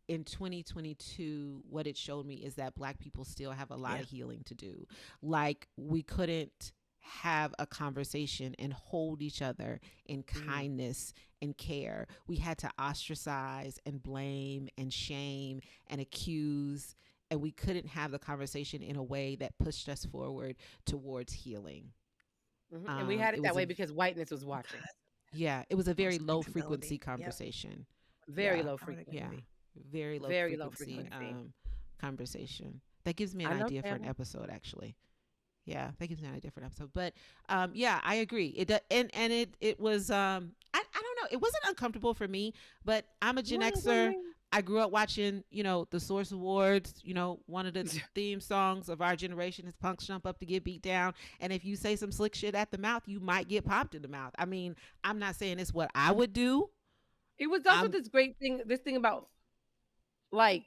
in 2022 what it showed me is that Black people still have a lot of healing to do. Like, we couldn't have a conversation and hold each other in kindness and care. We had to ostracize and blame and shame and accuse, and we couldn't have the conversation in a way that pushed us forward towards healing. And we had it that way because whiteness was watching. Yeah, it was a very low frequency conversation. Very low frequency. Yeah, very low frequency conversation. That gives me an idea for an episode, actually. Yeah, that gives me an idea for an episode. But yeah, I agree. It was I don't know. It wasn't uncomfortable for me, but I'm a Gen Xer. I grew up watching, the Source Awards. One of the theme songs of our generation is "Punks Jump Up to Get Beat Down." And if you say some slick shit at the mouth, you might get popped in the mouth. I mean, I'm not saying it's what I would do. It was also this thing about, like,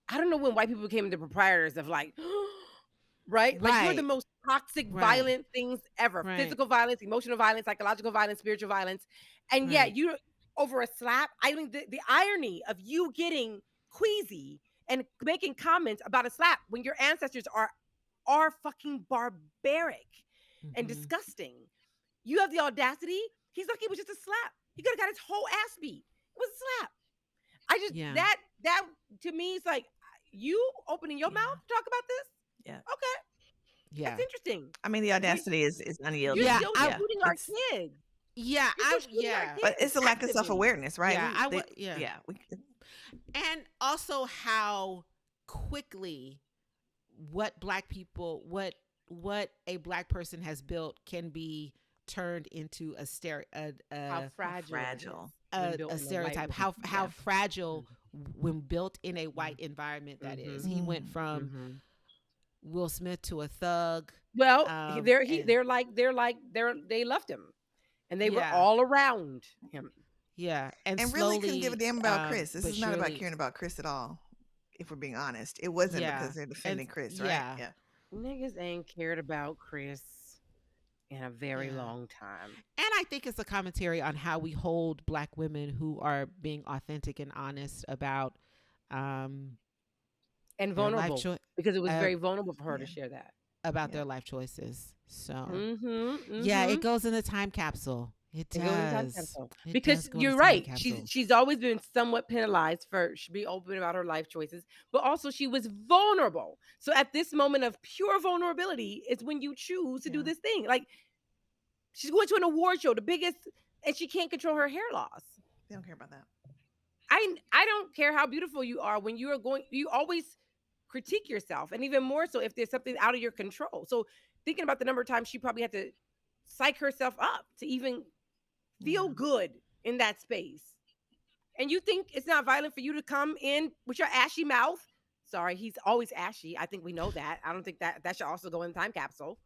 I don't know when white people became the proprietors of, like, right? Like, you're the most toxic, violent things ever. Physical violence, emotional violence, psychological violence, spiritual violence. And yet you, over a slap, I mean, the irony of you getting queasy and making comments about a slap when your ancestors are fucking barbaric and disgusting. You have the audacity. He's lucky it was just a slap. He could have got his whole ass beat. It was a slap. I just, that to me is like, you opening your mouth to talk about this? Yeah. Okay. Yeah. That's interesting. I mean, the audacity is unyielding. You're still shooting our kids. Yeah, but it's a lack of self-awareness, right? Yeah, and also how quickly what Black people, what a Black person has built can be turned into a stereotype. How fragile. A stereotype. How fragile when built in a white environment that is. He went from Will Smith to a thug. Well, they left him, and they were all around him. Yeah, and slowly, really couldn't give a damn about Chris. This is not about caring about Chris at all. If we're being honest, it wasn't because they're defending Chris, right? Yeah, niggas ain't cared about Chris in a very long time. And I think it's a commentary on how we hold Black women who are being authentic and honest about and vulnerable, because it was very vulnerable for her to share that about their life choices. So yeah, it goes in the time capsule. It does. Because you're right. She's always been somewhat penalized for being open about her life choices, but also she was vulnerable. So at this moment of pure vulnerability is when you choose to do this thing. Like, she's going to an award show, the biggest, and she can't control her hair loss. They don't care about that. I don't care how beautiful you are. When you are you always critique yourself, and even more so if there's something out of your control. So thinking about the number of times she probably had to psych herself up to even feel good in that space. And you think it's not violent for you to come in with your ashy mouth? Sorry, he's always ashy. I think we know that. I don't think that should also go in the time capsule.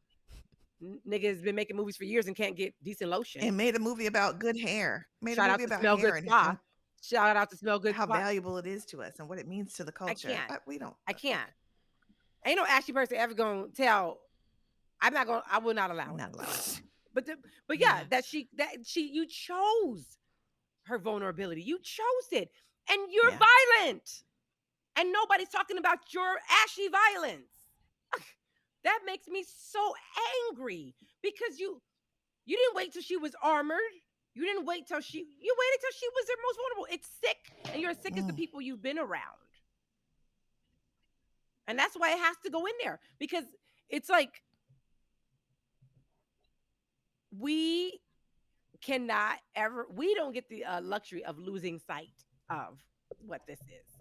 Nigga has been making movies for years and can't get decent lotion. And made a movie about good hair. Shout out to Smell Good Spa. Shout out to Smell Good How Spa. valuable it is to us and what it means to the culture. I can't. Ain't no ashy person ever gonna tell. I will not allow it. But yeah, you chose her vulnerability. You chose it. And you're violent. And nobody's talking about your ashy violence. That makes me so angry because you didn't wait till she was armored. You waited till she was their most vulnerable. It's sick, and you're sick as the people you've been around. And that's why it has to go in there, because it's like we don't get the luxury of losing sight of what this is.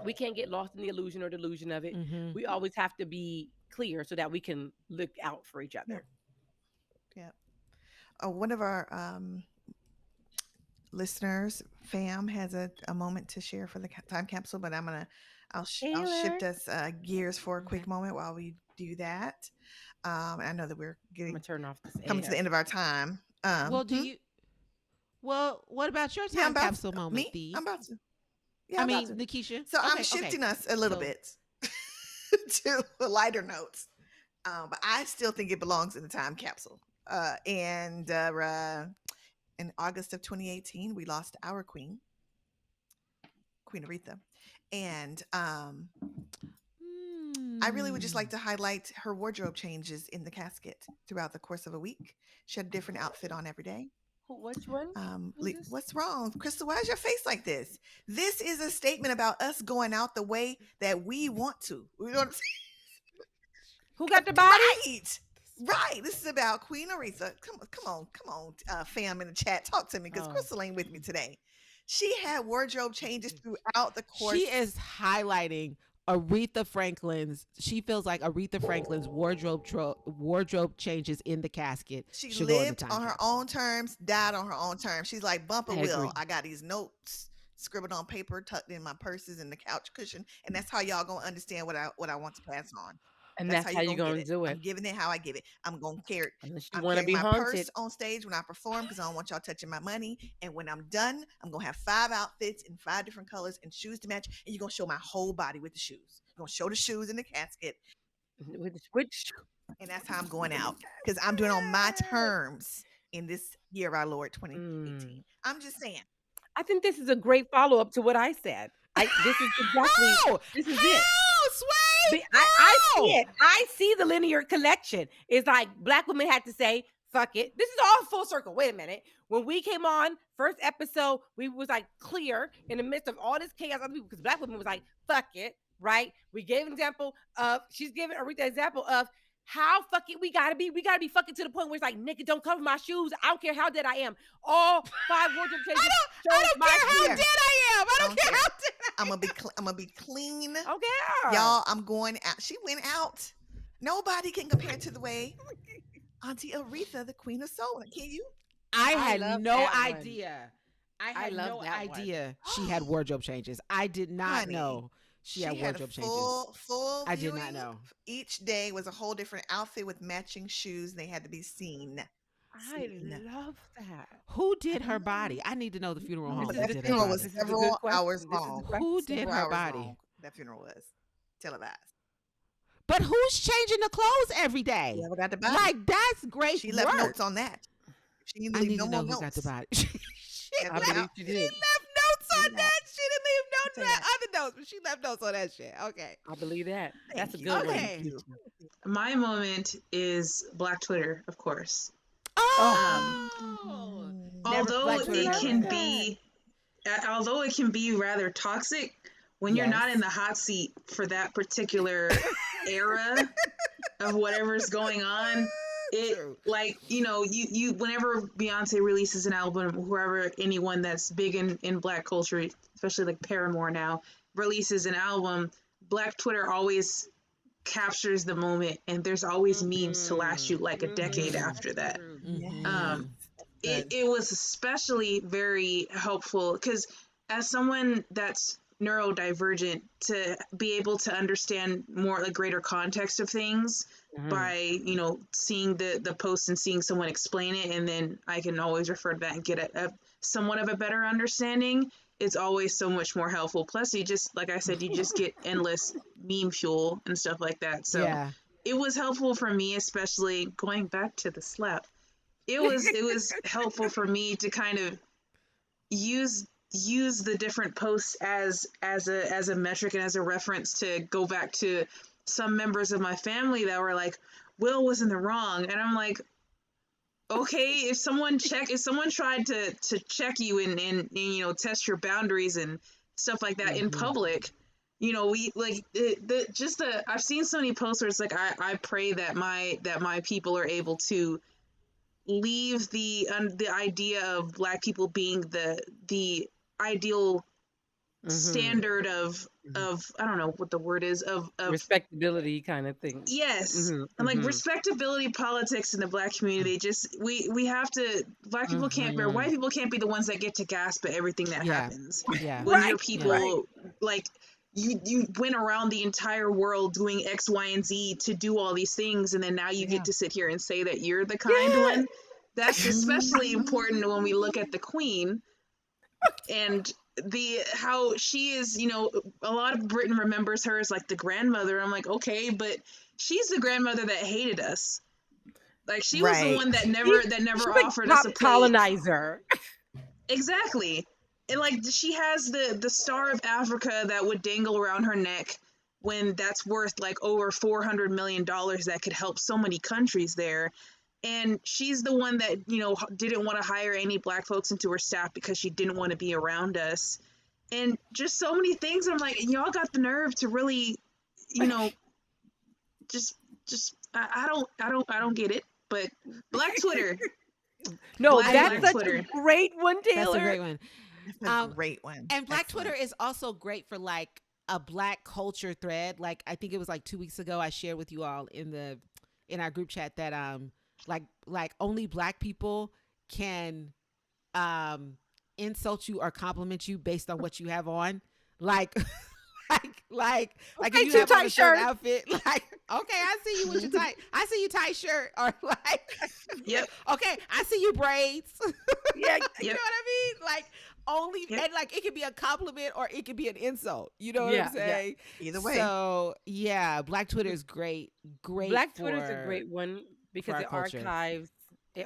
We can't get lost in the illusion or delusion of it. Mm-hmm. We always have to be clear so that we can look out for each other. Yeah. One of our listeners, Fam, has a moment to share for the time capsule, but I'll shift us gears for a quick moment while we do that. I know that we're coming to the end of our time. What about your time capsule moment, Steve? I'm about to. Yeah, Nikisha. So I'm shifting us a little bit to lighter notes, but I still think it belongs in the time capsule. And in August of 2018, we lost our Queen Aretha, and I really would just like to highlight her wardrobe changes in the casket throughout the course of a week. She had a different outfit on every day. Which one? What's wrong, Crystal? Why is your face like this? This is a statement about us going out the way that we want to. You know what I'm saying? Who got the body? Right. This is about Queen Aretha. Come on, fam in the chat. Talk to me, because Crystal ain't with me today. She had wardrobe changes throughout the course. She is highlighting Aretha Franklin's. She feels like Aretha Franklin's wardrobe changes in the casket. She lived on her own terms, died on her own terms. She's like Bumper Will. I got these notes scribbled on paper, tucked in my purses in the couch cushion, and that's how y'all gonna understand what I want to pass on. And that's how you're gonna do it. I'm giving it how I give it. I'm gonna carry it. Unless you want to be haunted. Purse on stage when I perform, because I don't want y'all touching my money. And when I'm done, I'm gonna have 5 outfits in 5 different colors and shoes to match. And you're gonna show my whole body with the shoes. You're gonna show the shoes in the casket. And that's how I'm going out, because I'm doing it on my terms in this year of our Lord 2018. I'm just saying. I think this is a great follow-up to what I said. This is exactly this is it. Sway. I see it. I see the linear collection. It's like Black women had to say, fuck it. This is all full circle. Wait a minute. When we came on, first episode, we was like clear in the midst of all this chaos, because Black women was like, fuck it, right? We gave an example of, she's giving Aretha an example of how fucking we gotta be fucking to the point where it's like, nigga, don't cover my shoes. I don't care how dead I am. All 5 wardrobe changes. I don't care how dead I am. I don't care how dead I'm gonna be clean. Okay, y'all. I'm going out. She went out. Nobody can compare to the way Auntie Aretha, the Queen of Soul. Can you? I had no idea. I had no idea she had wardrobe changes. I did not know she had wardrobe changes. Full. I did not know. Each day was a whole different outfit with matching shoes. They had to be seen. I love that. Who did her body? I need to know the funeral home. That funeral was several hours long. Who did her body? That funeral was televised. But who's changing the clothes every day? Whoever got the body. Like, that's great. She left notes on that. She didn't leave no more notes. Who got the body. She left notes on that. She didn't leave notes on other notes, but she left notes on that shit. Okay. I believe that. That's a good one. My moment is Black Twitter, of course. Although it can be rather toxic when you're not in the hot seat for that particular era of whatever's going on. It like, you whenever Beyonce releases an album, anyone that's big in Black culture, especially like Paramore now, releases an album, Black Twitter always captures the moment, and there's always memes to last you like a decade after that. it was especially very helpful because as someone that's neurodivergent, to be able to understand more like greater context of things by, you know, seeing the post and seeing someone explain it, and then I can always refer to that and get a somewhat of a better understanding. It's always so much more helpful. Plus, you just, like I said, you just get endless meme fuel and stuff like that. So it was helpful for me, especially going back to the slap. It was helpful for me to kind of use the different posts as a metric and as a reference to go back to some members of my family that were like, Will was in the wrong, and I'm like, okay, if someone tried to check you and you know, test your boundaries and stuff like that in public, you know, we like I've seen so many posts where it's like I pray that my people are able to leave the idea of Black people being the ideal standard of I don't know what the word is, of respectability kind of thing. Yes. And like respectability politics in the Black community, just we have to, Black people can't be, or white people can't be the ones that get to gasp at everything that happens. When your people like you went around the entire world doing X, Y, and Z to do all these things, and then now you get to sit here and say that you're the kind one. That's especially important when we look at the Queen and how she is, you know, a lot of Britain remembers her as like the grandmother. I'm like, okay, but she's the grandmother that hated us. Like she was the one that never offered us a plate. Colonizer. Exactly. And like she has the Star of Africa that would dangle around her neck when that's worth like over $400 million that could help so many countries there. And she's the one that, you know, didn't want to hire any Black folks into her staff because she didn't want to be around us. And just so many things. I'm like, y'all got the nerve to really, you know, just I don't get it. But Black Twitter. No, that's such a great one, Taylor. That's a great one. That's a great one. And Black Twitter is also great for like a Black culture thread. Like I think it was like 2 weeks ago I shared with you all in our group chat that like only Black people can insult you or compliment you based on what you have on. Like like if you have on a certain outfit, like, okay, I see you with your I see you tight shirt, or like, okay, I see you braids. You know what I mean? Like only, and like it could be a compliment or it could be an insult. You know what I'm saying? Either way. So yeah, Black Twitter is great. Black Twitter's a great one because it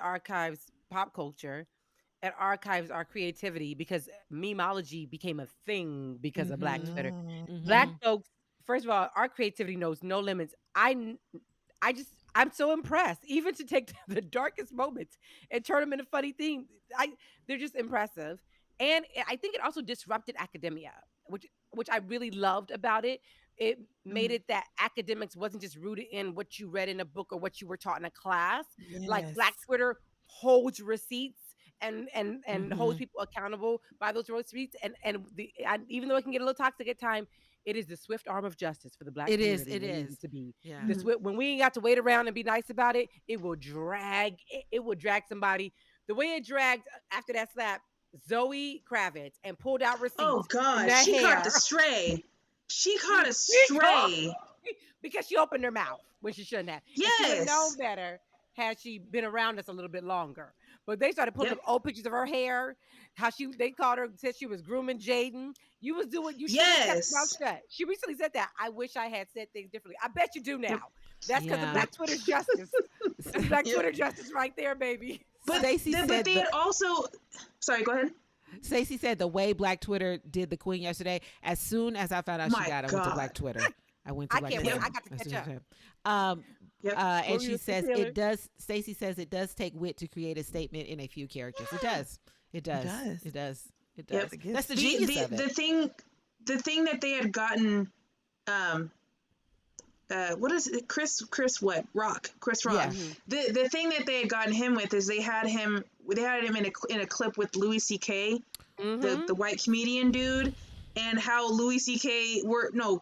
archives pop culture. It archives our creativity because memeology became a thing because of Black Twitter. Black folks, first of all, our creativity knows no limits. I'm so impressed, even to take the darkest moments and turn them into funny things. They're just impressive. And I think it also disrupted academia, which I really loved about it. It made it that academics wasn't just rooted in what you read in a book or what you were taught in a class. Like Black Twitter holds receipts and holds people accountable by those receipts. And even though it can get a little toxic at times, it is the swift arm of justice for the Black community. It is to be. Yeah. When we ain't got to wait around and be nice about it, it will drag somebody the way it dragged after that slap Zoe Kravitz and pulled out receipts. Oh God, she caught the stray. She caught a stray because she opened her mouth when she shouldn't have. Yes, she would have known better had she been around us a little bit longer. But they started putting up old pictures of her hair. They called her, said she was grooming Jaden. You was doing, you should have kept your mouth shut. She recently said that. I wish I had said things differently. I bet you do now. That's because of Black Twitter justice. That's Black Twitter justice right there, baby. But they had also, sorry, go ahead. Stacey said the way Black Twitter did the Queen yesterday, as soon as I found out she died, I went to Black Twitter. I went to Black Twitter. I got to catch up. And she says Stacey says it does take wit to create a statement in a few characters. It does. It does. Yep. That's the genius of it. The thing that they had gotten, what is it? Chris Rock. Yeah. The thing that they had gotten him with is they had him in a clip with Louis C.K., the white comedian dude, and how Louis C.K.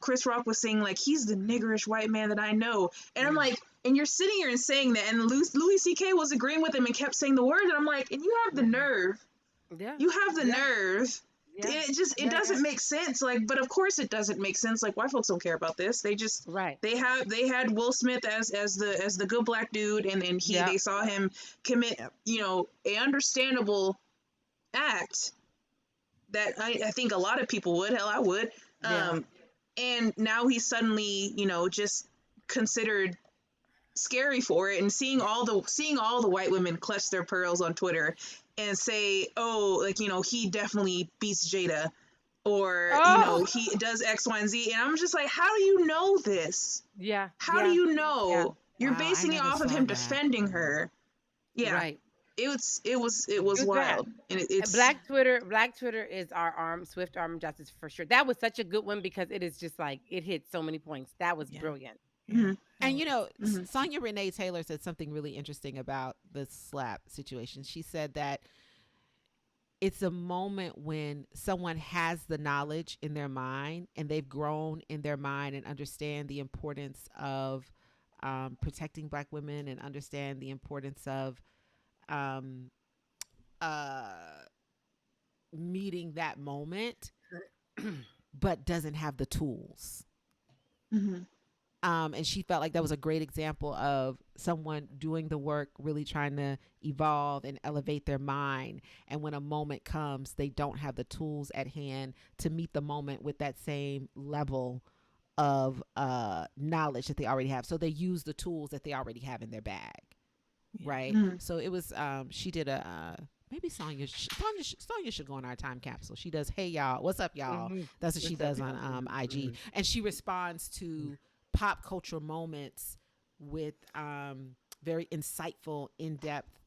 Chris Rock was saying like he's the niggerish white man that I know, and I'm like, And you're sitting here and saying that, and Louis C.K. was agreeing with him and kept saying the word, and I'm like, and you have the nerve. Yeah. You have the nerve. Yeah. It doesn't make sense. Like, but of course it doesn't make sense. Like, white folks don't care about this. They just they had Will Smith as the good black dude, and then they saw him commit an understandable act that I think a lot of people would. Hell, I would. And now he's suddenly just considered scary for it, and seeing all the white women clutch their pearls on Twitter and say, oh, like, he definitely beats Jada, or he does X, Y, and Z, and I'm just like, how do you know this? How do you know? Yeah. You're basing it off of him defending her. Right. It was wild. And it's Black Twitter is our arm, swift arm of justice for sure. That was such a good one because it is just like it hit so many points. That was brilliant. Mm-hmm. And Sonia Renee Taylor said something really interesting about the slap situation. She said that it's a moment when someone has the knowledge in their mind and they've grown in their mind and understand the importance of protecting Black women and understand the importance of meeting that moment, but doesn't have the tools. And she felt like that was a great example of someone doing the work, really trying to evolve and elevate their mind. And when a moment comes, they don't have the tools at hand to meet the moment with that same level of knowledge that they already have. So they use the tools that they already have in their bag. Right. So it was, she did maybe Sonya should go on our time capsule. She does, hey y'all, what's up y'all? That's what she does on IG. And she responds to pop culture moments with very insightful, in-depth,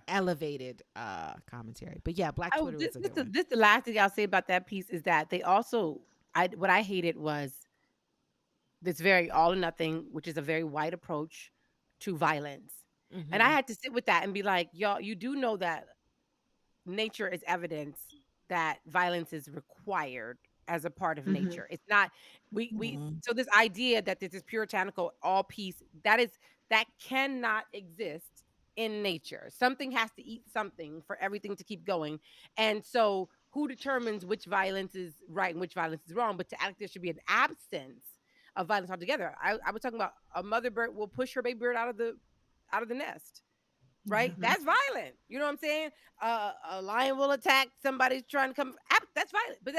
elevated commentary. But yeah, Black Twitter was a good one. This the last thing I'll say about that piece is that they also, what I hated was this very all or nothing, which is a very white approach to violence. And I had to sit with that and be like, y'all, you do know that nature is evidence that violence is required as a part of nature. It's not so this idea that this is puritanical all peace, that cannot exist in nature. Something has to eat something for everything to keep going. And so who determines which violence is right and which violence is wrong? But to act there should be an absence of violence altogether. I was talking about a mother bird will push her baby bird out of the nest. Right? That's violent. You know what I'm saying? A lion will attack somebody's trying to come. That's violent. But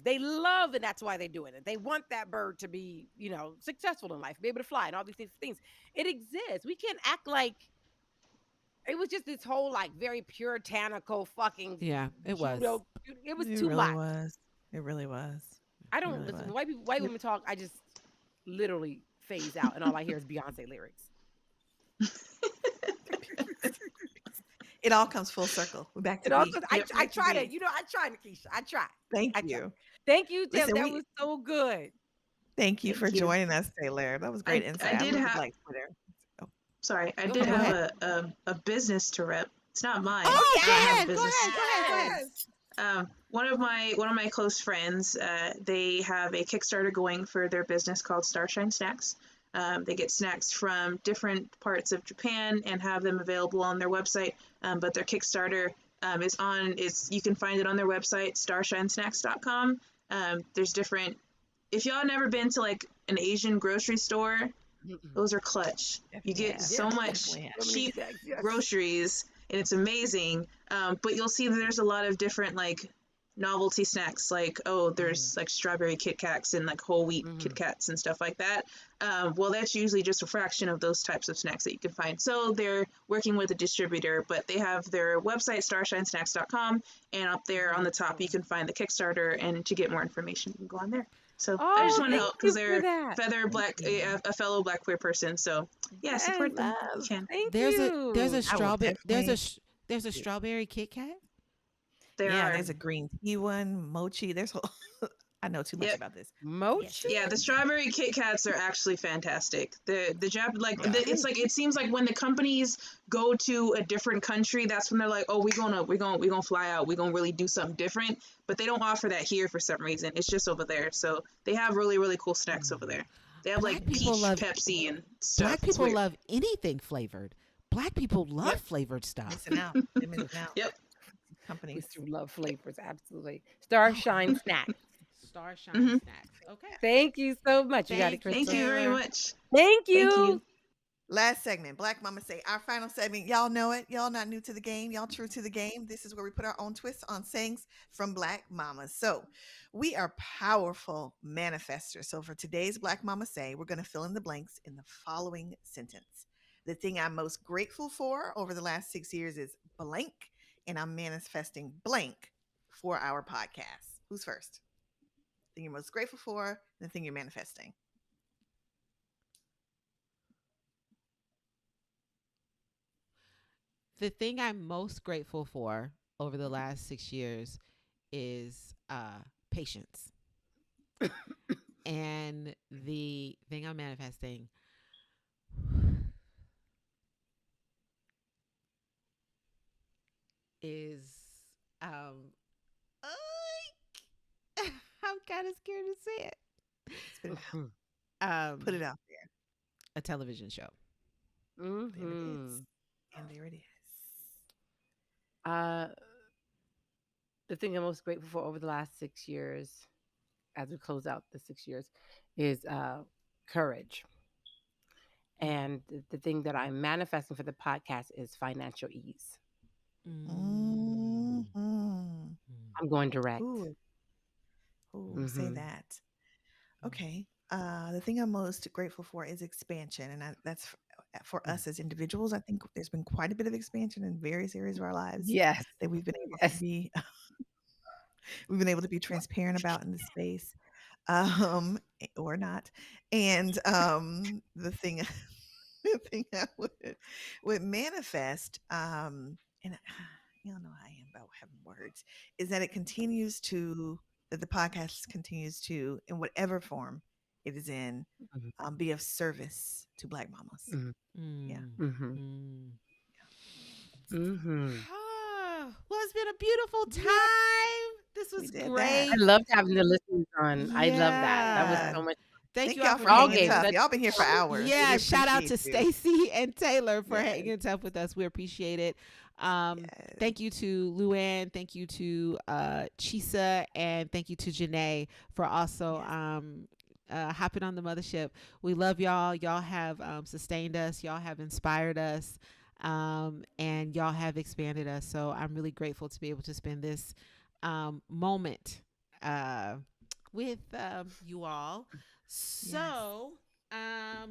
they love, and that's why they're doing it. They want that bird to be, successful in life, be able to fly and all these things. It exists. We can't act like it was just this whole like very puritanical fucking. Yeah, it was. It was too much. It really was. I don't listen. White women talk. I just literally phase out, and all I hear is Beyonce lyrics. It all comes full circle. We're back to I tried it. I tried, Nikisha. I tried. Thank you. Thank you, Tim. That was so good. Thank you for joining us, Taylor. That was great insight. I did have Sorry, I did have a business to rep. It's not mine. Oh, go ahead. One of my close friends, they have a Kickstarter going for their business called Starshine Snacks. They get snacks from different parts of Japan and have them available on their website. But their Kickstarter you can find it on their website, starshinesnacks.com. There's different, if y'all never been to like an Asian grocery store, those are clutch. You get so much cheap groceries and it's amazing. But you'll see that there's a lot of different like novelty snacks, like there's like strawberry Kit Kats and like whole wheat Kit Kats and stuff like that. Well, that's usually just a fraction of those types of snacks that you can find. So they're working with a distributor, but they have their website, starshinesnacks.com, and up there on the top you can find the Kickstarter, and to get more information you can go on there. So I just want to help because they're a fellow Black queer person. So yeah, support them. You can. There's a strawberry Kit Kat. There's a green tea one, mochi. I know too much about this. Mochi? Yeah, the strawberry Kit Kats are actually fantastic. It's like it seems like when the companies go to a different country, that's when they're like, oh, we're gonna fly out, we're gonna really do something different. But they don't offer that here for some reason. It's just over there. So they have really, really cool snacks over there. They have Black like people peach love Pepsi and stuff. Black It's people weird. love anything flavored. Black people love Yep. flavored stuff. Missing out. They're missing out. Yep. We Companies. do love flavors, absolutely. Starshine snack. Starshine snacks. Okay. Thank you so much. You got it, Thank you, Thank Crystal. you very Taylor. much. Thank Thank you. you. Last segment, Black Mama Say. Our final segment. Y'all know it. Y'all not new to the game. Y'all true to the game. This is where we put our own twist on sayings from Black Mamas. So we are powerful manifestors. So for today's Black Mama Say, we're going to fill in the blanks in the following sentence. The thing I'm most grateful for over the last 6 years is blank, and I'm manifesting blank for our podcast. Who's first? The thing you're most grateful for, the thing you're manifesting. The thing I'm most grateful for over the last 6 years is patience. And the thing I'm manifesting is um I'm kind of scared to say it. Spit it out. Put it out there. A television show. There it is. And there it is. The thing I'm most grateful for over the last 6 years, as we close out the 6 years, is courage. And the thing that I'm manifesting for the podcast is financial ease. Mm-hmm. I'm going direct. Ooh, say that. Okay. The thing I'm most grateful for is expansion, and that's for us as individuals. I think there's been quite a bit of expansion in various areas of our lives. Yes. That we've been able to be. We've been able to be transparent about in the space, or not. And the thing, the thing I would manifest, and you don't know how I am about having words, is that it continues to that the podcast continues to, in whatever form it is in, be of service to Black mamas. Yeah. Well, it's been a beautiful time. This was great. I loved having the listeners on. Yeah. I love that. That was so much. Thank you y'all for hanging tough. Y'all been here for hours. Yeah, shout out to Stacy and Taylor for hanging tough with us. We appreciate it. Thank you to Luann. Thank you to Chisa, and thank you to Janae for also hopping on the mothership. We love y'all. Y'all have sustained us. Y'all have inspired us. And y'all have expanded us. So I'm really grateful to be able to spend this moment with you all. So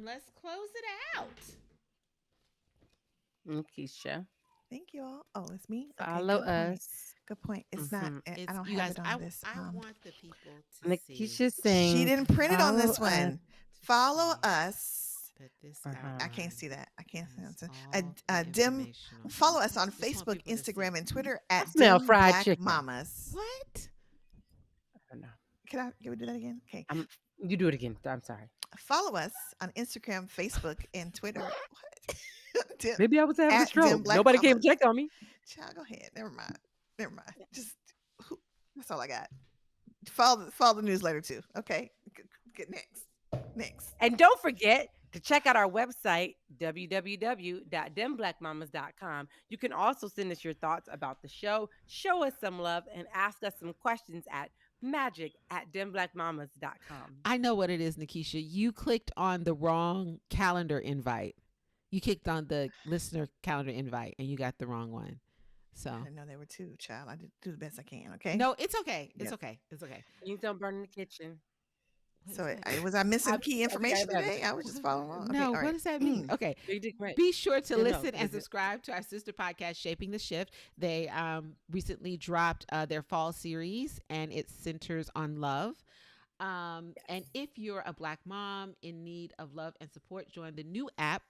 let's close it out. Keisha. Thank you all. Oh, it's me. Follow us. Good point. It's not. I don't you have guys, it on this. I want the people to see. Keisha saying she didn't print it on this one. Follow us. I can't see that. I can't see that. Follow us on Facebook, Instagram, and Twitter at Dim Fried Black Chicken. Mamas. What? I don't know. Can we do that again? Okay. You do it again. I'm sorry. Follow us on Instagram, Facebook, and Twitter. What? Maybe I was having a stroke. Nobody came to check on me. Child, go ahead. Never mind. Just that's all I got. Follow the newsletter too. Okay. Good. Next. And don't forget to check out our website, www.dimblackmamas.com. You can also send us your thoughts about the show, show us some love, and ask us some questions at magic@dimblackmamas.com. I know what it is, Nikisha. You clicked on the wrong calendar invite. You clicked on the listener calendar invite, and you got the wrong one. So I didn't know there were two, child. I did do the best I can. Okay. No, it's okay. It's okay. It's okay. You don't burn in the kitchen. So was I missing key information today? I was just following along. No, okay, what does that mean? Okay. Be sure to listen and subscribe to our sister podcast, Shaping the Shift. They recently dropped their fall series, and it centers on love. And if you're a Black mom in need of love and support, join the new app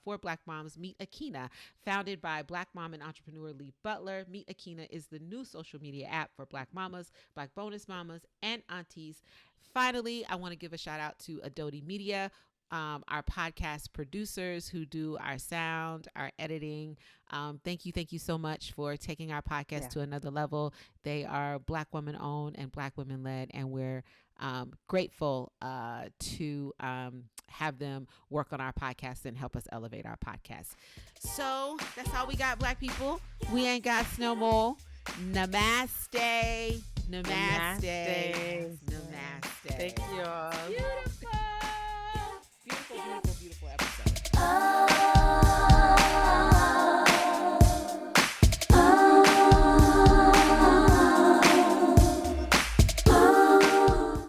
for Black moms, Meet Akina. Founded by Black mom and entrepreneur Lee Butler, Meet Akina is the new social media app for Black mamas, Black bonus mamas, and aunties. Finally, I want to give a shout out to Adobe Media. our podcast producers who do our sound, our editing. Thank you so much for taking our podcast to another level. They are Black women owned and Black women led, and we're grateful to have them work on our podcast and help us elevate our podcast. So that's all we got, Black people. We ain't got no more. Namaste. Namaste. Namaste. Thank you all. Beautiful. Beautiful episode.